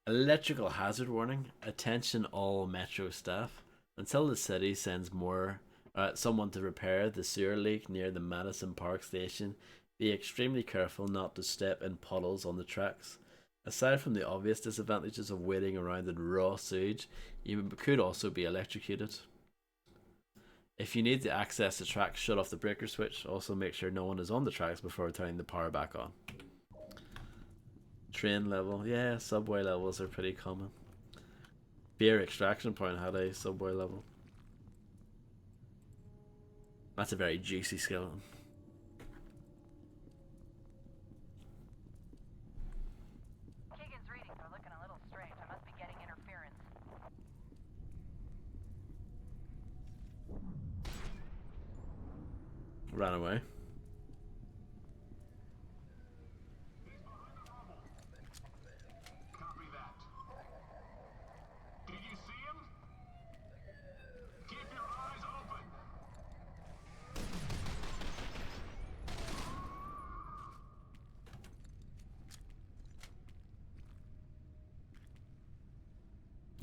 Electrical hazard warning. Attention all Metro staff. Until the city sends someone to repair the sewer leak near the Madison Park station, be extremely careful not to step in puddles on the tracks. Aside from the obvious disadvantages of waiting around in raw sewage, you could also be electrocuted. If you need to access the tracks, shut off the breaker switch. Also make sure no one is on the tracks before turning the power back on. Train level. Yeah, subway levels are pretty common. F.E.A.R extraction point had a subway level. That's a very juicy skeleton. Keegan's readings are looking a little strange. I must be getting interference. Ran away. Copy that. Did you see him? Keep your eyes open.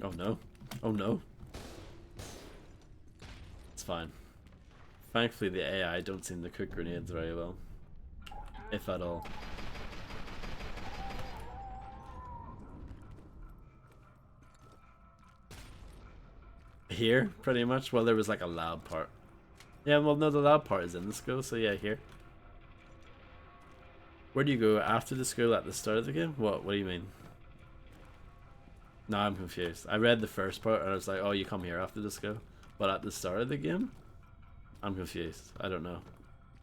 Oh no. Oh no. It's fine. Thankfully the AI don't seem to cook grenades very well. If at all. Here, pretty much. Well, there was like a lab part. Yeah, well no, the lab part is in the school, so yeah, here. Where do you go after the school at the start of the game? What do you mean? No, I'm confused. I read the first part and I was like, oh, you come here after the school. But at the start of the game? I'm confused. I don't know.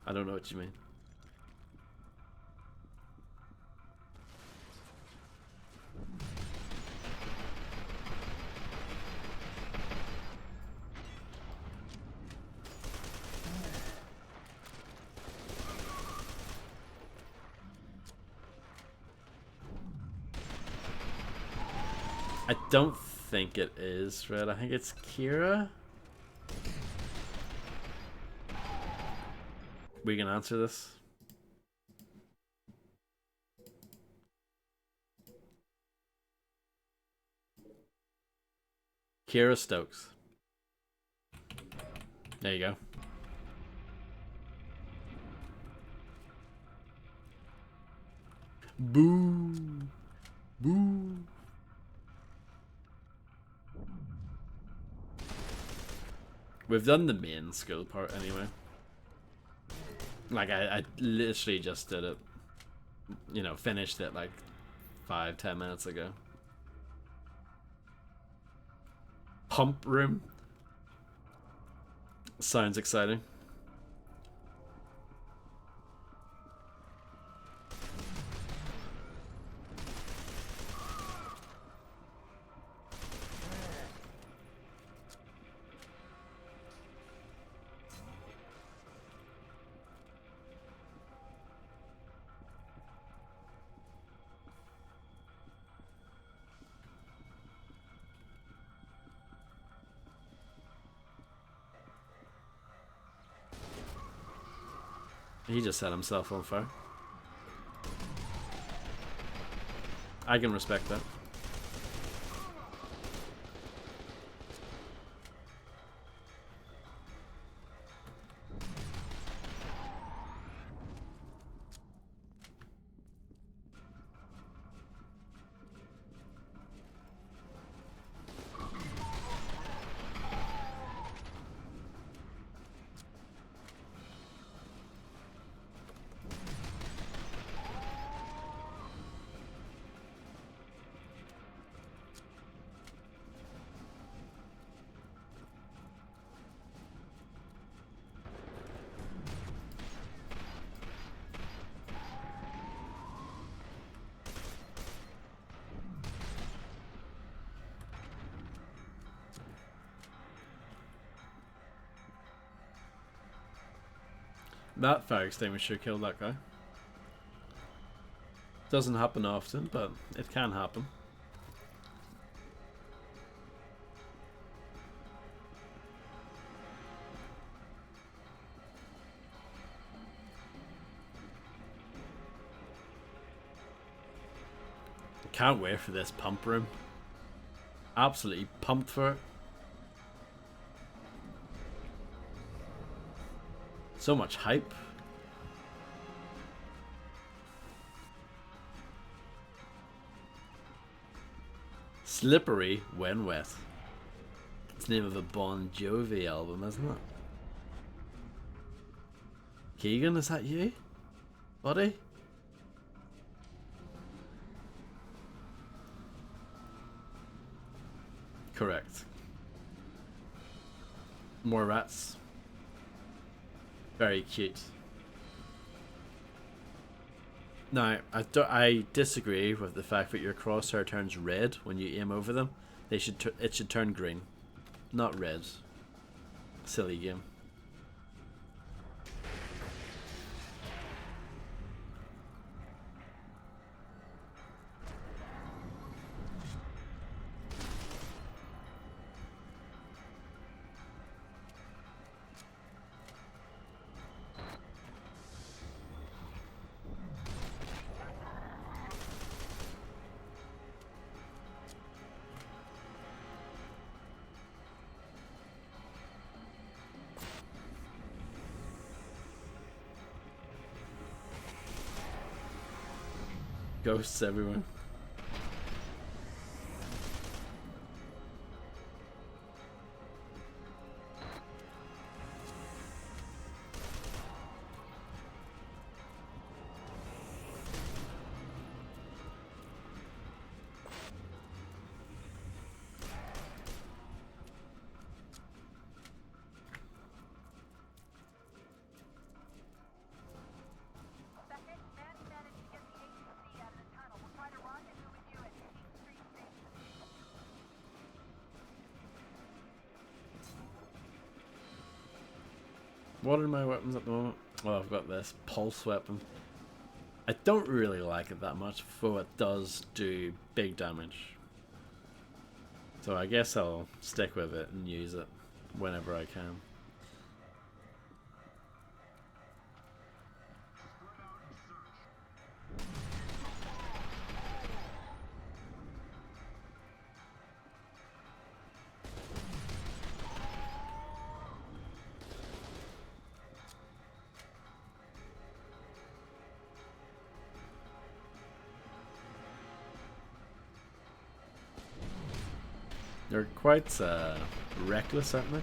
I don't know what you mean. I don't think it is, Red. I think it's Kira. We can answer this. Kira Stokes. There you go. Boo. Boo. We've done the main skill part anyway. Like, I literally just did it. You know, finished it like 5-10 minutes ago. Pump room. Sounds exciting. He just set himself on fire. I can respect that. That fire extinguisher killed that guy. Doesn't happen often, but it can happen. Can't wait for this pump room. Absolutely pumped for it. So much hype. Slippery when wet. It's the name of a Bon Jovi album, isn't it? Keegan, is that you? Buddy? Correct. More rats. Very cute. Now, I disagree with the fact that your crosshair turns red when you aim over them. It should turn green, not red. Silly game. Ghosts everywhere. Beckett, Manny managed to get the APC out of the tunnel. We'll try to rendezvous with you at King Street Station. What are my weapons at the moment? Oh, I've got this pulse weapon. I don't really like it that much, though it does do big damage. So I guess I'll stick with it and use it whenever I can. They're quite reckless, aren't they?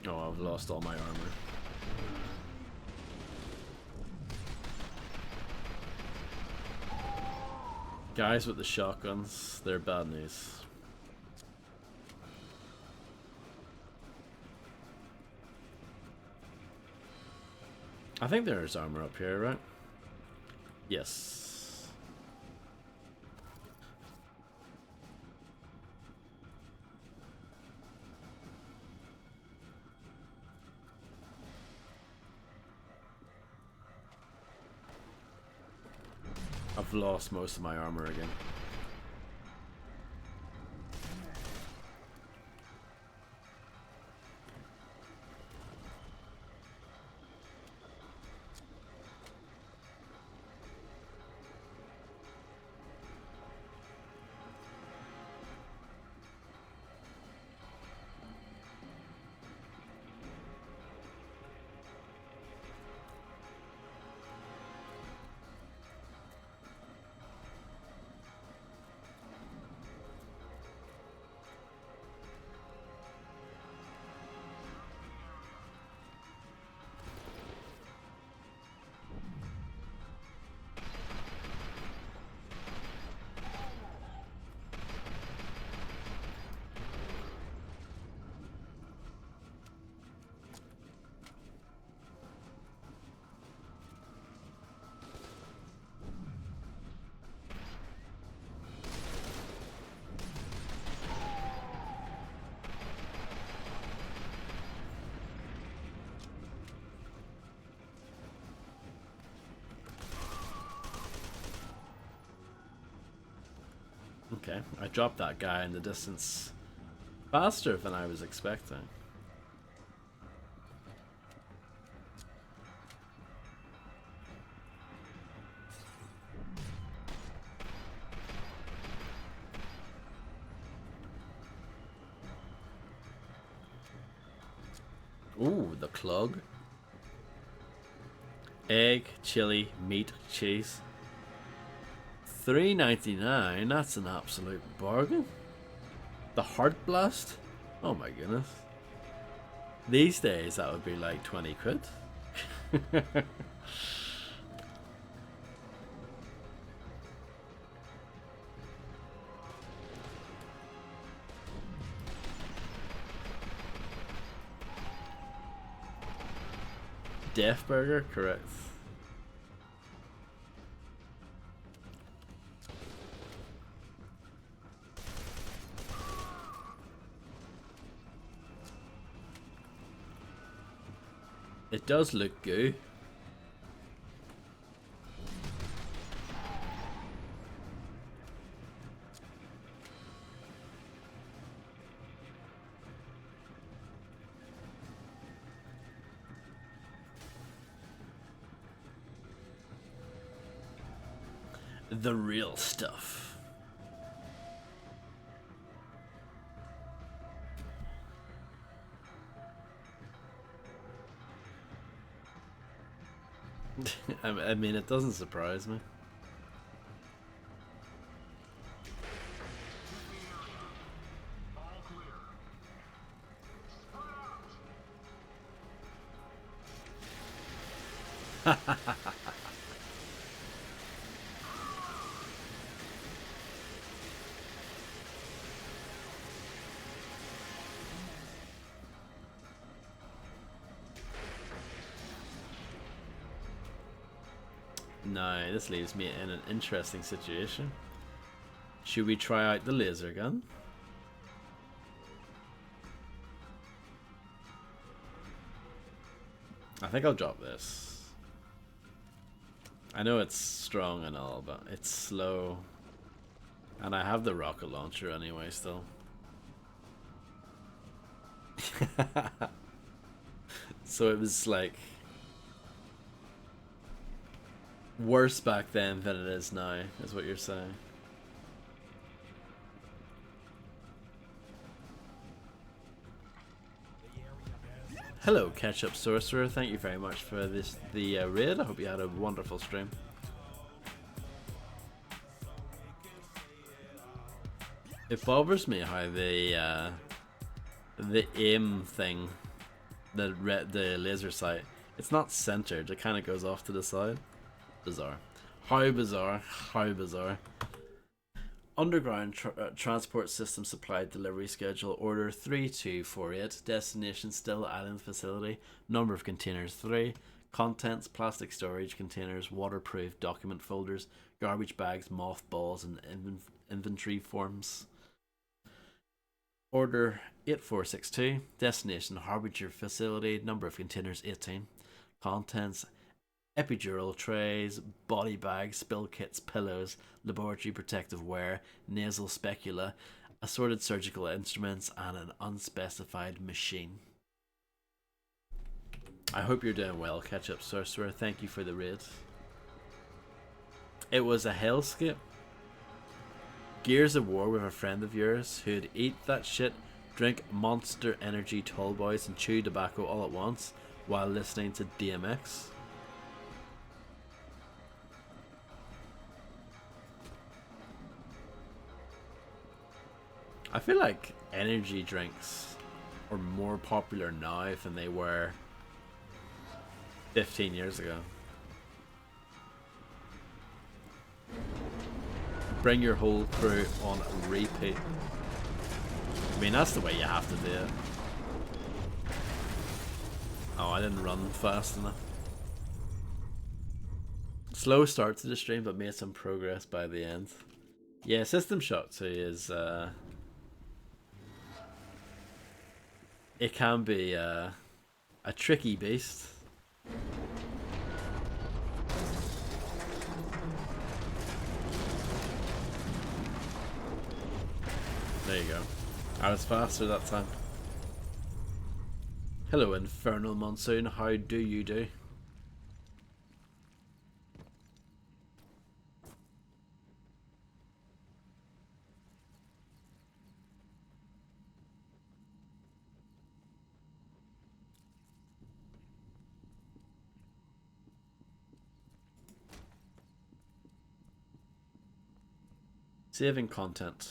Oh, I've lost all my armor. Guys with the shotguns, they're bad news. I think there's armor up here, right? Yes. I've lost most of my armor again. Okay, I dropped that guy in the distance faster than I was expecting. Ooh, the clug. Egg, chili, meat, cheese. $3.99, that's an absolute bargain. The Heart Blast? Oh my goodness. These days that would be like 20 quid. Death Burger, correct. It does look good. The real stuff. I mean, it doesn't surprise me. Now, this leaves me in an interesting situation. Should we try out the laser gun? I think I'll drop this. I know it's strong and all, but it's slow. And I have the rocket launcher anyway still. So it was like worse back then than it is now, is what you're saying. Hello, Ketchup Sorcerer. Thank you very much for the raid. I hope you had a wonderful stream. It bothers me how the aim thing, the laser sight, it's not centered. It kind of goes off to the side. Bizarre. How bizarre. How bizarre. Underground transport system supply delivery schedule. Order 3248. Destination still island facility. Number of containers 3. Contents plastic storage containers, waterproof document folders, garbage bags, mothballs, and inventory forms. Order 8462. Destination Harbinger facility. Number of containers 18. Contents epidural trays, body bags, spill kits, pillows, laboratory protective wear, nasal specula, assorted surgical instruments, and an unspecified machine. I hope you're doing well, Ketchup Sorcerer. Thank you for the raid. It was a hellscape. Gears of War with a friend of yours who'd eat that shit, drink Monster Energy Tall Boys, and chew tobacco all at once while listening to DMX. I feel like energy drinks are more popular now than they were 15 years ago. Bring your whole crew on repeat. I mean, that's the way you have to do it. Oh, I didn't run fast enough. Slow start to the stream, but made some progress by the end. Yeah, System Shock 2 is it can be a tricky beast. There you go. I was faster that time. Hello, Infernal Monsoon. How do you do? Saving content.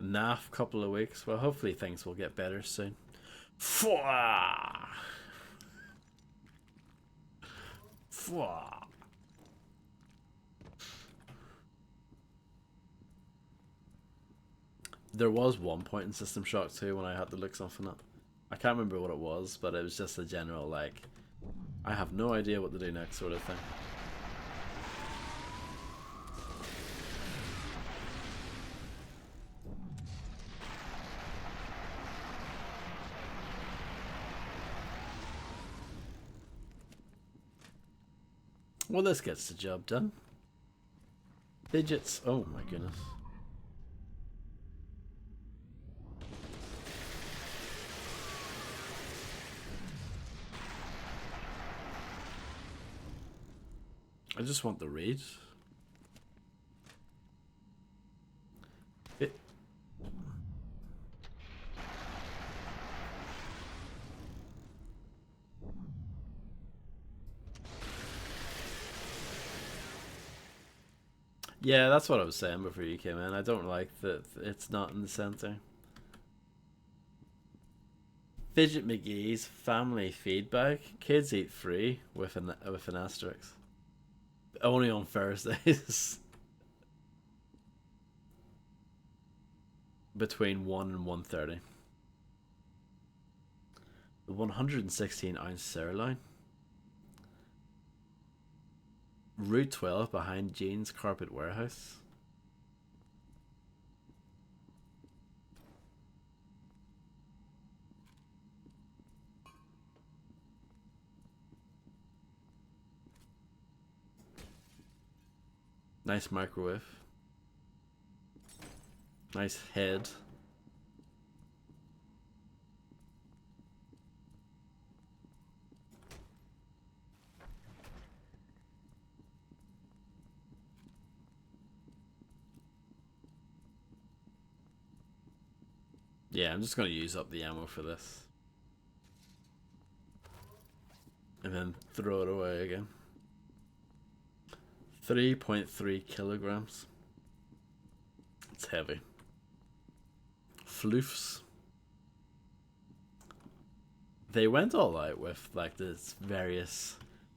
Naff couple of weeks. Well, hopefully things will get better soon. F.E.A.R. F.E.A.R. There was one point in System Shock 2 when I had to look something up. I can't remember what it was, but it was just a general, like, I have no idea what to do next sort of thing. Well, this gets the job done. Digits. Oh my goodness. I just want the raid. Yeah, that's what I was saying before you came in. I don't like that it's not in the center. Fidget McGee's family feedback. Kids eat free with an asterisk. Only on Thursdays. Between 1 and 1:30. The 116-ounce sirloin. Route 12 behind Jean's Carpet Warehouse. Nice microwave. Nice head. Yeah, I'm just going to use up the ammo for this. And then throw it away again. 3.3 kilograms. It's heavy. Floofs. They went all out with like this various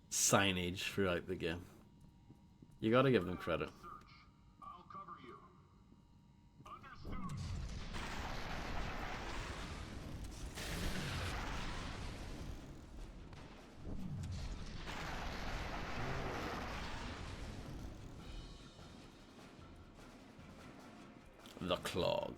signage throughout the game. You gotta give them credit. I'll cover you. Understood. The clog.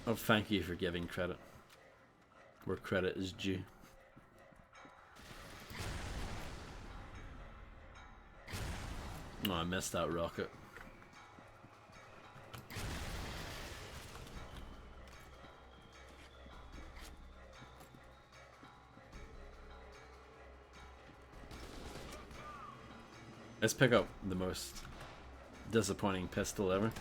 Oh, thank you for giving credit where credit is due. Oh, I missed that rocket. Let's pick up the most disappointing pistol ever.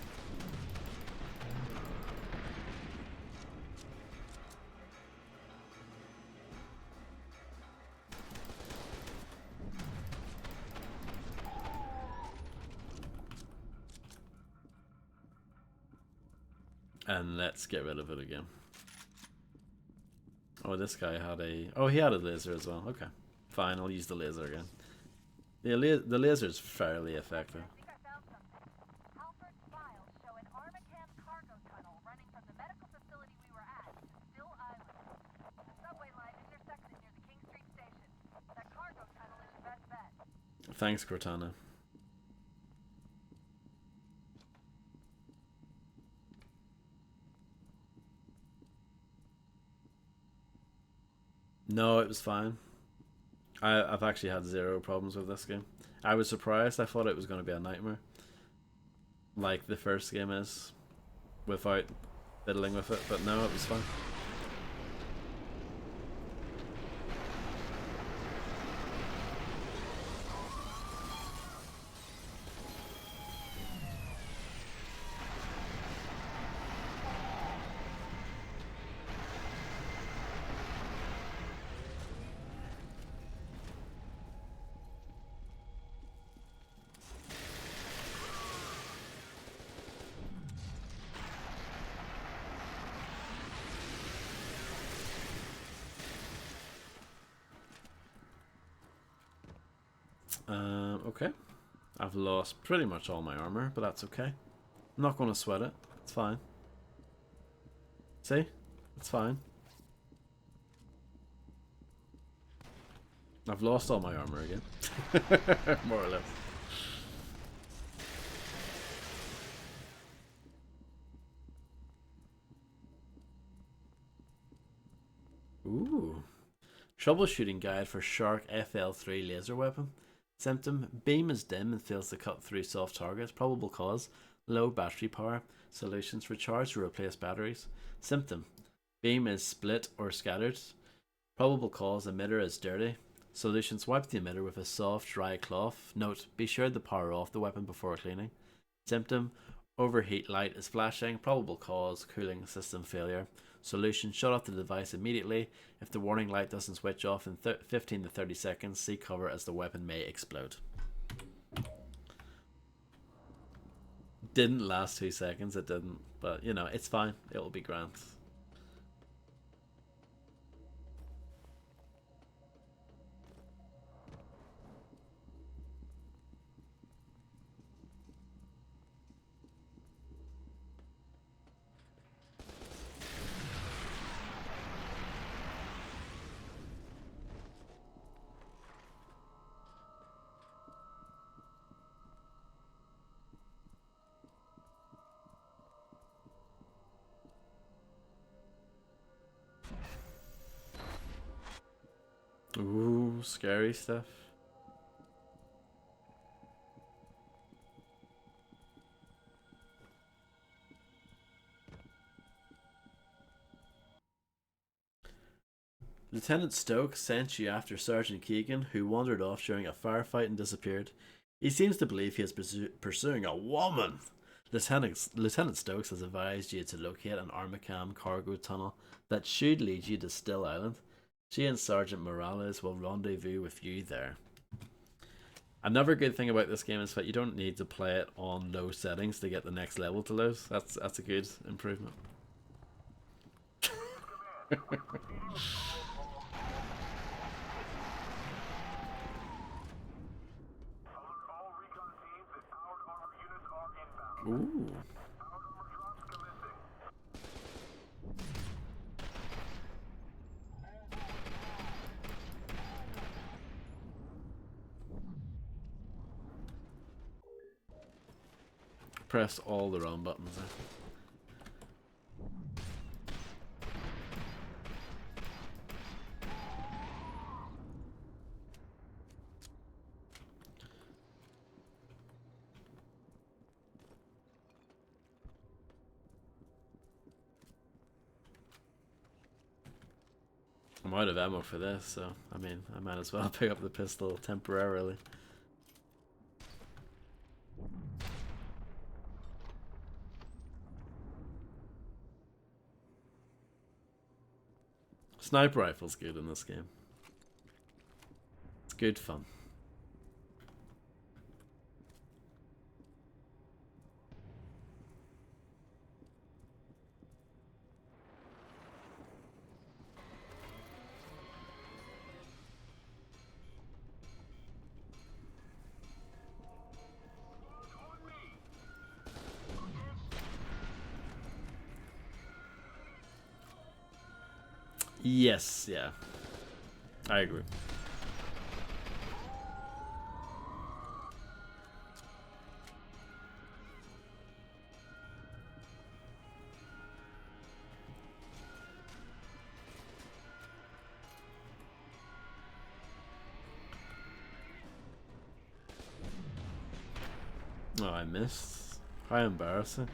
And let's get rid of it again. Oh, this guy had a... Oh, he had a laser as well. Okay. Fine, I'll use the laser again. The laser is fairly effective. I think I found something. Halford's files show an Armacam cargo tunnel running from the medical facility we were at to Still Island. The subway line intersects it near the King Street station. That cargo tunnel is your best bet. Thanks, Cortana. No, it was fine. I've actually had zero problems with this game. I was surprised. I thought it was going to be a nightmare, like the first game is, without fiddling with it. But no, it was fine. Okay. I've lost pretty much all my armor, but that's okay. I'm not going to sweat it. It's fine. See? It's fine. I've lost all my armor again. More or less. Ooh. Troubleshooting guide for Shark FL3 laser weapon. Symptom: beam is dim and fails to cut through soft targets. Probable cause: low battery power. Solutions: recharge or replace batteries. Symptom: beam is split or scattered. Probable cause: emitter is dirty. Solutions: wipe the emitter with a soft, dry cloth. Note: be sure to power off the weapon before cleaning. Symptom: overheat light is flashing. Probable cause: cooling system failure. Solution: shut off the device immediately. If the warning light doesn't switch off in 15 to 30 seconds, seek cover as the weapon may explode. Didn't last 2 seconds, it didn't. But, you know, it's fine. It'll be grand. Ooh, scary stuff. Lieutenant Stokes sent you after Sergeant Keegan, who wandered off during a firefight and disappeared. He seems to believe he is pursuing a woman. Lieutenant Stokes has advised you to locate an Armacam cargo tunnel that should lead you to Still Island. She and Sergeant Morales will rendezvous with you there. Another good thing about this game is that you don't need to play it on low settings to get the next level to load. That's a good improvement. Ooh. Press all the wrong buttons there. I'm out of ammo for this, so I mean, I might as well pick up the pistol temporarily. Sniper rifle's good in this game. It's good fun. Yes, yeah. I agree. Oh, I missed. How embarrassing.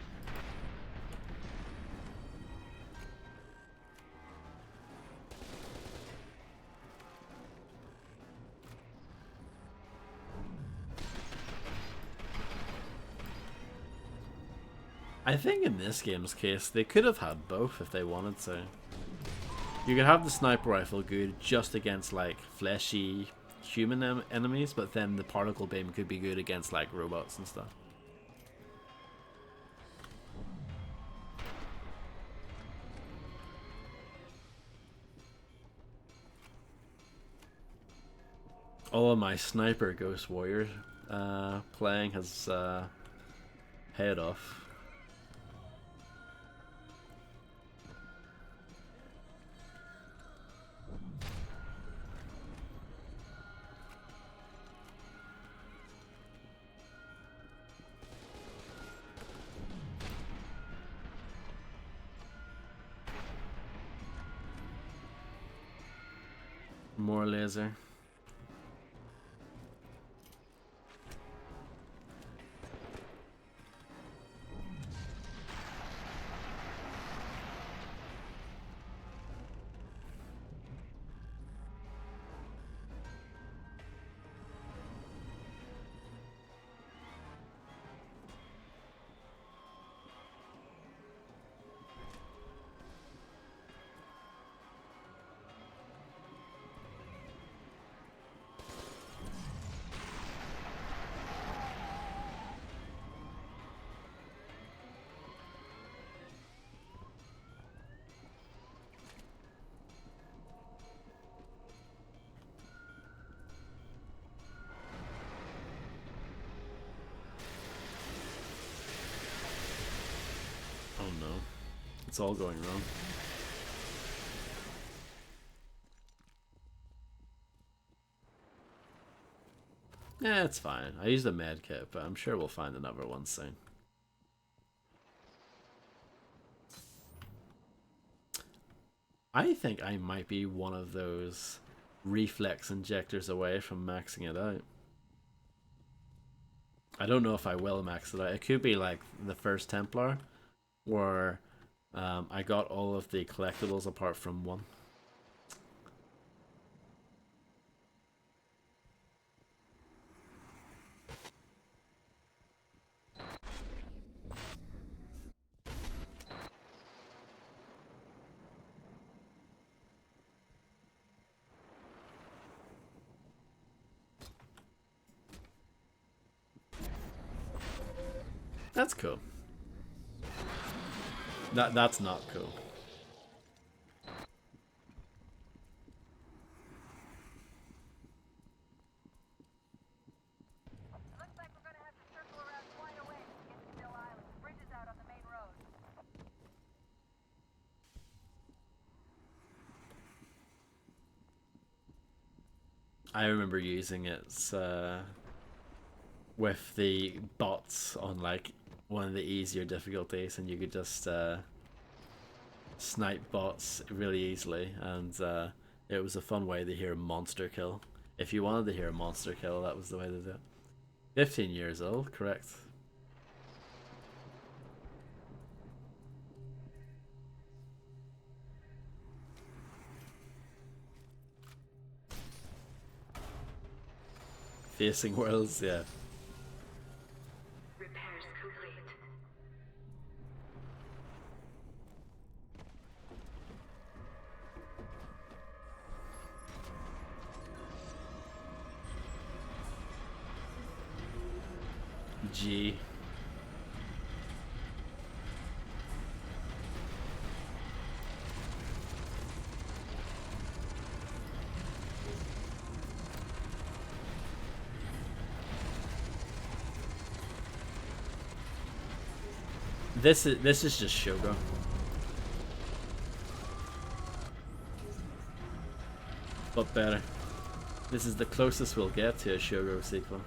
I think in this game's case, they could have had both if they wanted to. You could have the sniper rifle good just against like fleshy human enemies, but then the particle beam could be good against like robots and stuff. All of my sniper Ghost Warrior playing has paid off. More laser. It's all going wrong. Yeah, it's fine. I used a med kit, but I'm sure we'll find another one soon. I think I might be one of those reflex injectors away from maxing it out. I don't know if I will max it out. It could be like the first Templar, where I got all of the collectibles apart from one. That's cool. That's not cool. Looks like we're gonna have to circle around quite a ways to get to Still Island. The bridge is out on the main road. I remember using it with the bots on like one of the easier difficulties, and you could just snipe bots really easily, and it was a fun way to hear a monster kill. If you wanted to hear a monster kill, that was the way to do it. 15 years old, correct. Facing worlds, yeah. Repairs complete. G. This is just Shogo. But better. This is the closest we'll get to a Shogo sequel.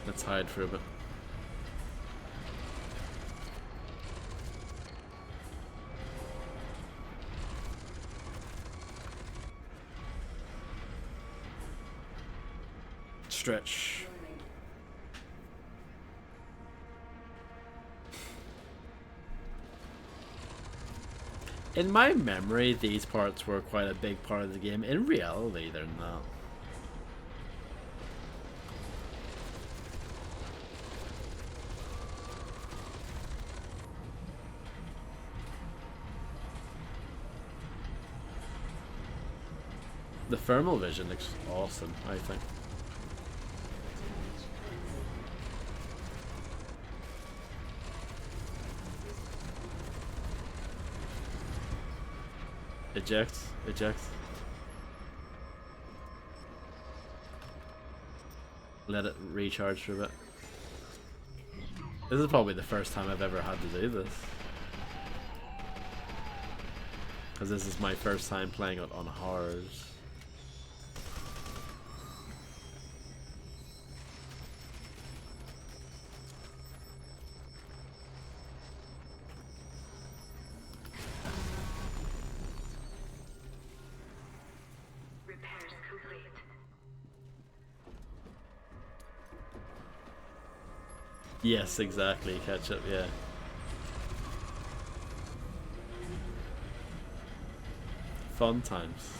Let's hide for a bit. Stretch. In my memory, these parts were quite a big part of the game. In reality, they're not. The thermal vision looks awesome, I think. Eject, eject. Let it recharge for a bit. This is probably the first time I've ever had to do this. Because this is my first time playing it on hard. Repairs complete. Yes, exactly. Catch up, yeah. Fun times.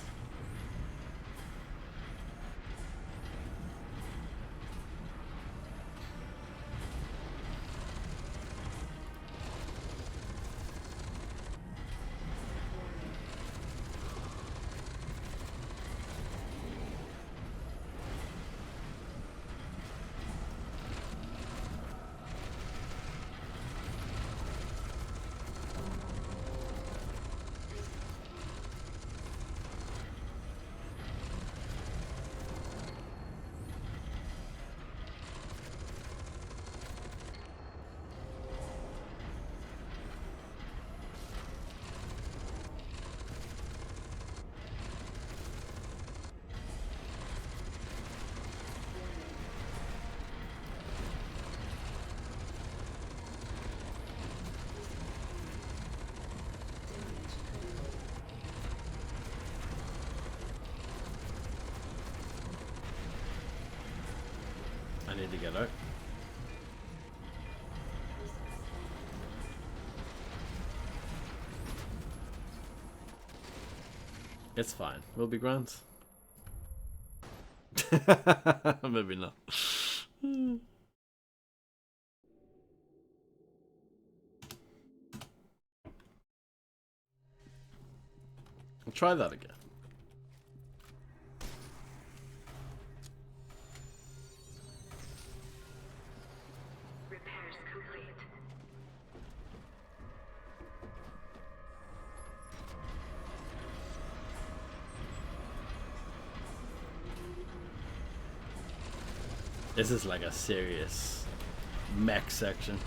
need to get out. It's fine. We'll be grand. Maybe not. I'll try that again. Repairs complete. This is like a serious mech section.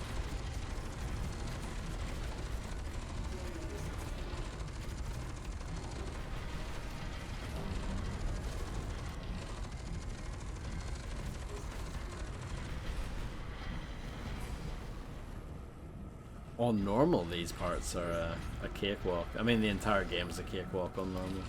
On normal, these parts are a cakewalk. I mean, the entire game is a cakewalk on normal.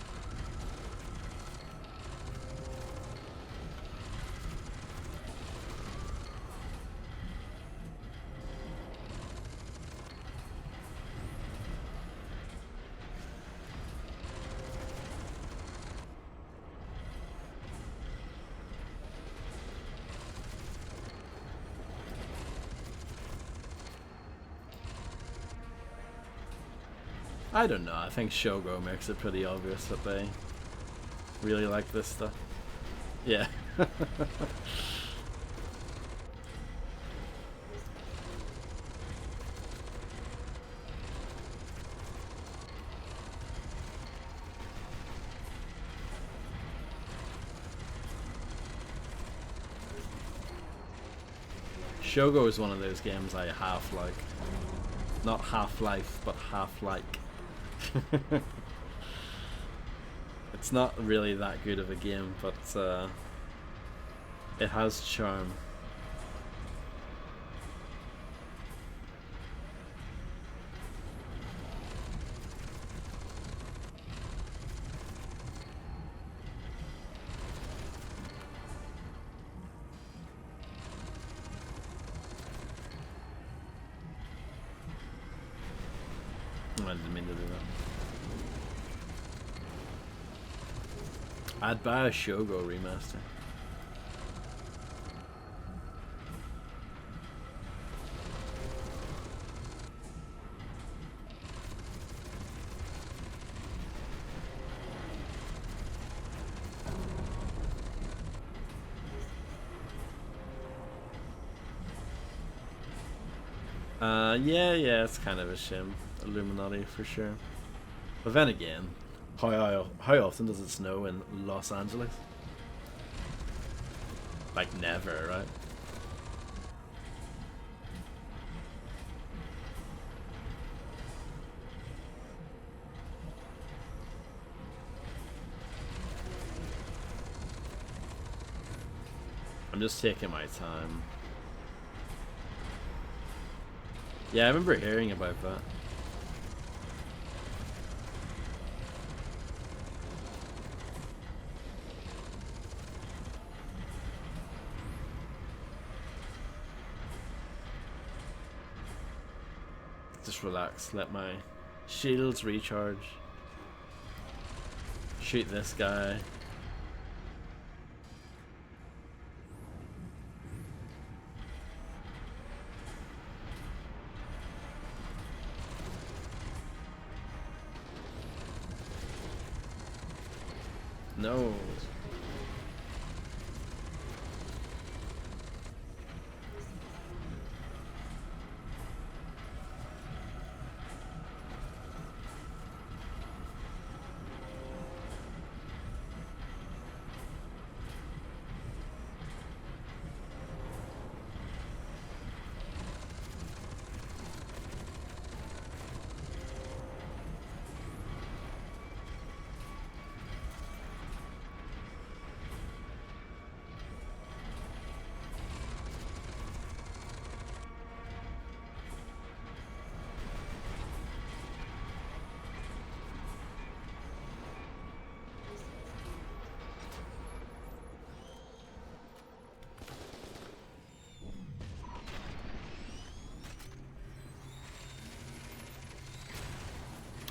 I don't know, I think Shogo makes it pretty obvious that they really like this stuff. Yeah. Shogo is one of those games I half like. Not Half-Life, but half-like. It's not really that good of a game, but it has charm. I didn't mean to do that. I'd buy a Shogo remaster. Yeah, it's kind of a shame. Illuminati for sure. But then again, how often does it snow in Los Angeles? Like never, right? I'm just taking my time. Yeah, I remember hearing about that. Just relax, let my shields recharge. Shoot this guy. No.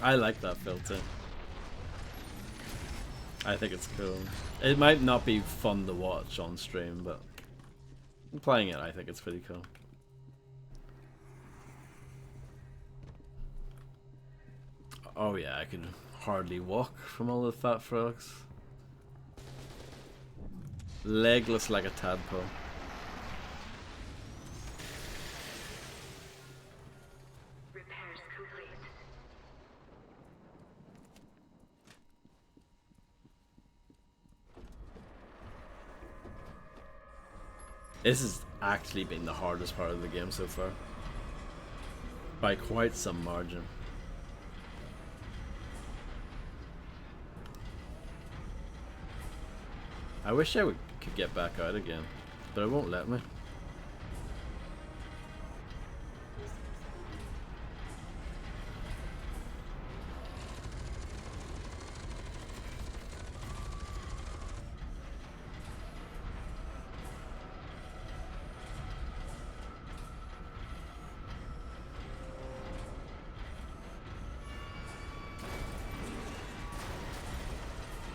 I like that filter. I think it's cool. It might not be fun to watch on stream, but playing it, I think it's pretty cool. Oh yeah, I can hardly walk from all the fat frogs. Legless like a tadpole. Repairs complete. This has actually been the hardest part of the game so far. By quite some margin. I wish I could get back out again, but it won't let me.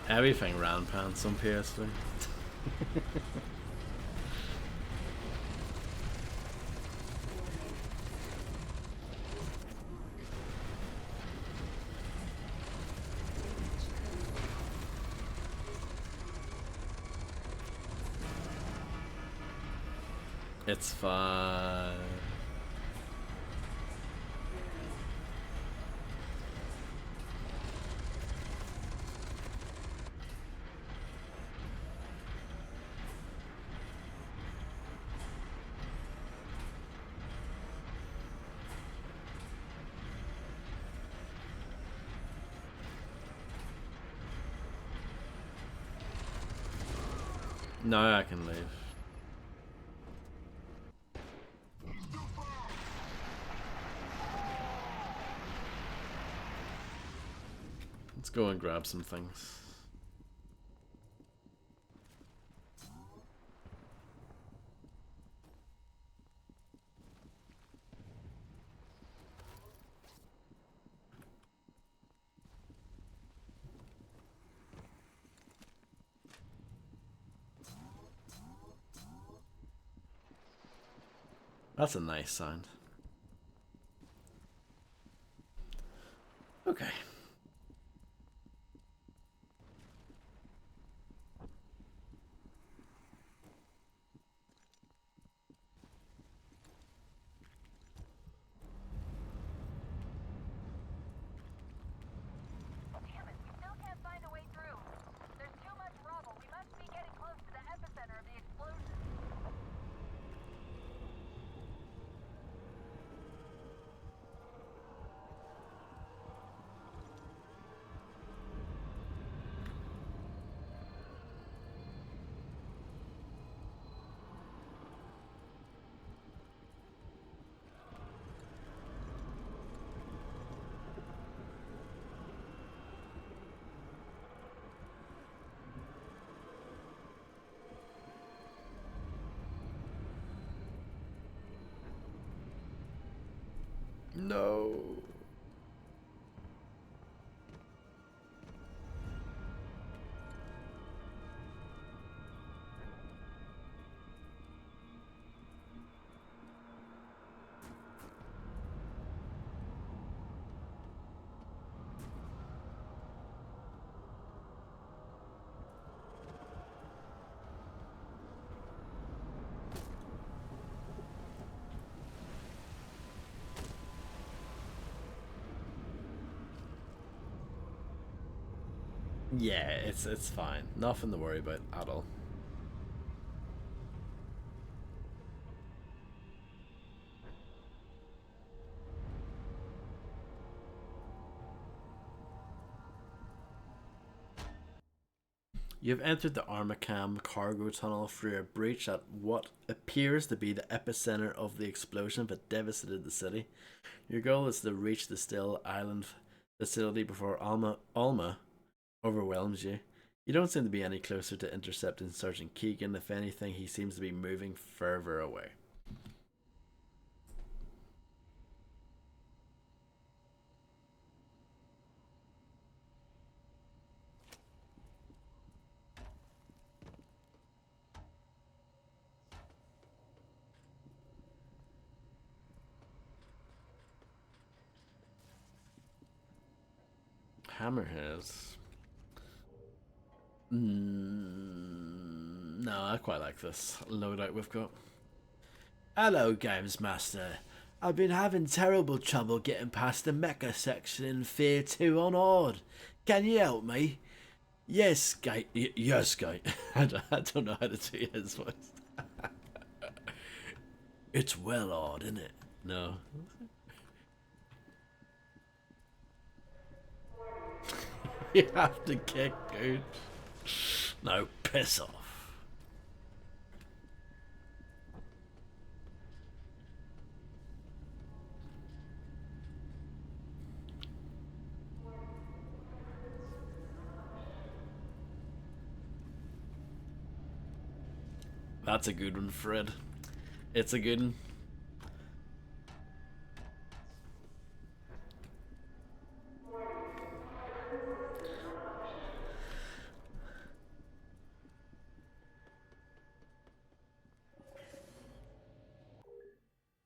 Everything ran pants on PS3. It's fine. Now I can leave. Let's go and grab some things. That's a nice sound. Okay. Damn it, we still can't find a way through. There's too much rubble. We must be getting close to the epicenter of the explosion. No. Yeah, it's fine. Nothing to worry about at all. You've entered the Armacam cargo tunnel through a breach at what appears to be the epicenter of the explosion that devastated the city. Your goal is to reach the Still Island facility before Alma overwhelms you. You don't seem to be any closer to intercepting Sergeant Keegan. If anything, he seems to be moving further away. Hammerheads. No, I quite like this loadout we've got. Hello, Games Master. I've been having terrible trouble getting past the mecha section in F.E.A.R 2 on Odd. Can you help me? Yes, Gate. Yes, Gate. I don't know how to do his voice. It's well odd, isn't it? No. You have to kick, dude. No, piss off. That's a good one, Fred. It's a good one.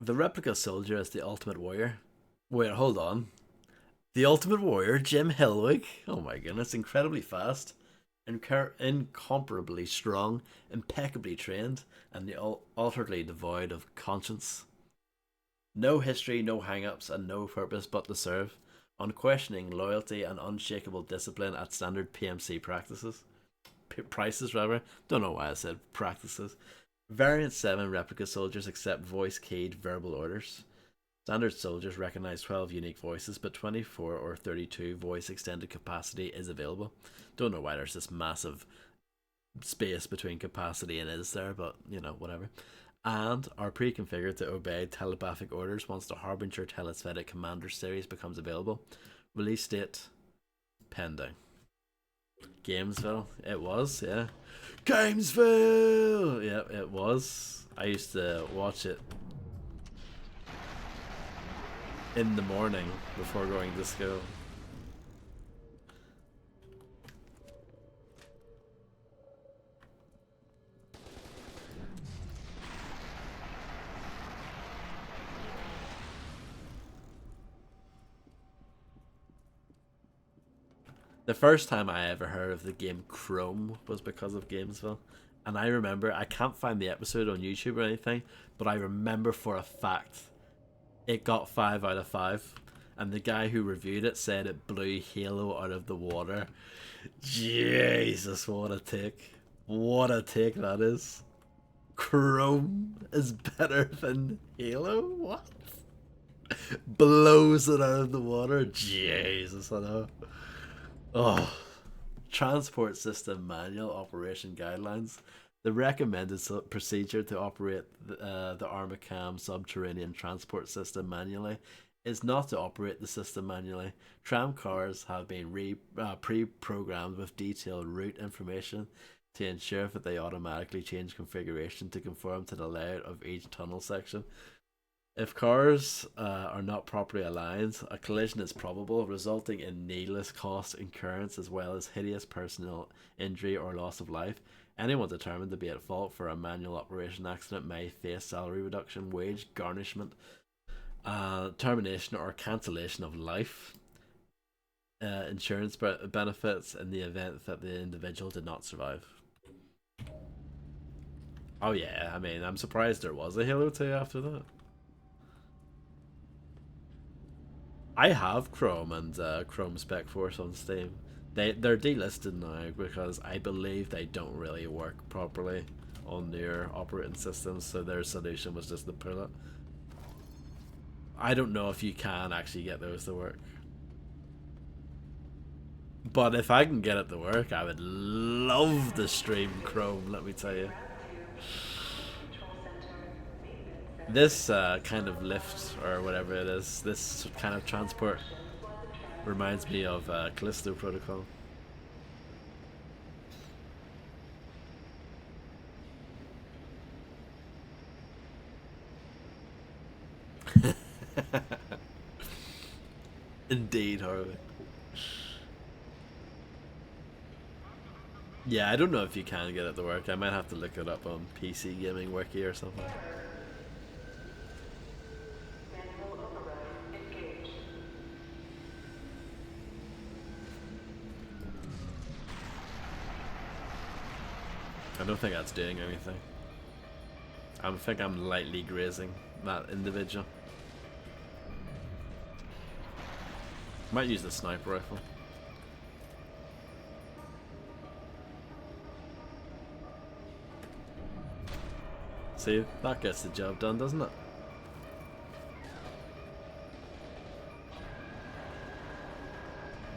The replica soldier is the ultimate warrior. Wait, hold on. The ultimate warrior, Jim Hellwig. Oh my goodness, incredibly fast, incomparably strong, impeccably trained, and utterly devoid of conscience. No history, no hang-ups, and no purpose but to serve. Unquestioning loyalty and unshakable discipline at standard PMC practices. Prices, rather. Don't know why I said practices. Variant 7 replica soldiers accept voice-keyed verbal orders. Standard soldiers recognize 12 unique voices, but 24 or 32 voice extended capacity is available. Don't know why there's this massive space between capacity and is there, but you know, whatever. And are pre-configured to obey telepathic orders once the Harbinger Telesthetic Commander series becomes available. Release date pending. Gamesville, it was, yeah. Gamesville! Yeah, it was. I used to watch it in the morning before going to school. The first time I ever heard of the game Chrome was because of Gamesville. And I remember, I can't find the episode on YouTube or anything, but I remember for a fact it got 5 out of 5. And the guy who reviewed it said it blew Halo out of the water. Jesus, what a take. What a take that is. Chrome is better than Halo? What? Blows it out of the water? Jesus, I know. Oh, Transport System Manual Operation Guidelines. The recommended procedure to operate the Armacam subterranean transport system manually is not to operate the system manually. Tram cars have been pre-programmed with detailed route information to ensure that they automatically change configuration to conform to the layout of each tunnel section. If cars are not properly aligned, a collision is probable, resulting in needless cost incurrence as well as hideous personal injury or loss of life. Anyone determined to be at fault for a manual operation accident may face salary reduction, wage garnishment, termination or cancellation of life insurance benefits in the event that the individual did not survive. Oh yeah, I mean, I'm surprised there was a Halo 2 after that. I have Chrome and Chrome Spec Force on Steam. They're delisted now because I believe they don't really work properly on their operating systems, so their solution was just to pull it. I don't know if you can actually get those to work. But if I can get it to work, I would love to stream Chrome, let me tell you. This kind of lift, or whatever it is, this kind of transport reminds me of Callisto Protocol. Indeed, Harvey. Yeah, I don't know if you can get it to work. I might have to look it up on PC Gaming Wiki or something. I don't think that's doing anything. I think I'm lightly grazing that individual. Might use the sniper rifle. See, that gets the job done, doesn't it?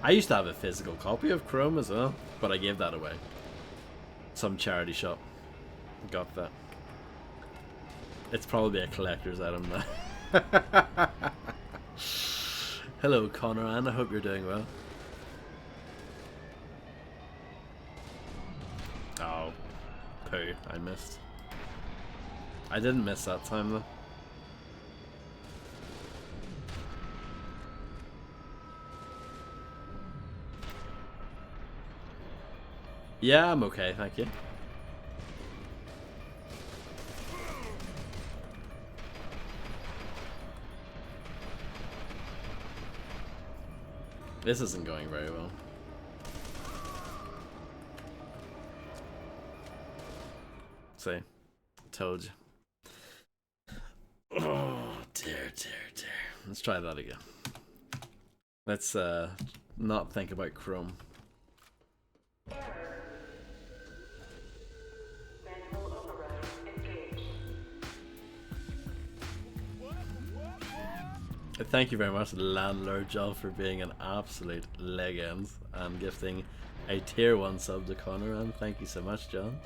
I used to have a physical copy of Chrome as well, but I gave that away. Some charity shop got that. It's probably a collector's item now. Hello, Connor Ann. I hope you're doing well. Oh, poo. I missed. I didn't miss that time though. Yeah, I'm okay, thank you. This isn't going very well. See, told you. Oh dear, dear, dear. Let's try that again. Let's not think about Chrome. Manual override engaged. Thank you very much, Landlord John, for being an absolute legend and gifting a tier 1 sub to Connor. And thank you so much, John.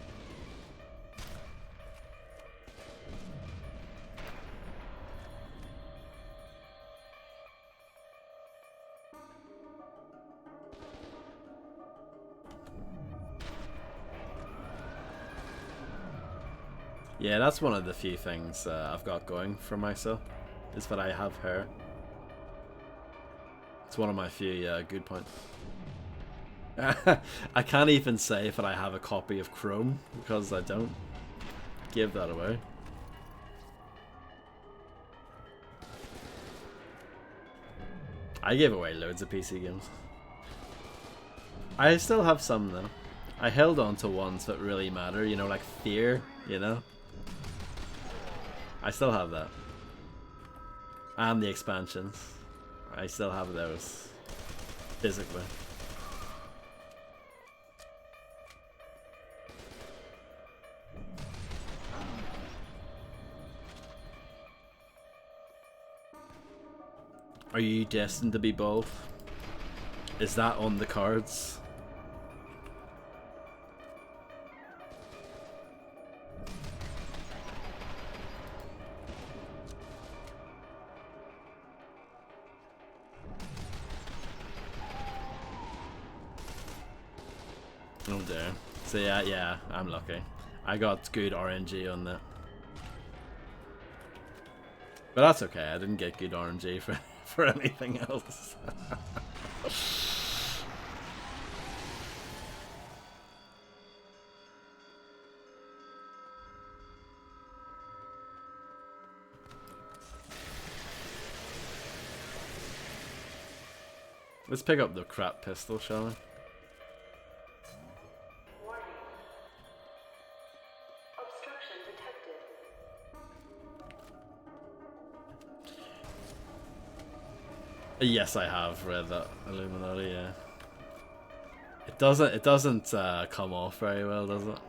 Yeah, that's one of the few things I've got going for myself, is that I have hair. It's one of my few good points. I can't even say that I have a copy of Chrome, because I don't. Give that away. I gave away loads of PC games. I still have some though. I held on to ones that really matter, you know, like F.E.A.R, you know? I still have that. And the expansions. I still have those. Physically. Are you destined to be both? Is that on the cards? Oh dear. So yeah, I'm lucky. I got good RNG on that. But that's okay, I didn't get good RNG for anything else. Let's pick up the crap pistol, shall we? Warning. Obstruction detected. Yes, I have read that Illuminati. Yeah, it doesn't come off very well, does it?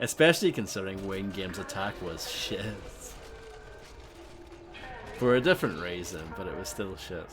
Especially considering Wayne Games' attack was shit for a different reason, but it was still shit.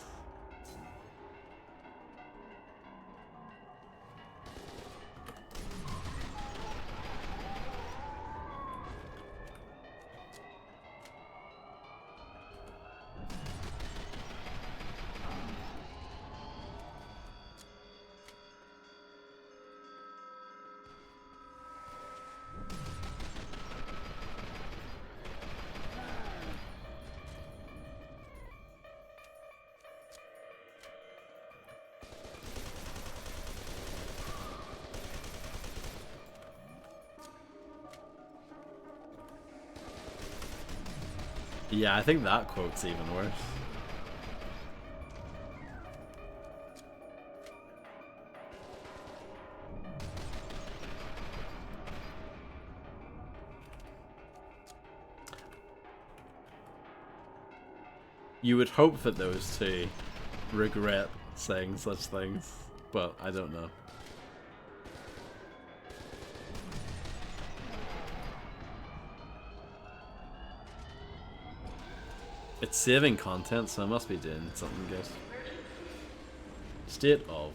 Yeah, I think that quote's even worse. You would hope that those two regret saying such things, but I don't know. It's saving content, so I must be doing something good. State of.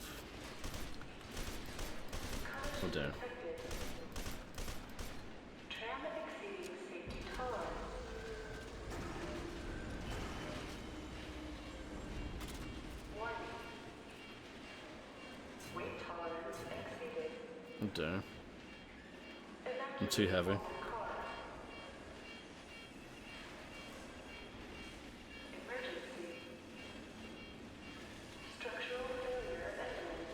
Oh dear. Tram exceeding safety tolerance. Warning. Weight tolerance exceeded. Oh dear. I'm too heavy. Car. Emergency. Structural failure imminent.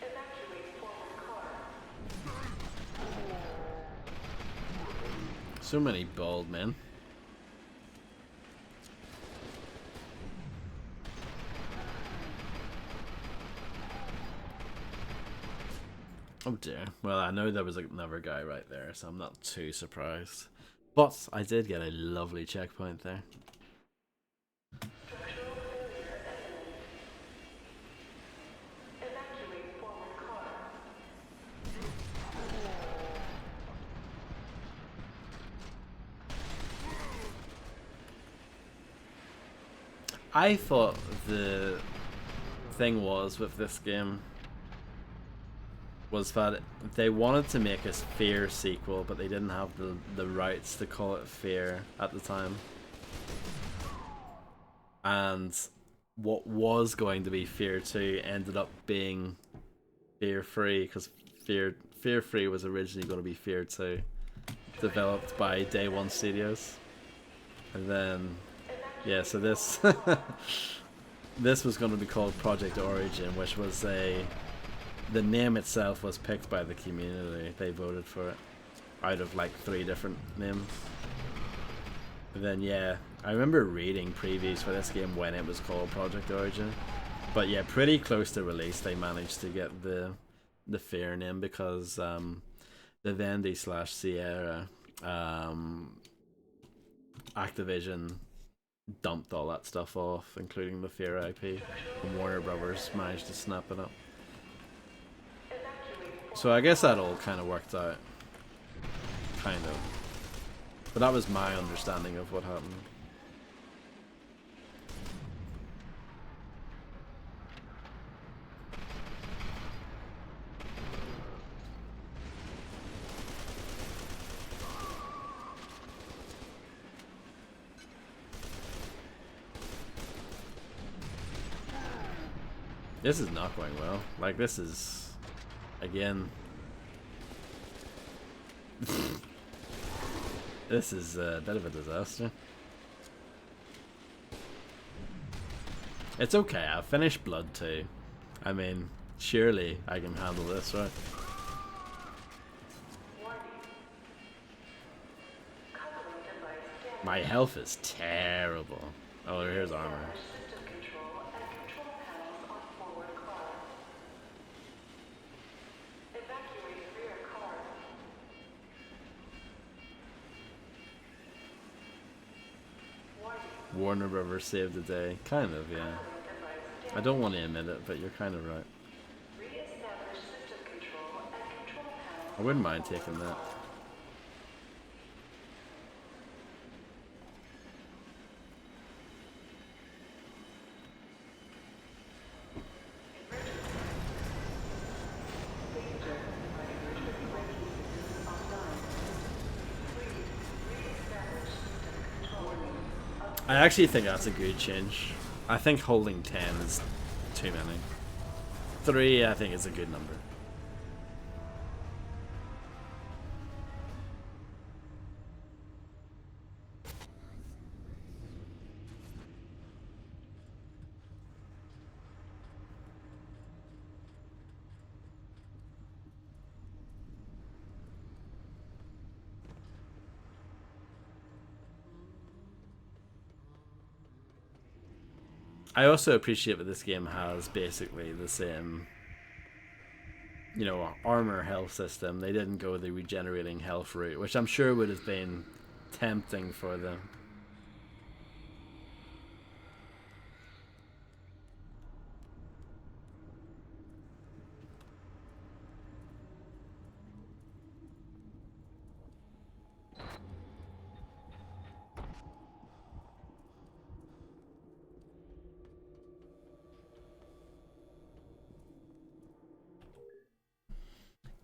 Evacuate forward car. So many bald men. Oh dear. Well, I know there was another guy right there, so I'm not too surprised. But I did get a lovely checkpoint there. Structural failure imminent. Evacuate forward car. I thought the thing was with this game was that they wanted to make a F.E.A.R sequel, but they didn't have the rights to call it F.E.A.R at the time. And what was going to be F.E.A.R 2 ended up being F.E.A.R 3, because F.E.A.R 3 was originally going to be F.E.A.R 2, developed by Day One Studios. And then, yeah, so this this was going to be called Project Origin, which was the name itself was picked by the community. They voted for it out of like 3 different names. And then, yeah, I remember reading previews for this game when it was called Project Origin. But yeah, pretty close to release, they managed to get the F.E.A.R name because Vivendi / Sierra, Activision dumped all that stuff off, including the F.E.A.R IP, and Warner Brothers managed to snap it up. So I guess that all kind of worked out. Kind of. But that was my understanding of what happened. This is not going well. Like, this is... Again... This is a bit of a disaster. It's okay, I've finished Blood 2. I mean, surely I can handle this, right? My health is terrible. Oh, here's armor. System control and control panels on forward car. Evacuate rear car. Warner Brothers saved the day. Kind of, yeah. I don't want to admit it, but you're kind of right. Re-establish system control and control panels. I wouldn't mind taking that. I actually think that's a good change. I think holding 10 is too many. 3, I think, is a good number. I also appreciate that this game has basically the same, you know, armor health system. They didn't go the regenerating health route, which I'm sure would have been tempting for them.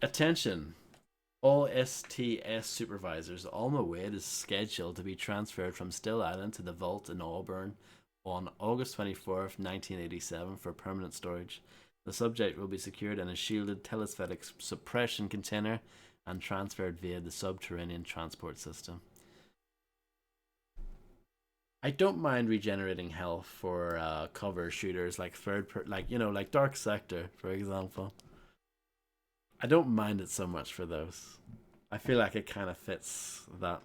Attention! All STS supervisors. Alma Wade is scheduled to be transferred from Still Island to the vault in Auburn on August 24th, 1987 for permanent storage. The subject will be secured in a shielded telespheric suppression container and transferred via the subterranean transport system. I don't mind regenerating health for cover shooters like like Dark Sector, for example. I don't mind it so much for those. I feel like it kind of fits that.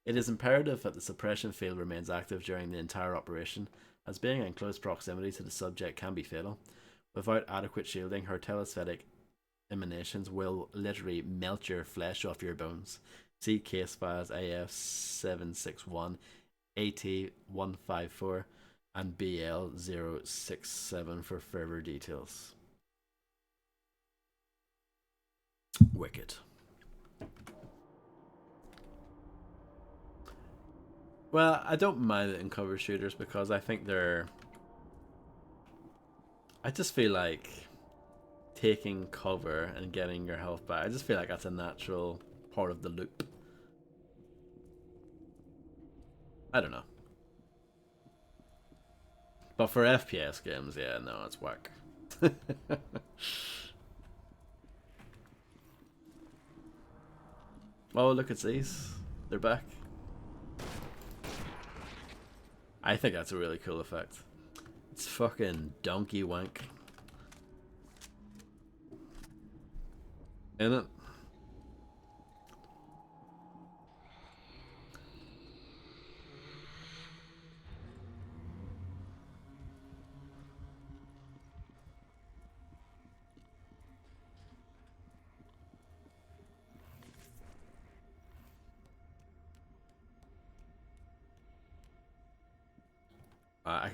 It is imperative that the suppression field remains active during the entire operation, as being in close proximity to the subject can be fatal. Without adequate shielding, her telespheric emanations will literally melt your flesh off your bones. See case files AF761, AT154, and BL067 for further details. Wicked. Well, I don't mind it in cover shooters because I think they're... I just feel like taking cover and getting your health back, I just feel like that's a natural part of the loop. I don't know. But for FPS games, yeah, no, it's whack. Oh, look at these. They're back. I think that's a really cool effect. It's fucking donkey wank. Isn't it?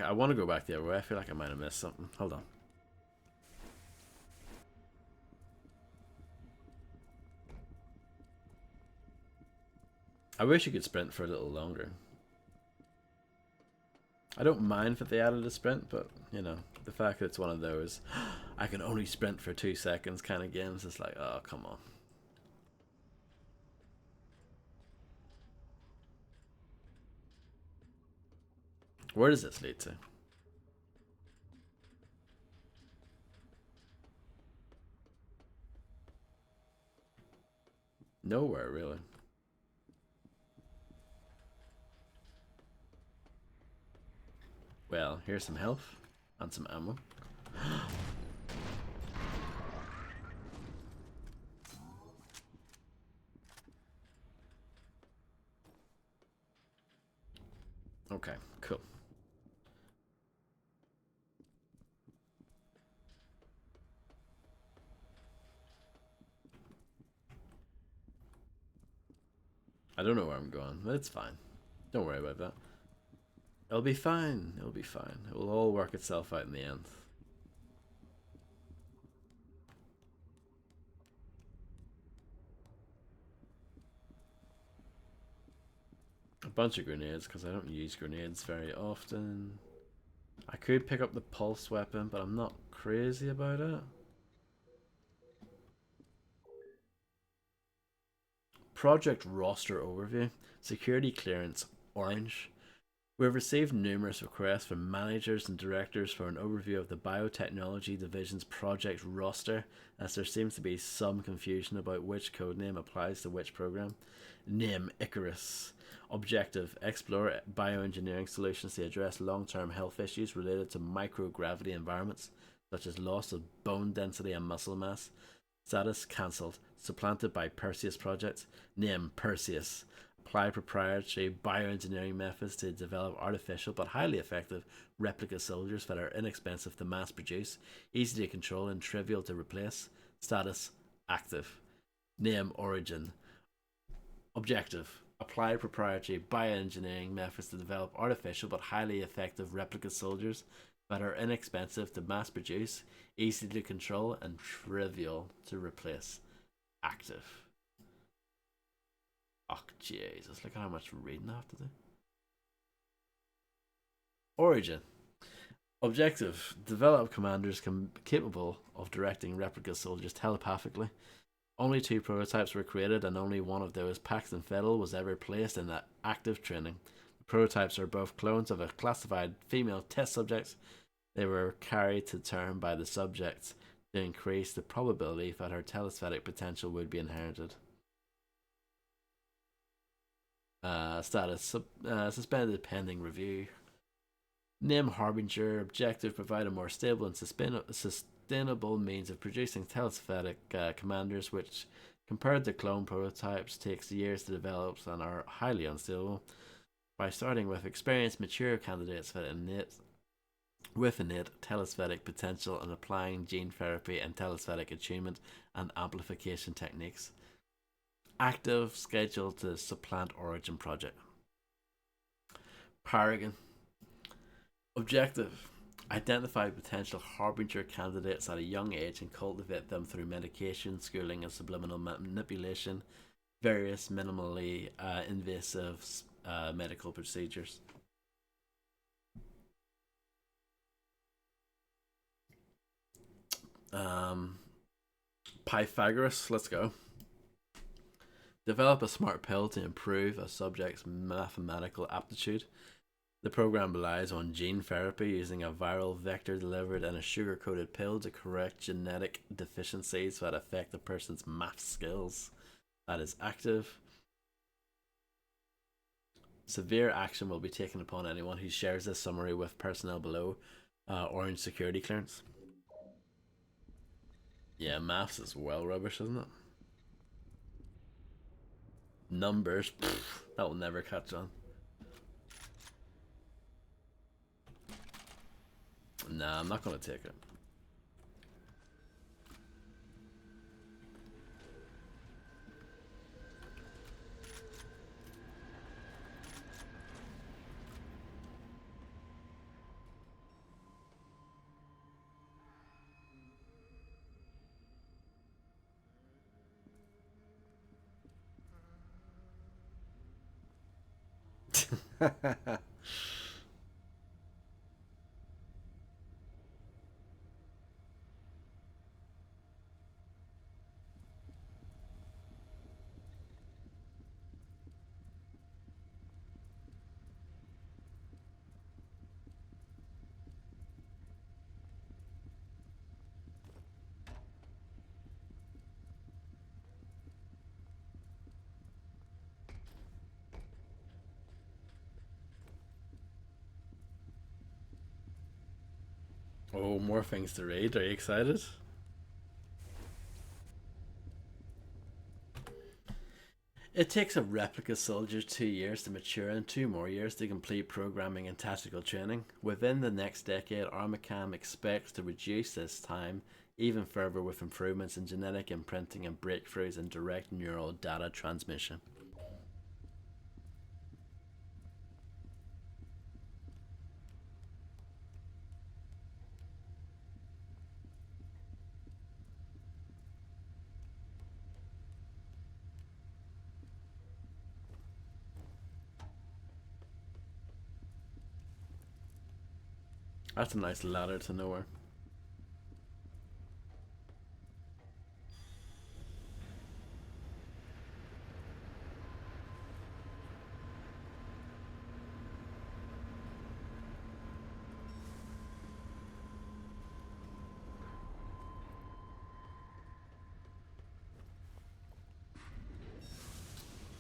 I want to go back the other way. I feel like I might have missed something. Hold on. I wish you could sprint for a little longer. I don't mind that they added a sprint, but, you know, the fact that it's one of those I can only sprint for 2 seconds kind of games, it's like, oh, come on. Where does this lead to? Nowhere, really. Well, here's some health and some ammo. Okay, cool. I don't know where I'm going, but it's fine. Don't worry about that. It'll be fine. It'll be fine. It will all work itself out in the end. A bunch of grenades, because I don't use grenades very often. I could pick up the pulse weapon, but I'm not crazy about it. Project roster overview. Security clearance orange. We have received numerous requests from managers and directors for an overview of the Biotechnology Division's project roster, as there seems to be some confusion about which codename applies to which program. Name Icarus. Objective: explore bioengineering solutions to address long-term health issues related to microgravity environments, such as loss of bone density and muscle mass. Status: cancelled. Supplanted by Perseus project. Name Perseus. Apply proprietary bioengineering methods to develop artificial but highly effective replica soldiers that are inexpensive to mass produce, easy to control, and trivial to replace. Status: active. Name Origin. Objective: apply proprietary bioengineering methods to develop artificial but highly effective replica soldiers that are inexpensive to mass produce, easy to control, and trivial to replace. Active. Oh, Jesus, look at how much reading I have to do. Origin. Objective: develop commanders capable of directing replica soldiers telepathically. Only 2 prototypes were created, and only one of those, Paxton Fiddle, was ever placed in active training. The prototypes are both clones of a classified female test subject. They were carried to term by the subjects to increase the probability that her telesthetic potential would be inherited. Status suspended pending review. Name Harbinger. Objective: provide a more stable and sustainable means of producing telesthetic commanders, which, compared to clone prototypes, takes years to develop and are highly unstable. By starting with experienced, mature candidates with innate telesthetic potential and applying gene therapy and telesthetic attunement and amplification techniques. Active, scheduled to supplant Origin Project. Paragon. Objective: identify potential Harbinger candidates at a young age and cultivate them through medication, schooling, and subliminal manipulation, various minimally invasive medical procedures. Pythagoras, let's go. Develop a smart pill to improve a subject's mathematical aptitude. The program relies on gene therapy using a viral vector delivered in a sugar-coated pill to correct genetic deficiencies that affect a person's math skills. That is active. Severe action will be taken upon anyone who shares this summary with personnel below. Orange security clearance. Yeah, maths is well rubbish, isn't it? Numbers, that will never catch on. Nah, I'm not gonna take it. Oh, more things to read. Are you excited? It takes a replica soldier 2 years to mature and 2 more years to complete programming and tactical training. Within the next decade, Armacam expects to reduce this time even further with improvements in genetic imprinting and breakthroughs in direct neural data transmission. That's a nice ladder to nowhere.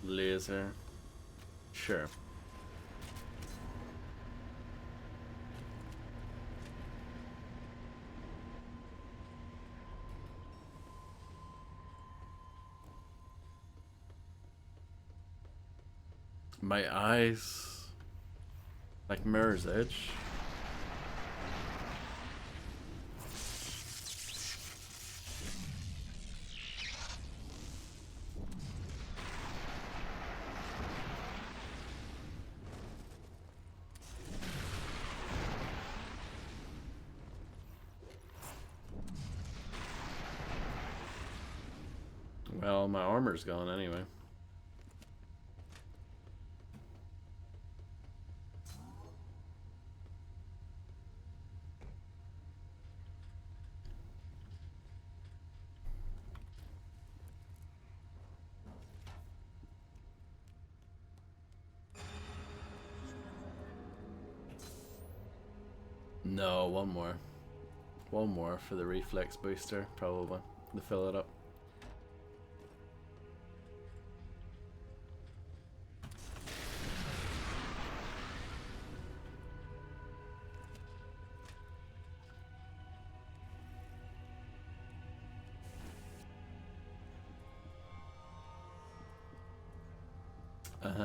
Laser. Sure. My eyes, like Mirror's Edge. Well, my armor's gone anyway. No, one more. One more for the reflex booster, probably, to fill it up.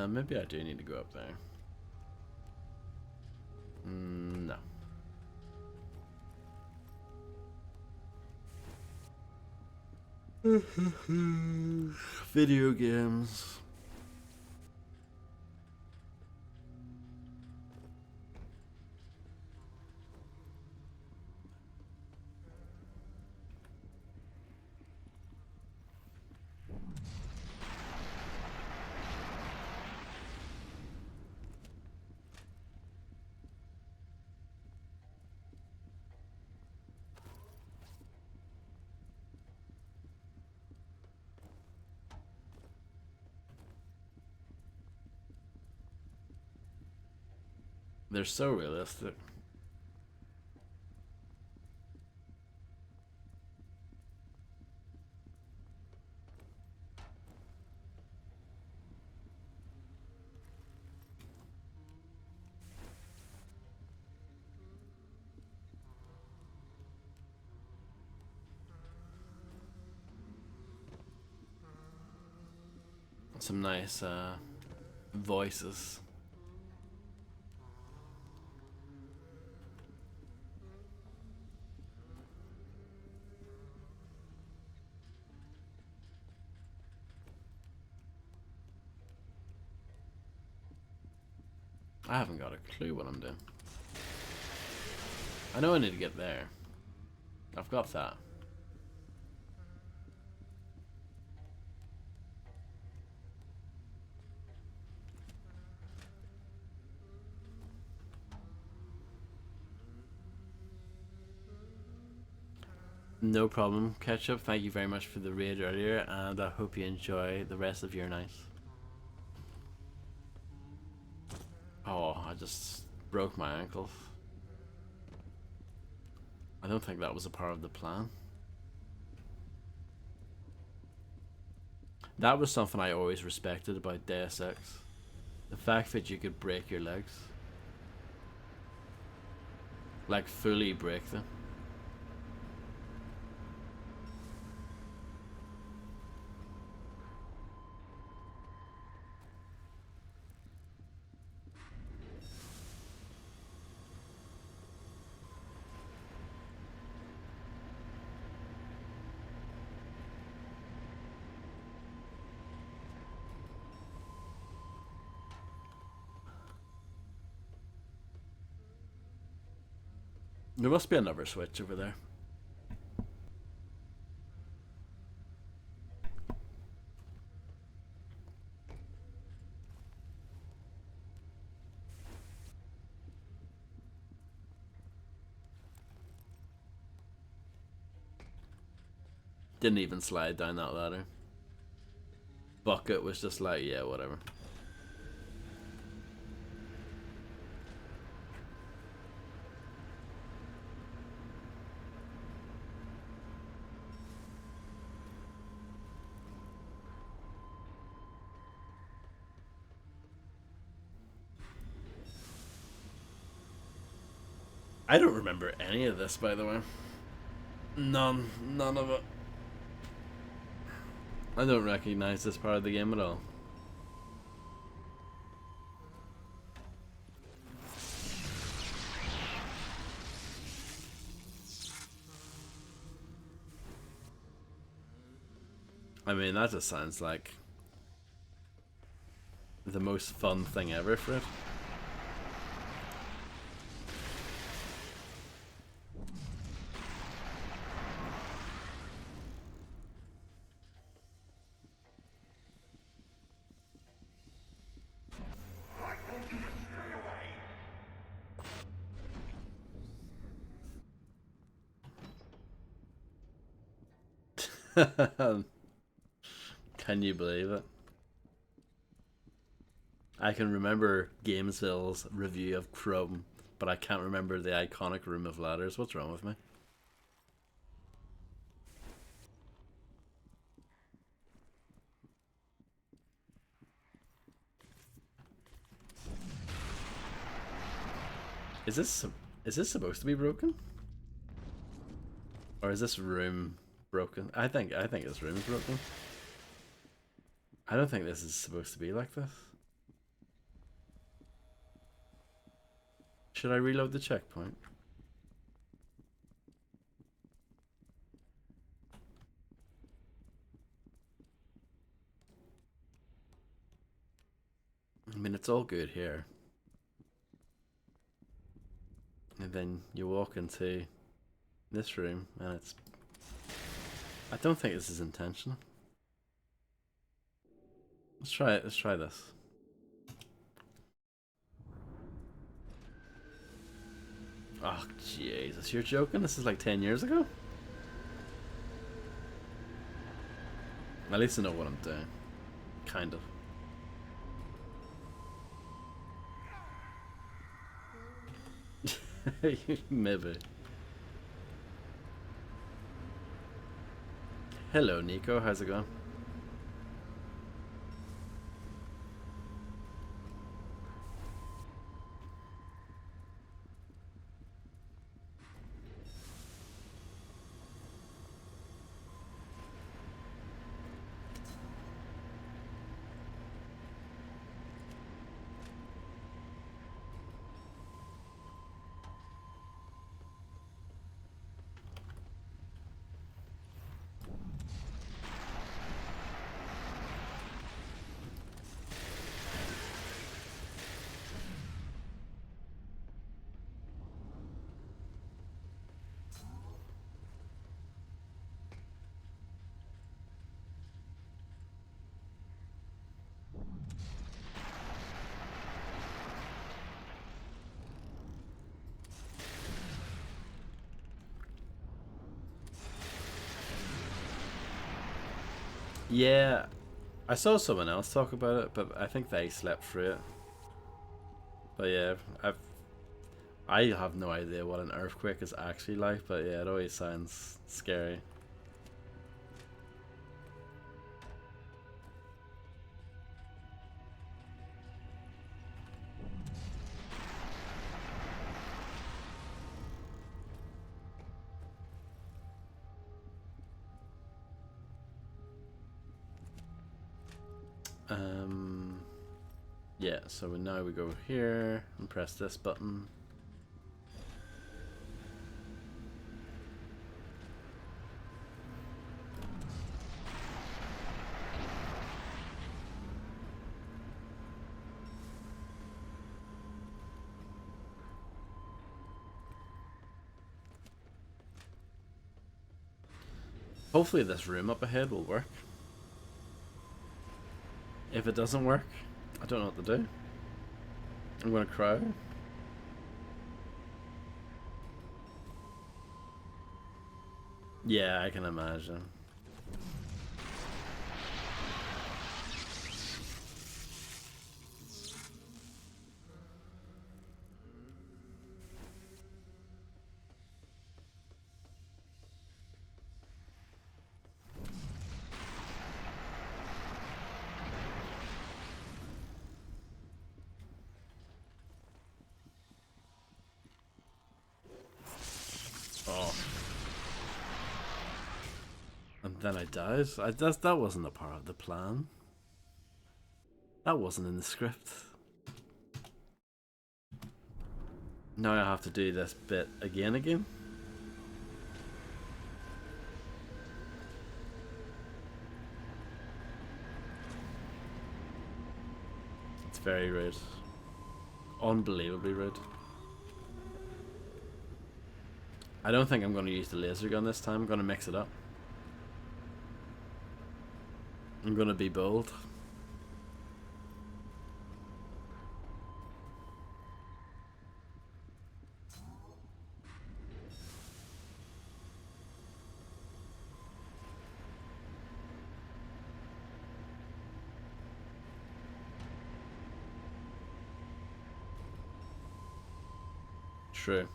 Maybe I do need to go up there. No. Video games. They're so realistic. Some nice voices. I haven't got a clue what I'm doing. I know I need to get there. I've got that. No problem, Ketchup. Thank you very much for the raid earlier, and I hope you enjoy the rest of your night. Oh, I just broke my ankle. I don't think that was a part of the plan. That was something I always respected about Deus Ex. The fact that you could break your legs. Like, fully break them. There must be another switch over there. Didn't even slide down that ladder. Bucket was just like, yeah, whatever. I don't remember any of this, by the way. None of it. I don't recognize this part of the game at all. I mean, that just sounds like the most fun thing ever for it. Can you believe it? I can remember Gamesville's review of Chrome but I can't remember the iconic room of ladders. What's wrong with me? Is this supposed to be broken? Or is this room broken? I think this room is broken. I don't think this is supposed to be like this. Should I reload the checkpoint? I mean, it's all good here. And then you walk into this room and it's... I don't think this is intentional. Let's try it. Let's try this. Oh, Jesus. You're joking? This is like 10 years ago? At least I know what I'm doing. Kind of. Maybe. Hello, Nico. How's it going? Yeah, I saw someone else talk about it, but I think they slept through it. But yeah, I have no idea what an earthquake is actually like, but yeah, it always sounds scary. Yeah, so now we go here and press this button. Hopefully this room up ahead will work. If it doesn't work, I don't know what to do. I'm gonna cry. Yeah, I can imagine. Oh. And then I died. That wasn't a part of the plan. That wasn't in the script. Now I have to do this bit again. It's very rude. Unbelievably rude. I don't think I'm going to use the laser gun this time. I'm going to mix it up. I'm going to be bold. True.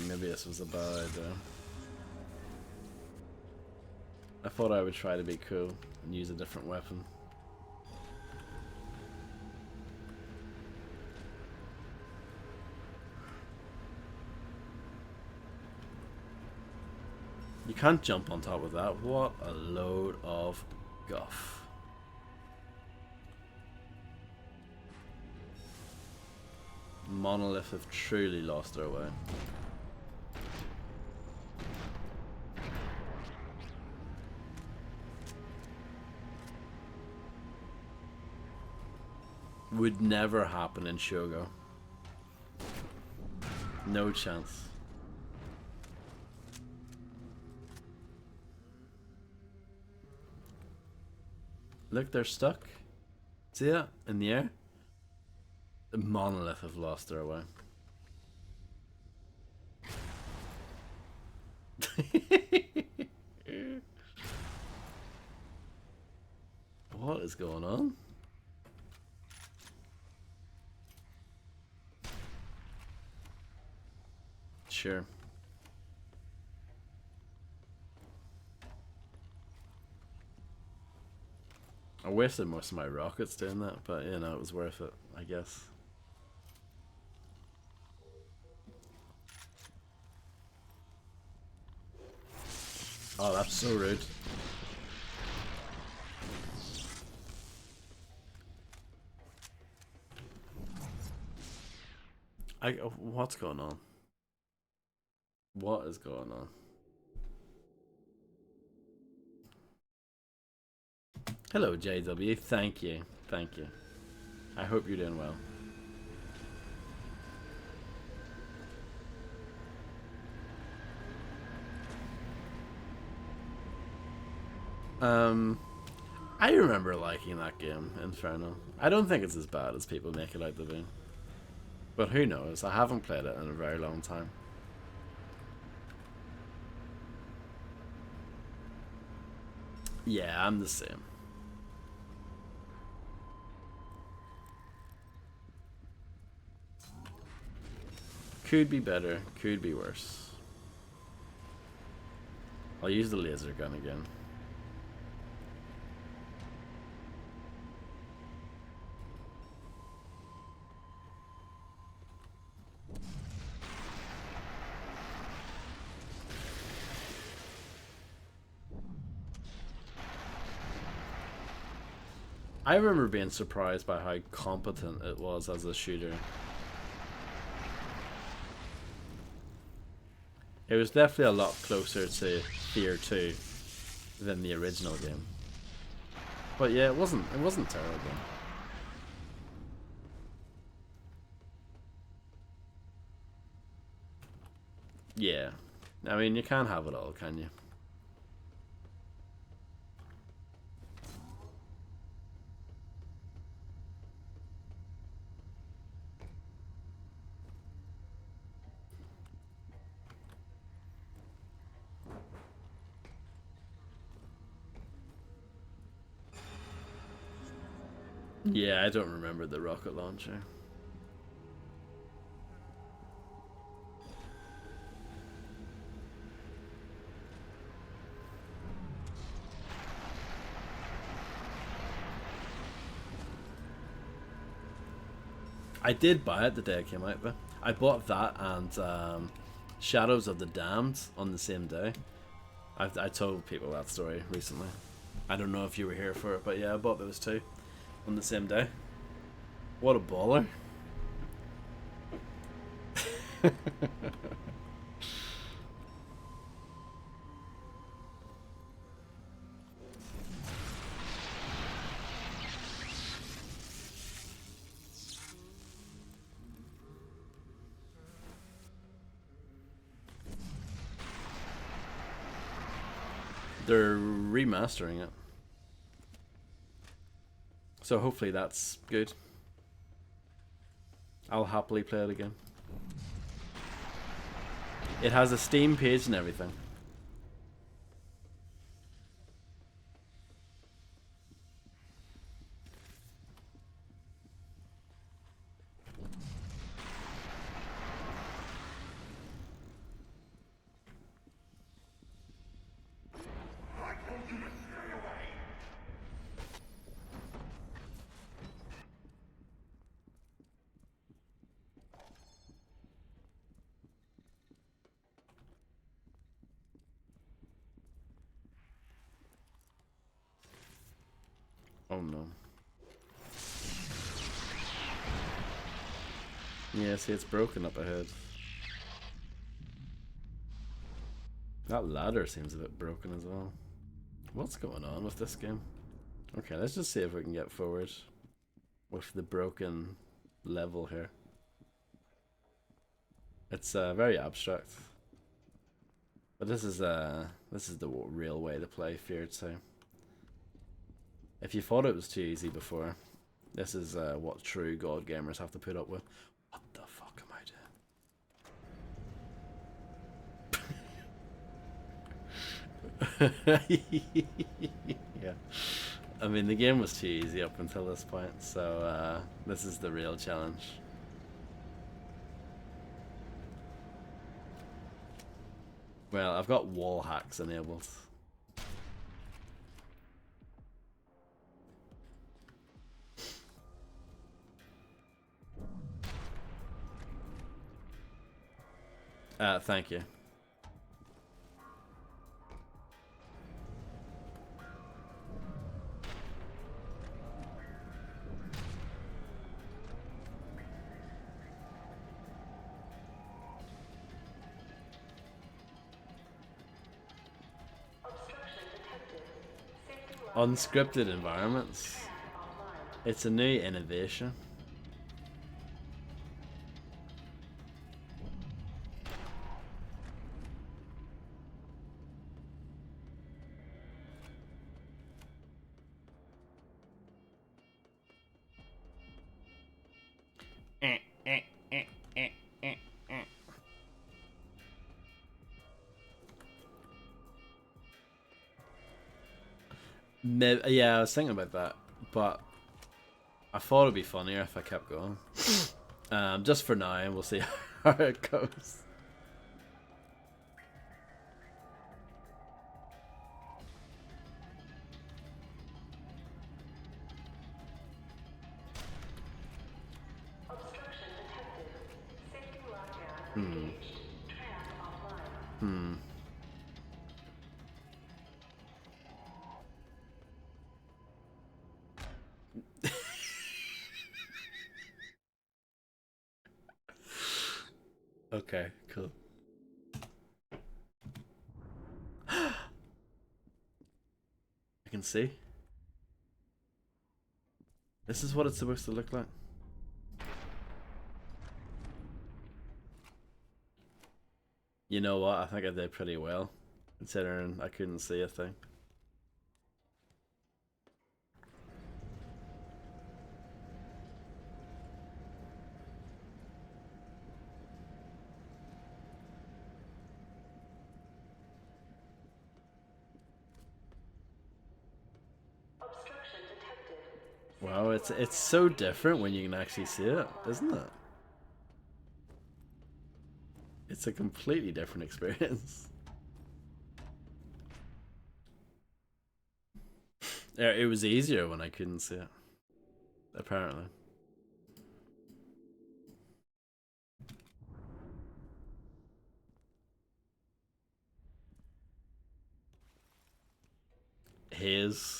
Maybe this was a bad idea. I thought I would try to be cool and use a different weapon. You can't jump on top of that. What a load of guff. Monolith have truly lost their way. Would never happen in Shogo. No chance. Look, they're stuck. See that? In the air? The Monolith have lost their way. What is going on? Sure. I wasted most of my rockets doing that, but you know, it was worth it, I guess. Oh, that's so rude. What's going on? What is going on? Hello, JW. Thank you. Thank you. I hope you're doing well. I remember liking that game, Inferno. I don't think it's as bad as people make it out to be. But who knows? I haven't played it in a very long time. Yeah, I'm the same. Could be better, could be worse. I'll use the laser gun again. I remember being surprised by how competent it was as a shooter. It was definitely a lot closer to F.E.A.R 2 than the original game. But yeah, it wasn't terrible. Yeah. I mean, you can't have it all, can you? Yeah, I don't remember the rocket launcher. I did buy it the day it came out, but I bought that and Shadows of the Damned on the same day. I told people that story recently. I don't know if you were here for it, but yeah, I bought those two on the same day. What a baller. They're remastering it. So hopefully that's good. I'll happily play it again. It has a Steam page and everything. Oh no. Yeah, see, it's broken up ahead. That ladder seems a bit broken as well. What's going on with this game? Okay, let's just see if we can get forward with the broken level here. It's very abstract, but this is the real way to play F.E.A.R. So if you thought it was too easy before, this is what true god gamers have to put up with. What the fuck am I doing? Yeah. I mean, the game was too easy up until this point, so this is the real challenge. Well, I've got wall hacks enabled. Thank you. Unscripted environments. It's a new innovation. Yeah, I was thinking about that, but I thought it'd be funnier if I kept going. Just for now, and we'll see how it goes. Obstruction detected. Safety lockdown engaged. Tram offline. Okay, cool. I can see. This is what it's supposed to look like. You know what? I think I did pretty well, considering I couldn't see a thing. Obstruction detected. Wow, it's so different when you can actually see it, isn't it? It's a completely different experience. Yeah, it was easier when I couldn't see it, apparently.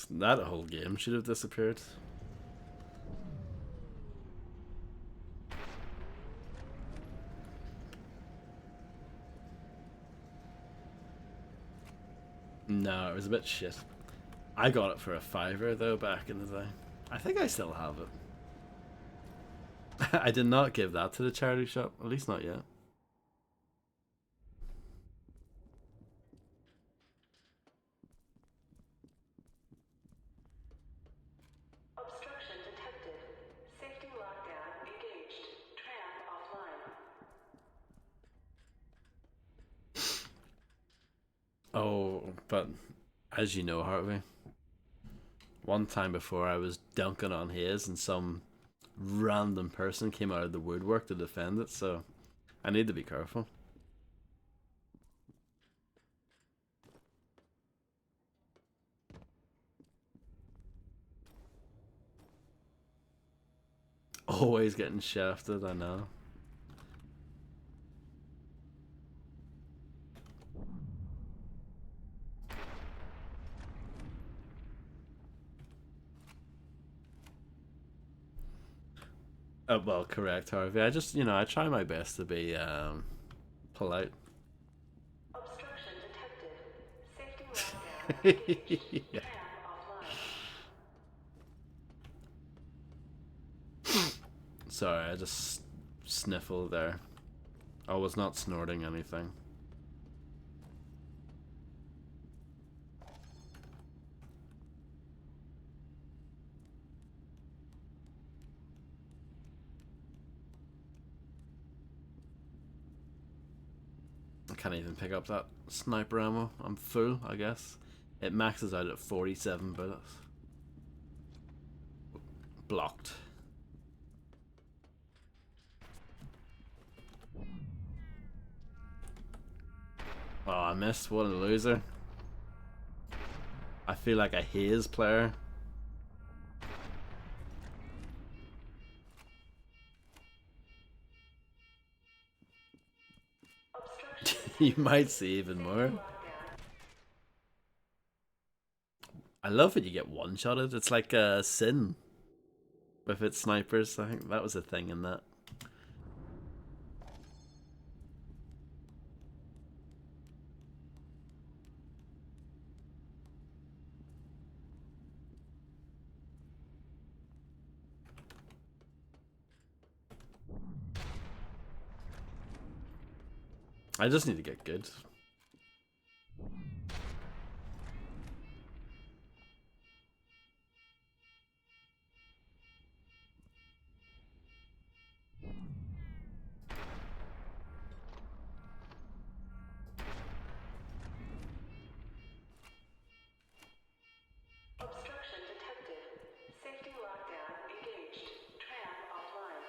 That whole game should have disappeared. No, it was a bit shit. I got it for a £5 though back in the day. I think I still have it. I did not give that to the charity shop, at least not yet. Obstruction detected. Safety lockdown engaged. Tram offline. Oh, but as you know, Harvey, one time before I was dunking on his and some random person came out of the woodwork to defend it, so I need to be careful. Always getting shafted, I know. Well, correct, Harvey. I just, I try my best to be polite. Obstruction detected. Safety lockdown engaged. Yeah. Tram offline. Sorry, I just sniffled there. I was not snorting anything. I can't even pick up that sniper ammo. I'm full, I guess. It maxes out at 47 bullets. Blocked. Oh, I missed. What a loser. I feel like a haze player. You might see even more. I love it you get one-shotted. It's like a Sin with its snipers. I think that was a thing in that. I just need to get good. Obstruction detected. Safety lockdown engaged. Tram offline.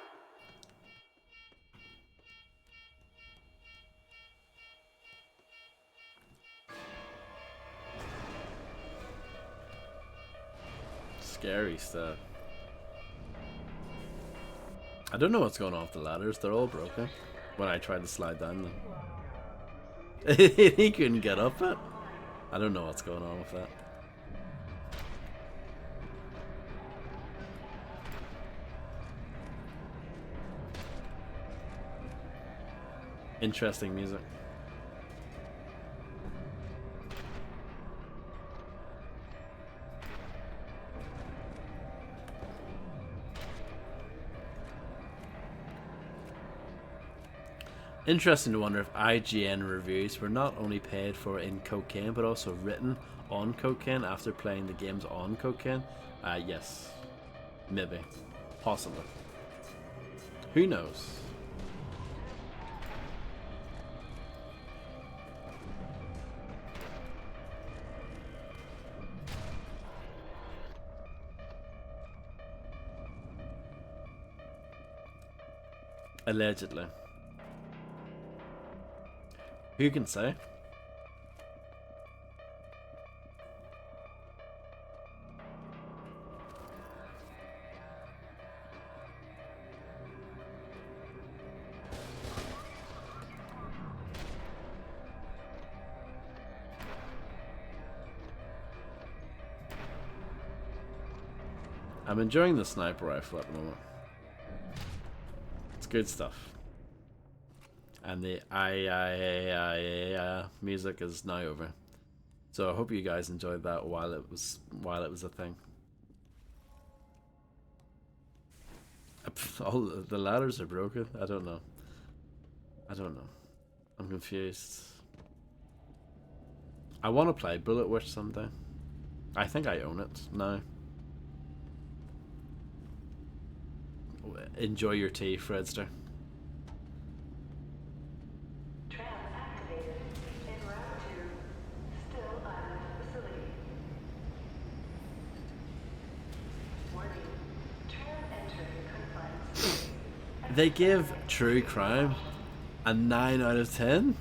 Scary stuff. I don't know what's going on with the ladders. They're all broken. When I tried to slide down them. He couldn't get up it. I don't know what's going on with that. Interesting music. Interesting to wonder if IGN reviews were not only paid for in cocaine but also written on cocaine after playing the games on cocaine. Yes. Maybe. Possibly. Who knows? Allegedly. Who can say? I'm enjoying the sniper rifle at the moment. It's good stuff. And the music is now over. So I hope you guys enjoyed that while it was a thing. All the ladders are broken. I don't know. I'm confused. I want to play Bullet Witch someday. I think I own it now. Enjoy your tea, Fredster. Tram activated. En route to Still Island facility. Warning. Tram entering confined space. They give True Crime a 9 out of 10.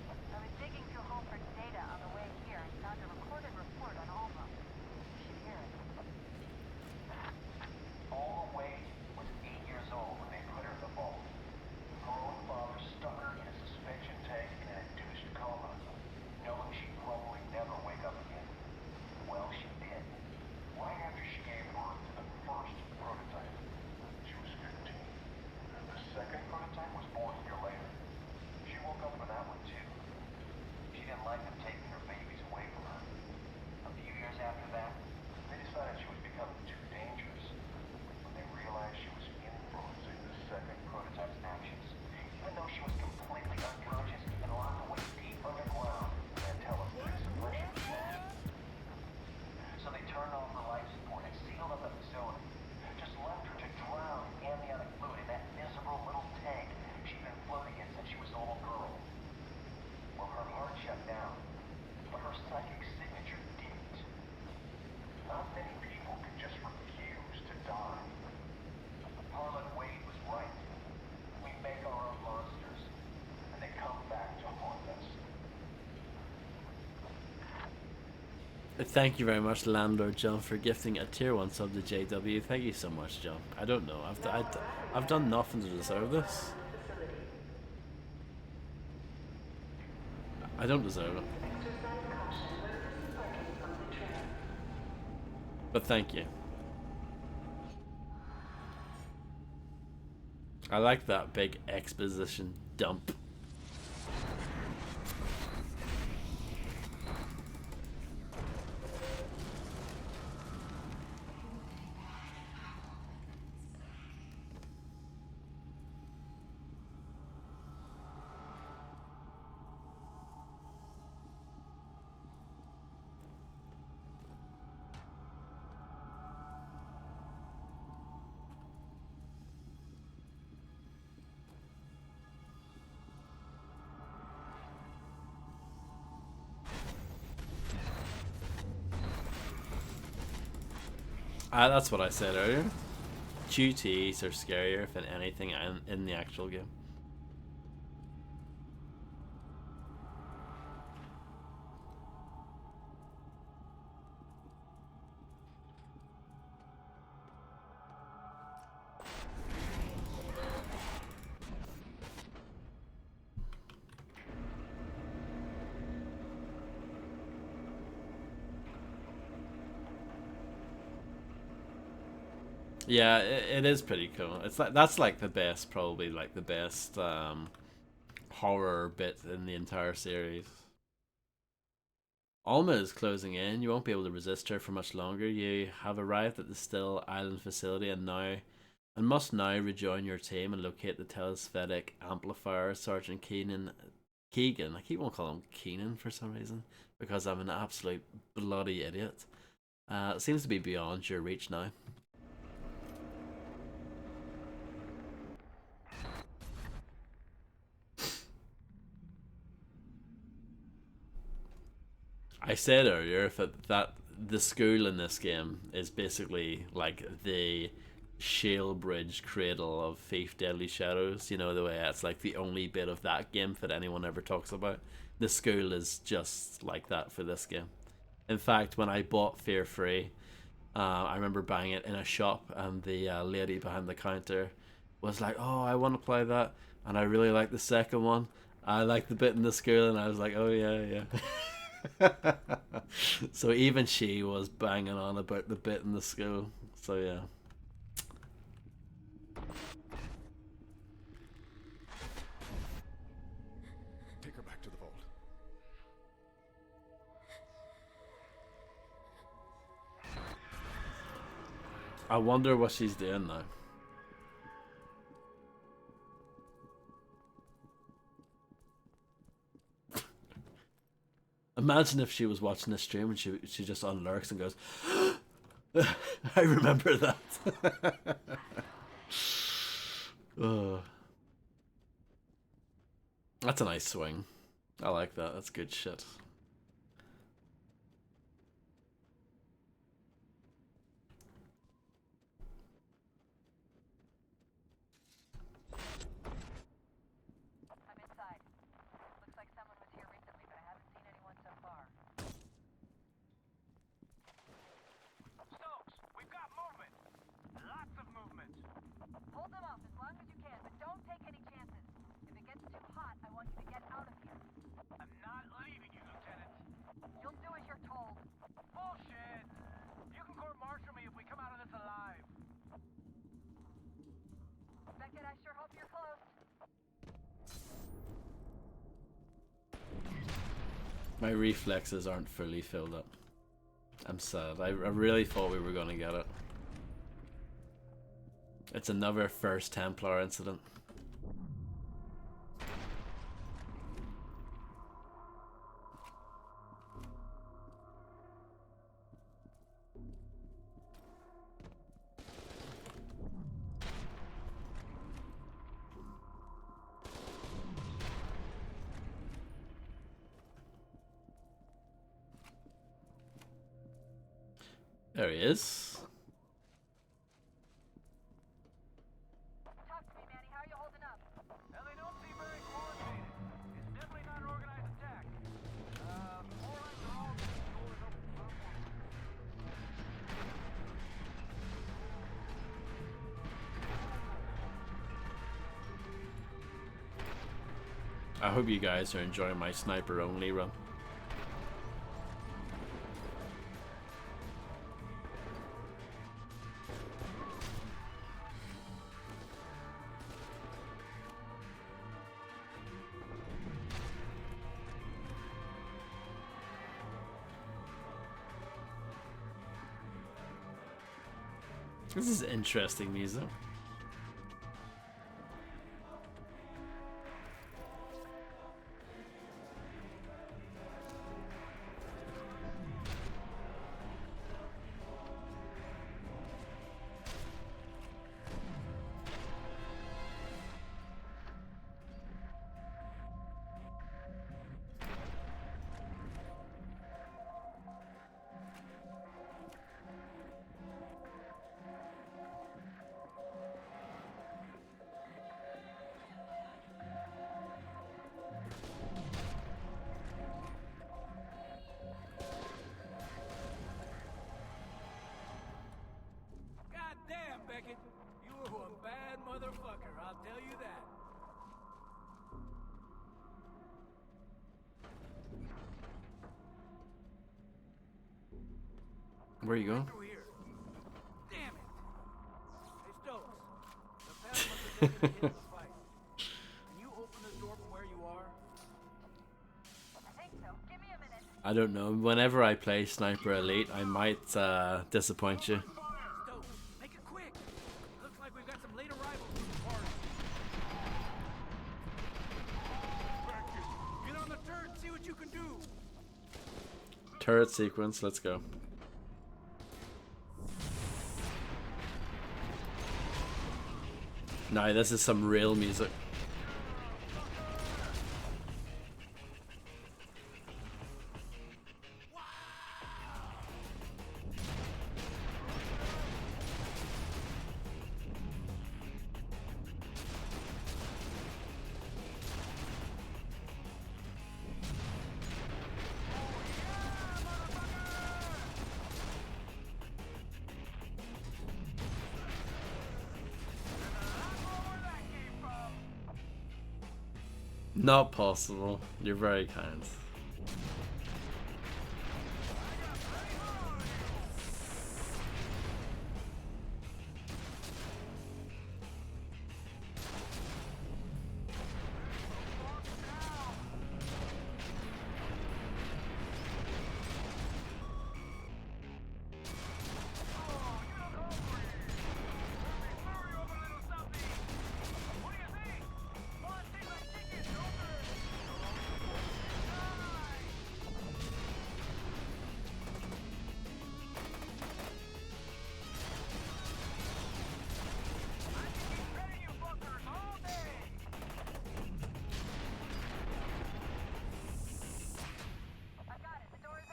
I was digging through Halford's data on the way here and found a recorded report on Alma. You should hear it. Alma Wade was 8 years old when they put her in the vault. Her own father stuck her in a suspension tank in an induced coma, knowing she'd probably never wake up again. Well, she did. Right after she gave birth to the Thank you very much, Landlord John, for gifting a tier 1 sub to JW. Thank you so much, John. I don't know. I've done nothing to deserve this. I don't deserve it. But thank you. I like that big exposition dump. That's what I said earlier. QTEs are scarier than anything in the actual game. Yeah, it is pretty cool. It's like that's like the best, probably like the best horror bit in the entire series. Alma is closing in. You won't be able to resist her for much longer. You have arrived at the Still Island facility and must now rejoin your team and locate the telespheric amplifier. Sergeant Keegan. I keep on calling him Keenan for some reason because I'm an absolute bloody idiot. It seems to be beyond your reach now. I said earlier that the school in this game is basically like the shale bridge cradle of Thief Deadly Shadows. You know, the way it's like the only bit of that game that anyone ever talks about. The school is just like that for this game. In fact, when I bought Fear Free, I remember buying it in a shop, and the lady behind the counter was like, "Oh, I want to play that," and I really like the second one. I like the bit in the school, and I was like, "Oh yeah, yeah." So even she was banging on about the bit in the school. So yeah. Take her back to the vault. I wonder what she's doing now. Imagine if she was watching this stream and she just unlurks and goes, I remember that. Oh. That's a nice swing. I like that. That's good shit. I'm inside. Looks like someone was here recently, but I haven't seen anyone so far. Stokes, we've got movement. Lots of movement. Hold them off as long as you can, but don't take any chances. If it gets too hot, I want you to get out of here. I'm not leaving you, Lieutenant. You'll do as you're told. Bullshit. You can court-martial me if we come out of this alive. Beckett, I sure hope you're close. My reflexes aren't fully filled up. I'm sad. I really thought we were going to get it. It's another First Templar incident. There he is. Talk to me, Manny. How are you holding up? Now, they don't seem very coordinated. It's definitely not an organized attack. More like they're all doors open for a more I hope you guys are enjoying my sniper only run. This is interesting music. God damn, Beckett. You were one bad motherfucker, I'll tell you that. Where are you going? Through here. Damn it. Hey, Stokes. The path must have been the end of the fight. Can you open this door from where you are? I think so. Give me a minute. I don't know. Whenever I play Sniper Elite, I might disappoint you. Stokes, make it quick. Looks like we've got some late arrivals to the party. Get on the turret, see what you can do. Turret sequence, let's go. Nah, this is some real music. Not possible. You're very kind.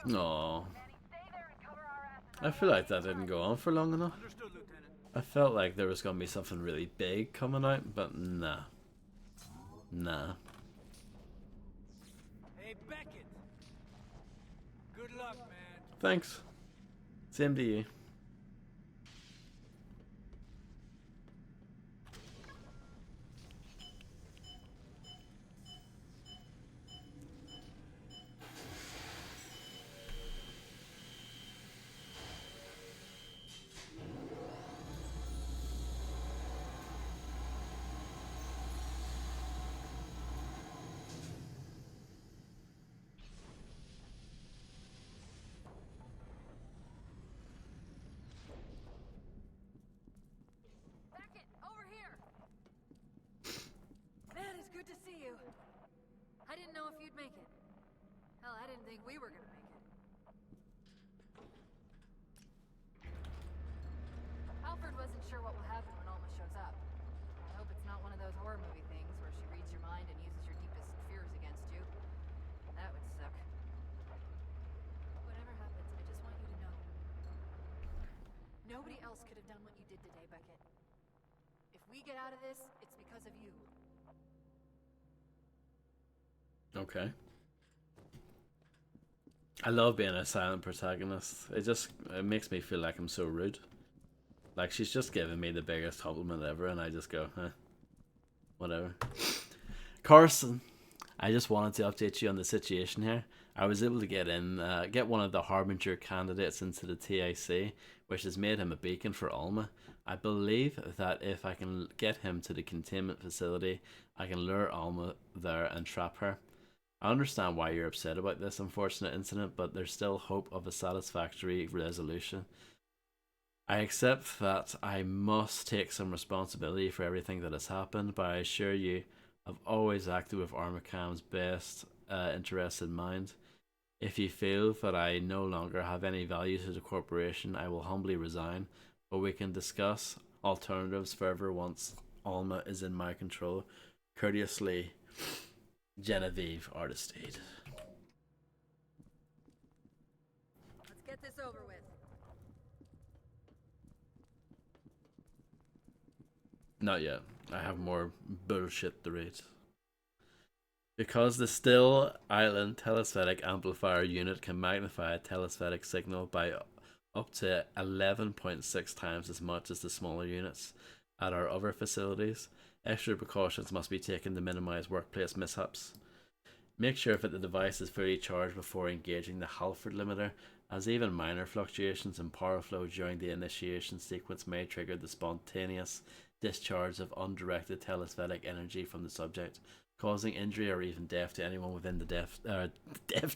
No. I feel like that didn't go on for long enough. Understood, Lieutenant. I felt like there was gonna be something really big coming out, but nah. Nah. Hey, Beckett. Good luck, man. Thanks. Same to you. Beckett, over here! Man, it's good to see you. I didn't know if you'd make it. Hell, I didn't think we were gonna make it. Alfred wasn't sure what will happen when Alma shows up. I hope it's not one of those horror movie things where she reads your mind and uses your deepest fears against you. That would suck. Whatever happens, I just want you to know. Nobody else could have done what you did today, Beckett. If we get out of this, it's because of you. Okay. I love being a silent protagonist. It makes me feel like I'm so rude. Like she's just giving me the biggest compliment ever and I just go, whatever. Carson, I just wanted to update you on the situation here. I was able to get one of the Harbinger candidates into the TIC, which has made him a beacon for Alma. I believe that if I can get him to the containment facility, I can lure Alma there and trap her. I understand why you're upset about this unfortunate incident, but there's still hope of a satisfactory resolution. I accept that I must take some responsibility for everything that has happened, but I assure you, I've always acted with Armacam's best interests in mind. If you feel that I no longer have any value to the corporation, I will humbly resign, but we can discuss alternatives further once Alma is in my control. Courteously, Genevieve Artistide. Let's get this over with. Not yet. I have more bullshit to read. Because the Still Island telespheric amplifier unit can magnify a telespheric signal by up to 11.6 times as much as the smaller units at our other facilities, extra precautions must be taken to minimize workplace mishaps. Make sure that the device is fully charged before engaging the Halford limiter, as even minor fluctuations in power flow during the initiation sequence may trigger the spontaneous discharge of undirected telespheric energy from the subject, causing injury or even death to anyone within the death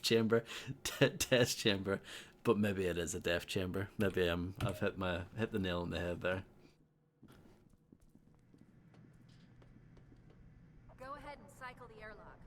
chamber, test chamber. But maybe it is a death chamber. Maybe I've hit the nail on the head there. Go ahead and cycle the airlock.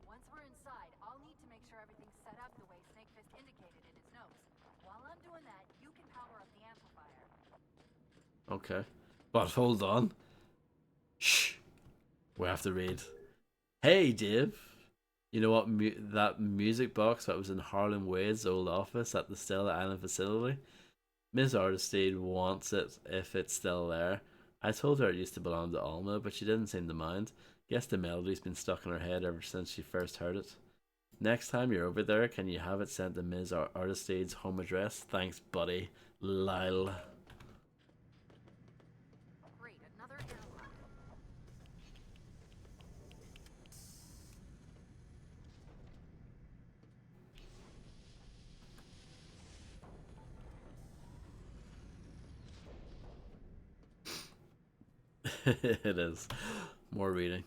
Once we're inside, I'll need to make sure everything's set up the way Snakefist indicated in his notes. While I'm doing that, you can power up the amplifier. Okay. But hold on. Shh. We have to read. Hey, Dave. You know what? That music box that was in Harlan Wade's old office at the Stella Island facility? Ms. Artistide wants it if it's still there. I told her it used to belong to Alma, but she didn't seem to mind. Guess the melody's been stuck in her head ever since she first heard it. Next time you're over there, can you have it sent to Ms. Artistide's home address? Thanks, buddy. Lyle. Great, another airlock. It is. More reading.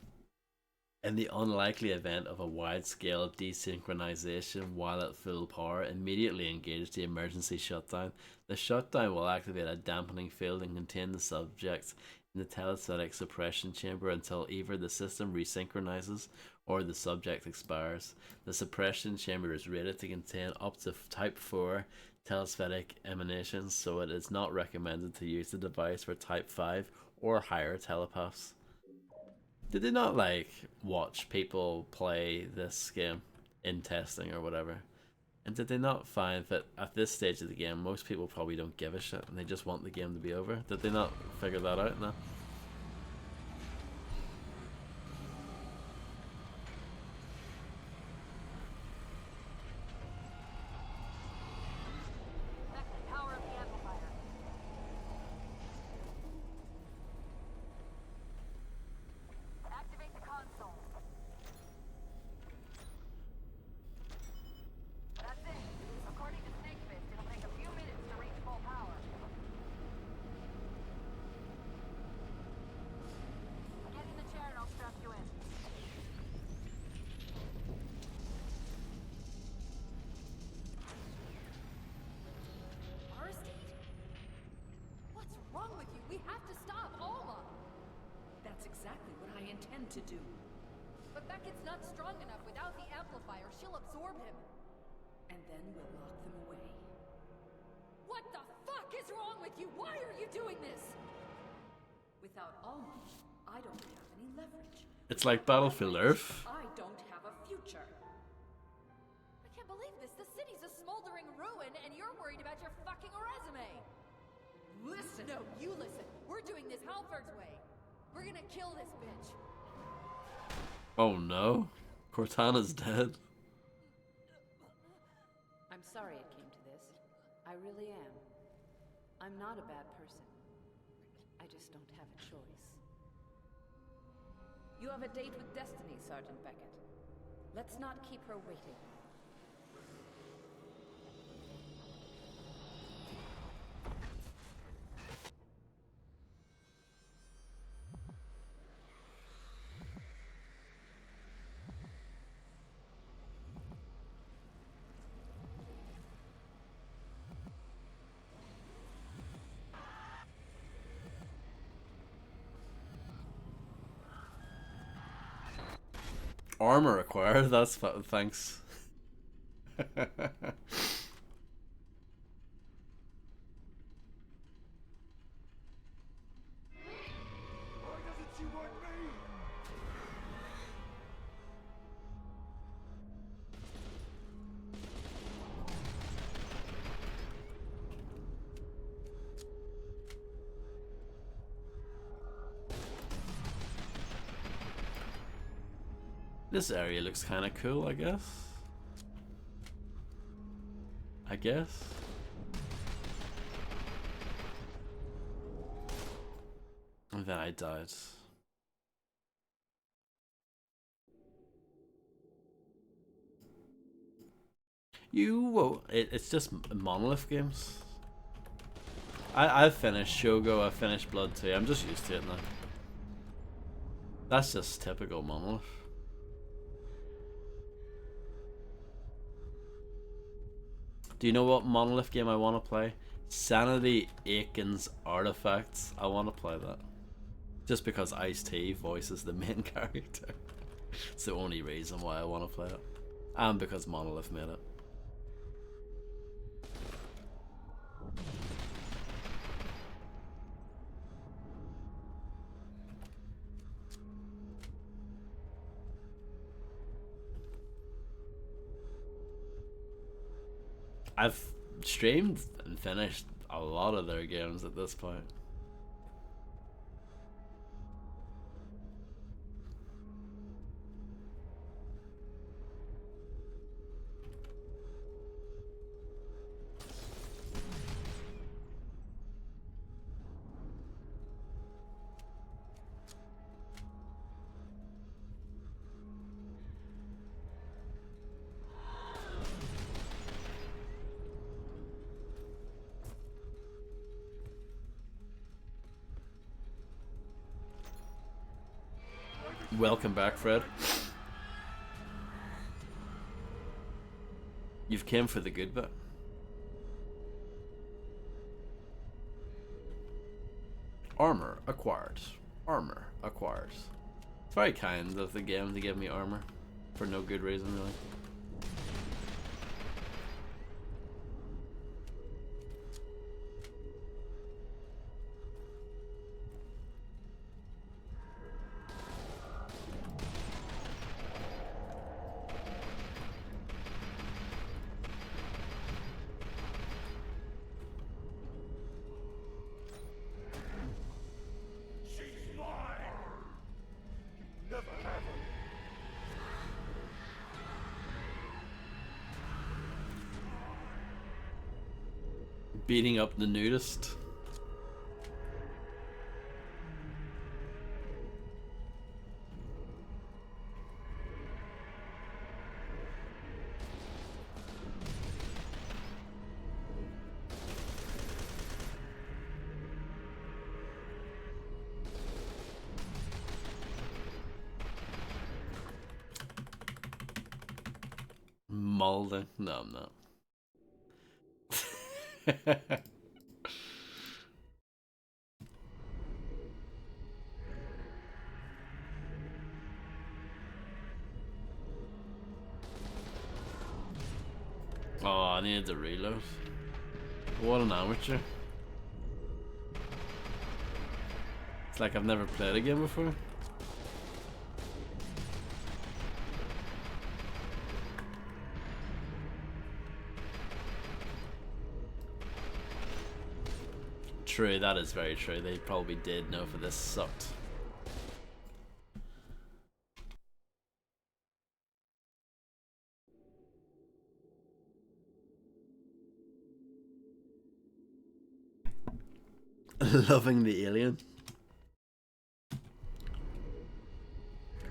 In the unlikely event of a wide-scale desynchronization while at full power, immediately engage the emergency shutdown. The shutdown will activate a dampening field and contain the subject in the telespheric suppression chamber until either the system resynchronizes or the subject expires. The suppression chamber is rated to contain up to Type 4 telespheric emanations, so it is not recommended to use the device for Type 5 or higher telepaths. Did they not watch people play this game in testing or whatever? And did they not find that at this stage of the game most people probably don't give a shit and they just want the game to be over? Did they not figure that out now? Power up the amplifier. Activate the console. That's it. According to Snakefist, it'll take a few minutes to reach full power. Get in the chair and I'll strap you in. Aristide? What's wrong with you? We have to stop Alma! That's exactly what I intend to do. But Beckett's not strong enough. Without the amplifier, she'll absorb him. And then we'll lock them away. What the fuck is wrong with you? Why are you doing this? Without Alma, I don't have any leverage. It's like Battlefield Earth. I don't have a future. I can't believe this. The city's a smoldering ruin, and you're worried about your fucking resume. Listen. No, you listen. We're doing this Halford's way. We're gonna kill this bitch. Oh no. Cortana's dead. sorry it came to this. I really am. I'm not a bad person. I just don't have a choice. You have a date with Destiny, Sergeant Beckett. Let's not keep her waiting. Armor acquired. That's thanks. This area looks kind of cool, I guess. And then I died. It's just Monolith games. I've finished Shogo, I've finished Blood 2, I'm just used to it now. That's just typical Monolith. Do you know what Monolith game I want to play? Sanity Aiken's Artifacts. I want to play that. Just because Ice-T voices the main character. It's the only reason why I want to play it. And because Monolith made it. I've streamed and finished a lot of their games at this point. Welcome back, Fred. You've came for the good bit. Armor acquired. Armor acquired. It's very kind of the game to give me armor. For no good reason, really. Beating up the nudist. Mulder. No, I'm not. Oh, I needed to reload. What an amateur. It's like I've never played a game before. True, that is very true. They probably did know for this sucked. Loving the alien.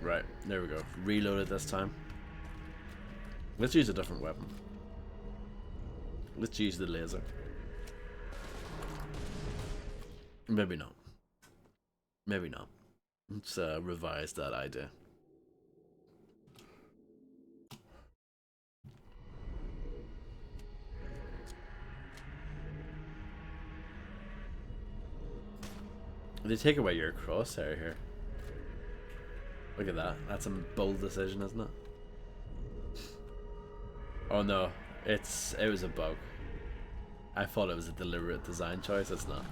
Right, there we go. Reload it this time. Let's use a different weapon. Let's use the laser. Maybe not. Maybe not. Let's revise that idea. They take away your crosshair here. Look at that. That's a bold decision, isn't it? Oh no, it was a bug. I thought it was a deliberate design choice. It's not.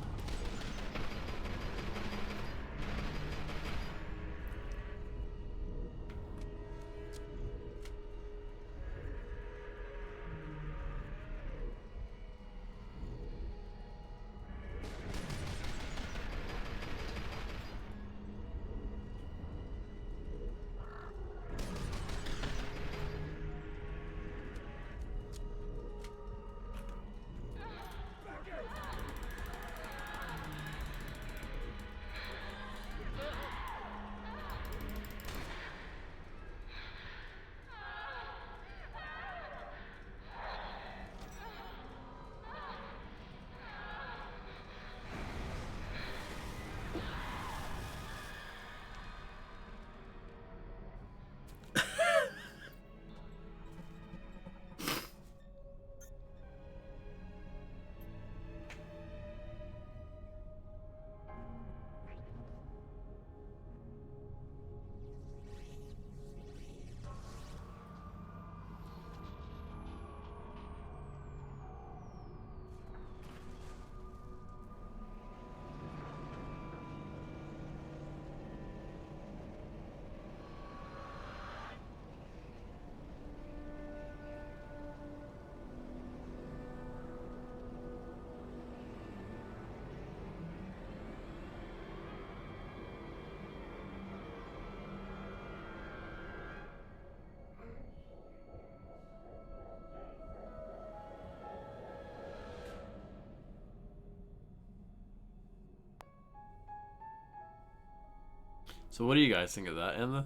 So what do you guys think of that, Emma?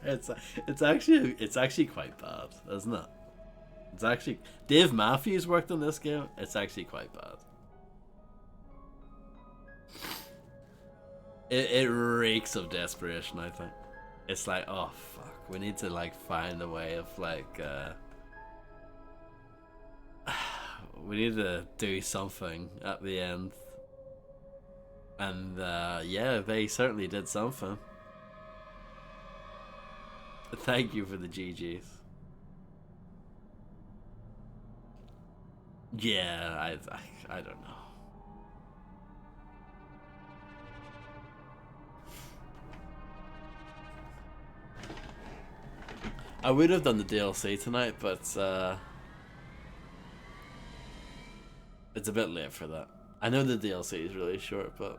it's actually quite bad, isn't it? It's actually Dave Matthews worked on this game. It's actually quite bad. It reeks of desperation, I think. It's like, oh fuck, we need to like find a way of like we need to do something at the end. And yeah, they certainly did something. Thank you for the GGs. Yeah, I don't know. I would have done the DLC tonight, but it's a bit late for that. I know the DLC is really short, but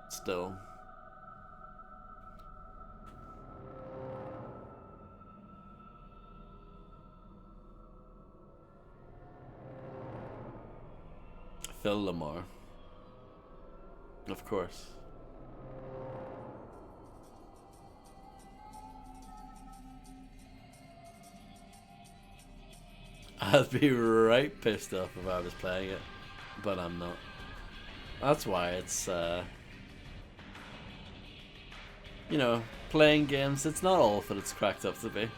still. Phil Lamar. Of course. I'd be right pissed off if I was playing it, but I'm not. That's why it's, you know, playing games, it's not all that it's cracked up to be.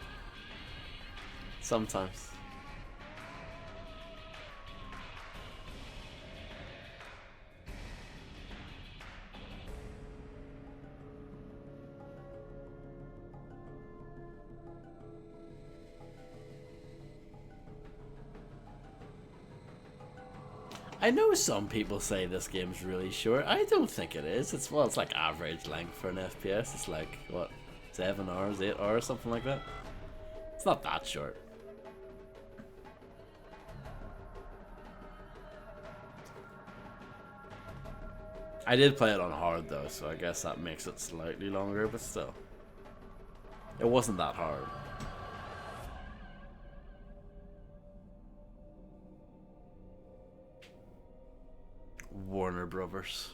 Sometimes. I know some people say this game's really short. I don't think it is. It's like average length for an FPS. It's like what, 7 hours, 8 hours, something like that. It's not that short. I did play it on hard though, so I guess that makes it slightly longer, but still. It wasn't that hard. Warner Brothers.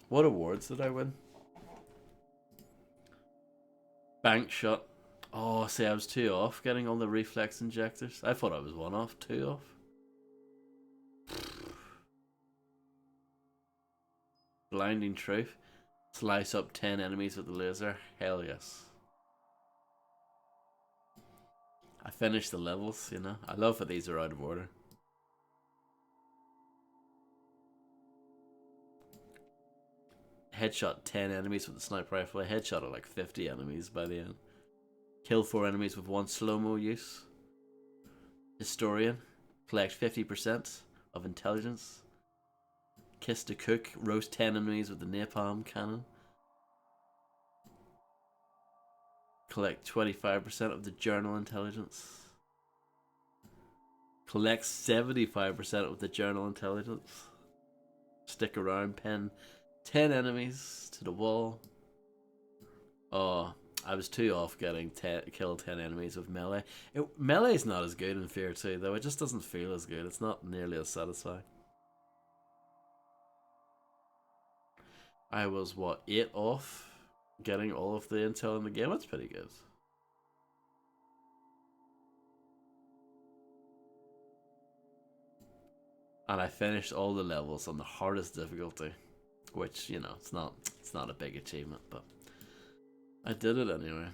What awards did I win? Bank shot. Oh, see, I was 2 off getting all the reflex injectors. I thought I was 1 off, 2 off. Blinding truth. Slice up 10 enemies with the laser. Hell yes. I finished the levels, you know. I love that these are out of order. Headshot 10 enemies with the sniper rifle. I headshot like 50 enemies by the end. Kill 4 enemies with 1 slow-mo use. Historian. Collect 50% of intelligence. Kiss the cook. Roast 10 enemies with the napalm cannon. Collect 25% of the journal intelligence. Collect 75% of the journal intelligence. Stick around, pin 10 enemies to the wall. Oh, I was 2 off getting kill 10 enemies with melee. Melee's not as good in F.E.A.R 2 though. It just doesn't feel as good. It's not nearly as satisfying. I was, what, 8 off getting all of the intel in the game? That's pretty good. And I finished all the levels on the hardest difficulty, which, you know, it's not a big achievement, but I did it anyway.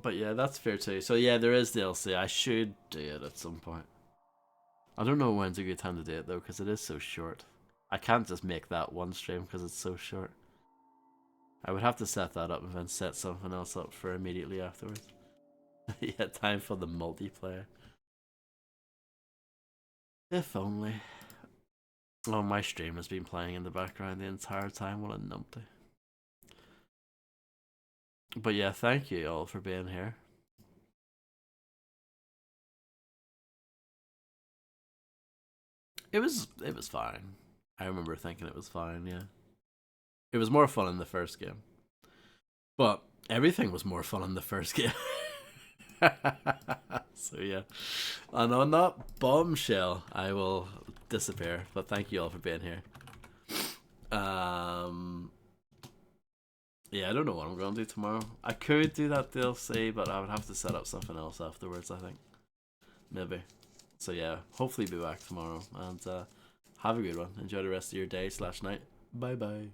But yeah, that's F.E.A.R 2. So yeah, there is DLC. I should do it at some point. I don't know when's a good time to do it though, because it is so short. I can't just make that one stream because it's so short. I would have to set that up and then set something else up for immediately afterwards. Yeah, time for the multiplayer. If only. Oh, my stream has been playing in the background the entire time. What a numpty. But yeah, thank you all for being here. It was fine. I remember thinking it was fine, yeah. It was more fun in the first game. But everything was more fun in the first game. So yeah. And on that bombshell, I will disappear. But thank you all for being here. Yeah, I don't know what I'm going to do tomorrow. I could do that DLC, but I would have to set up something else afterwards, I think. Maybe. So yeah, hopefully be back tomorrow. And have a good one. Enjoy the rest of your day / night. Bye bye.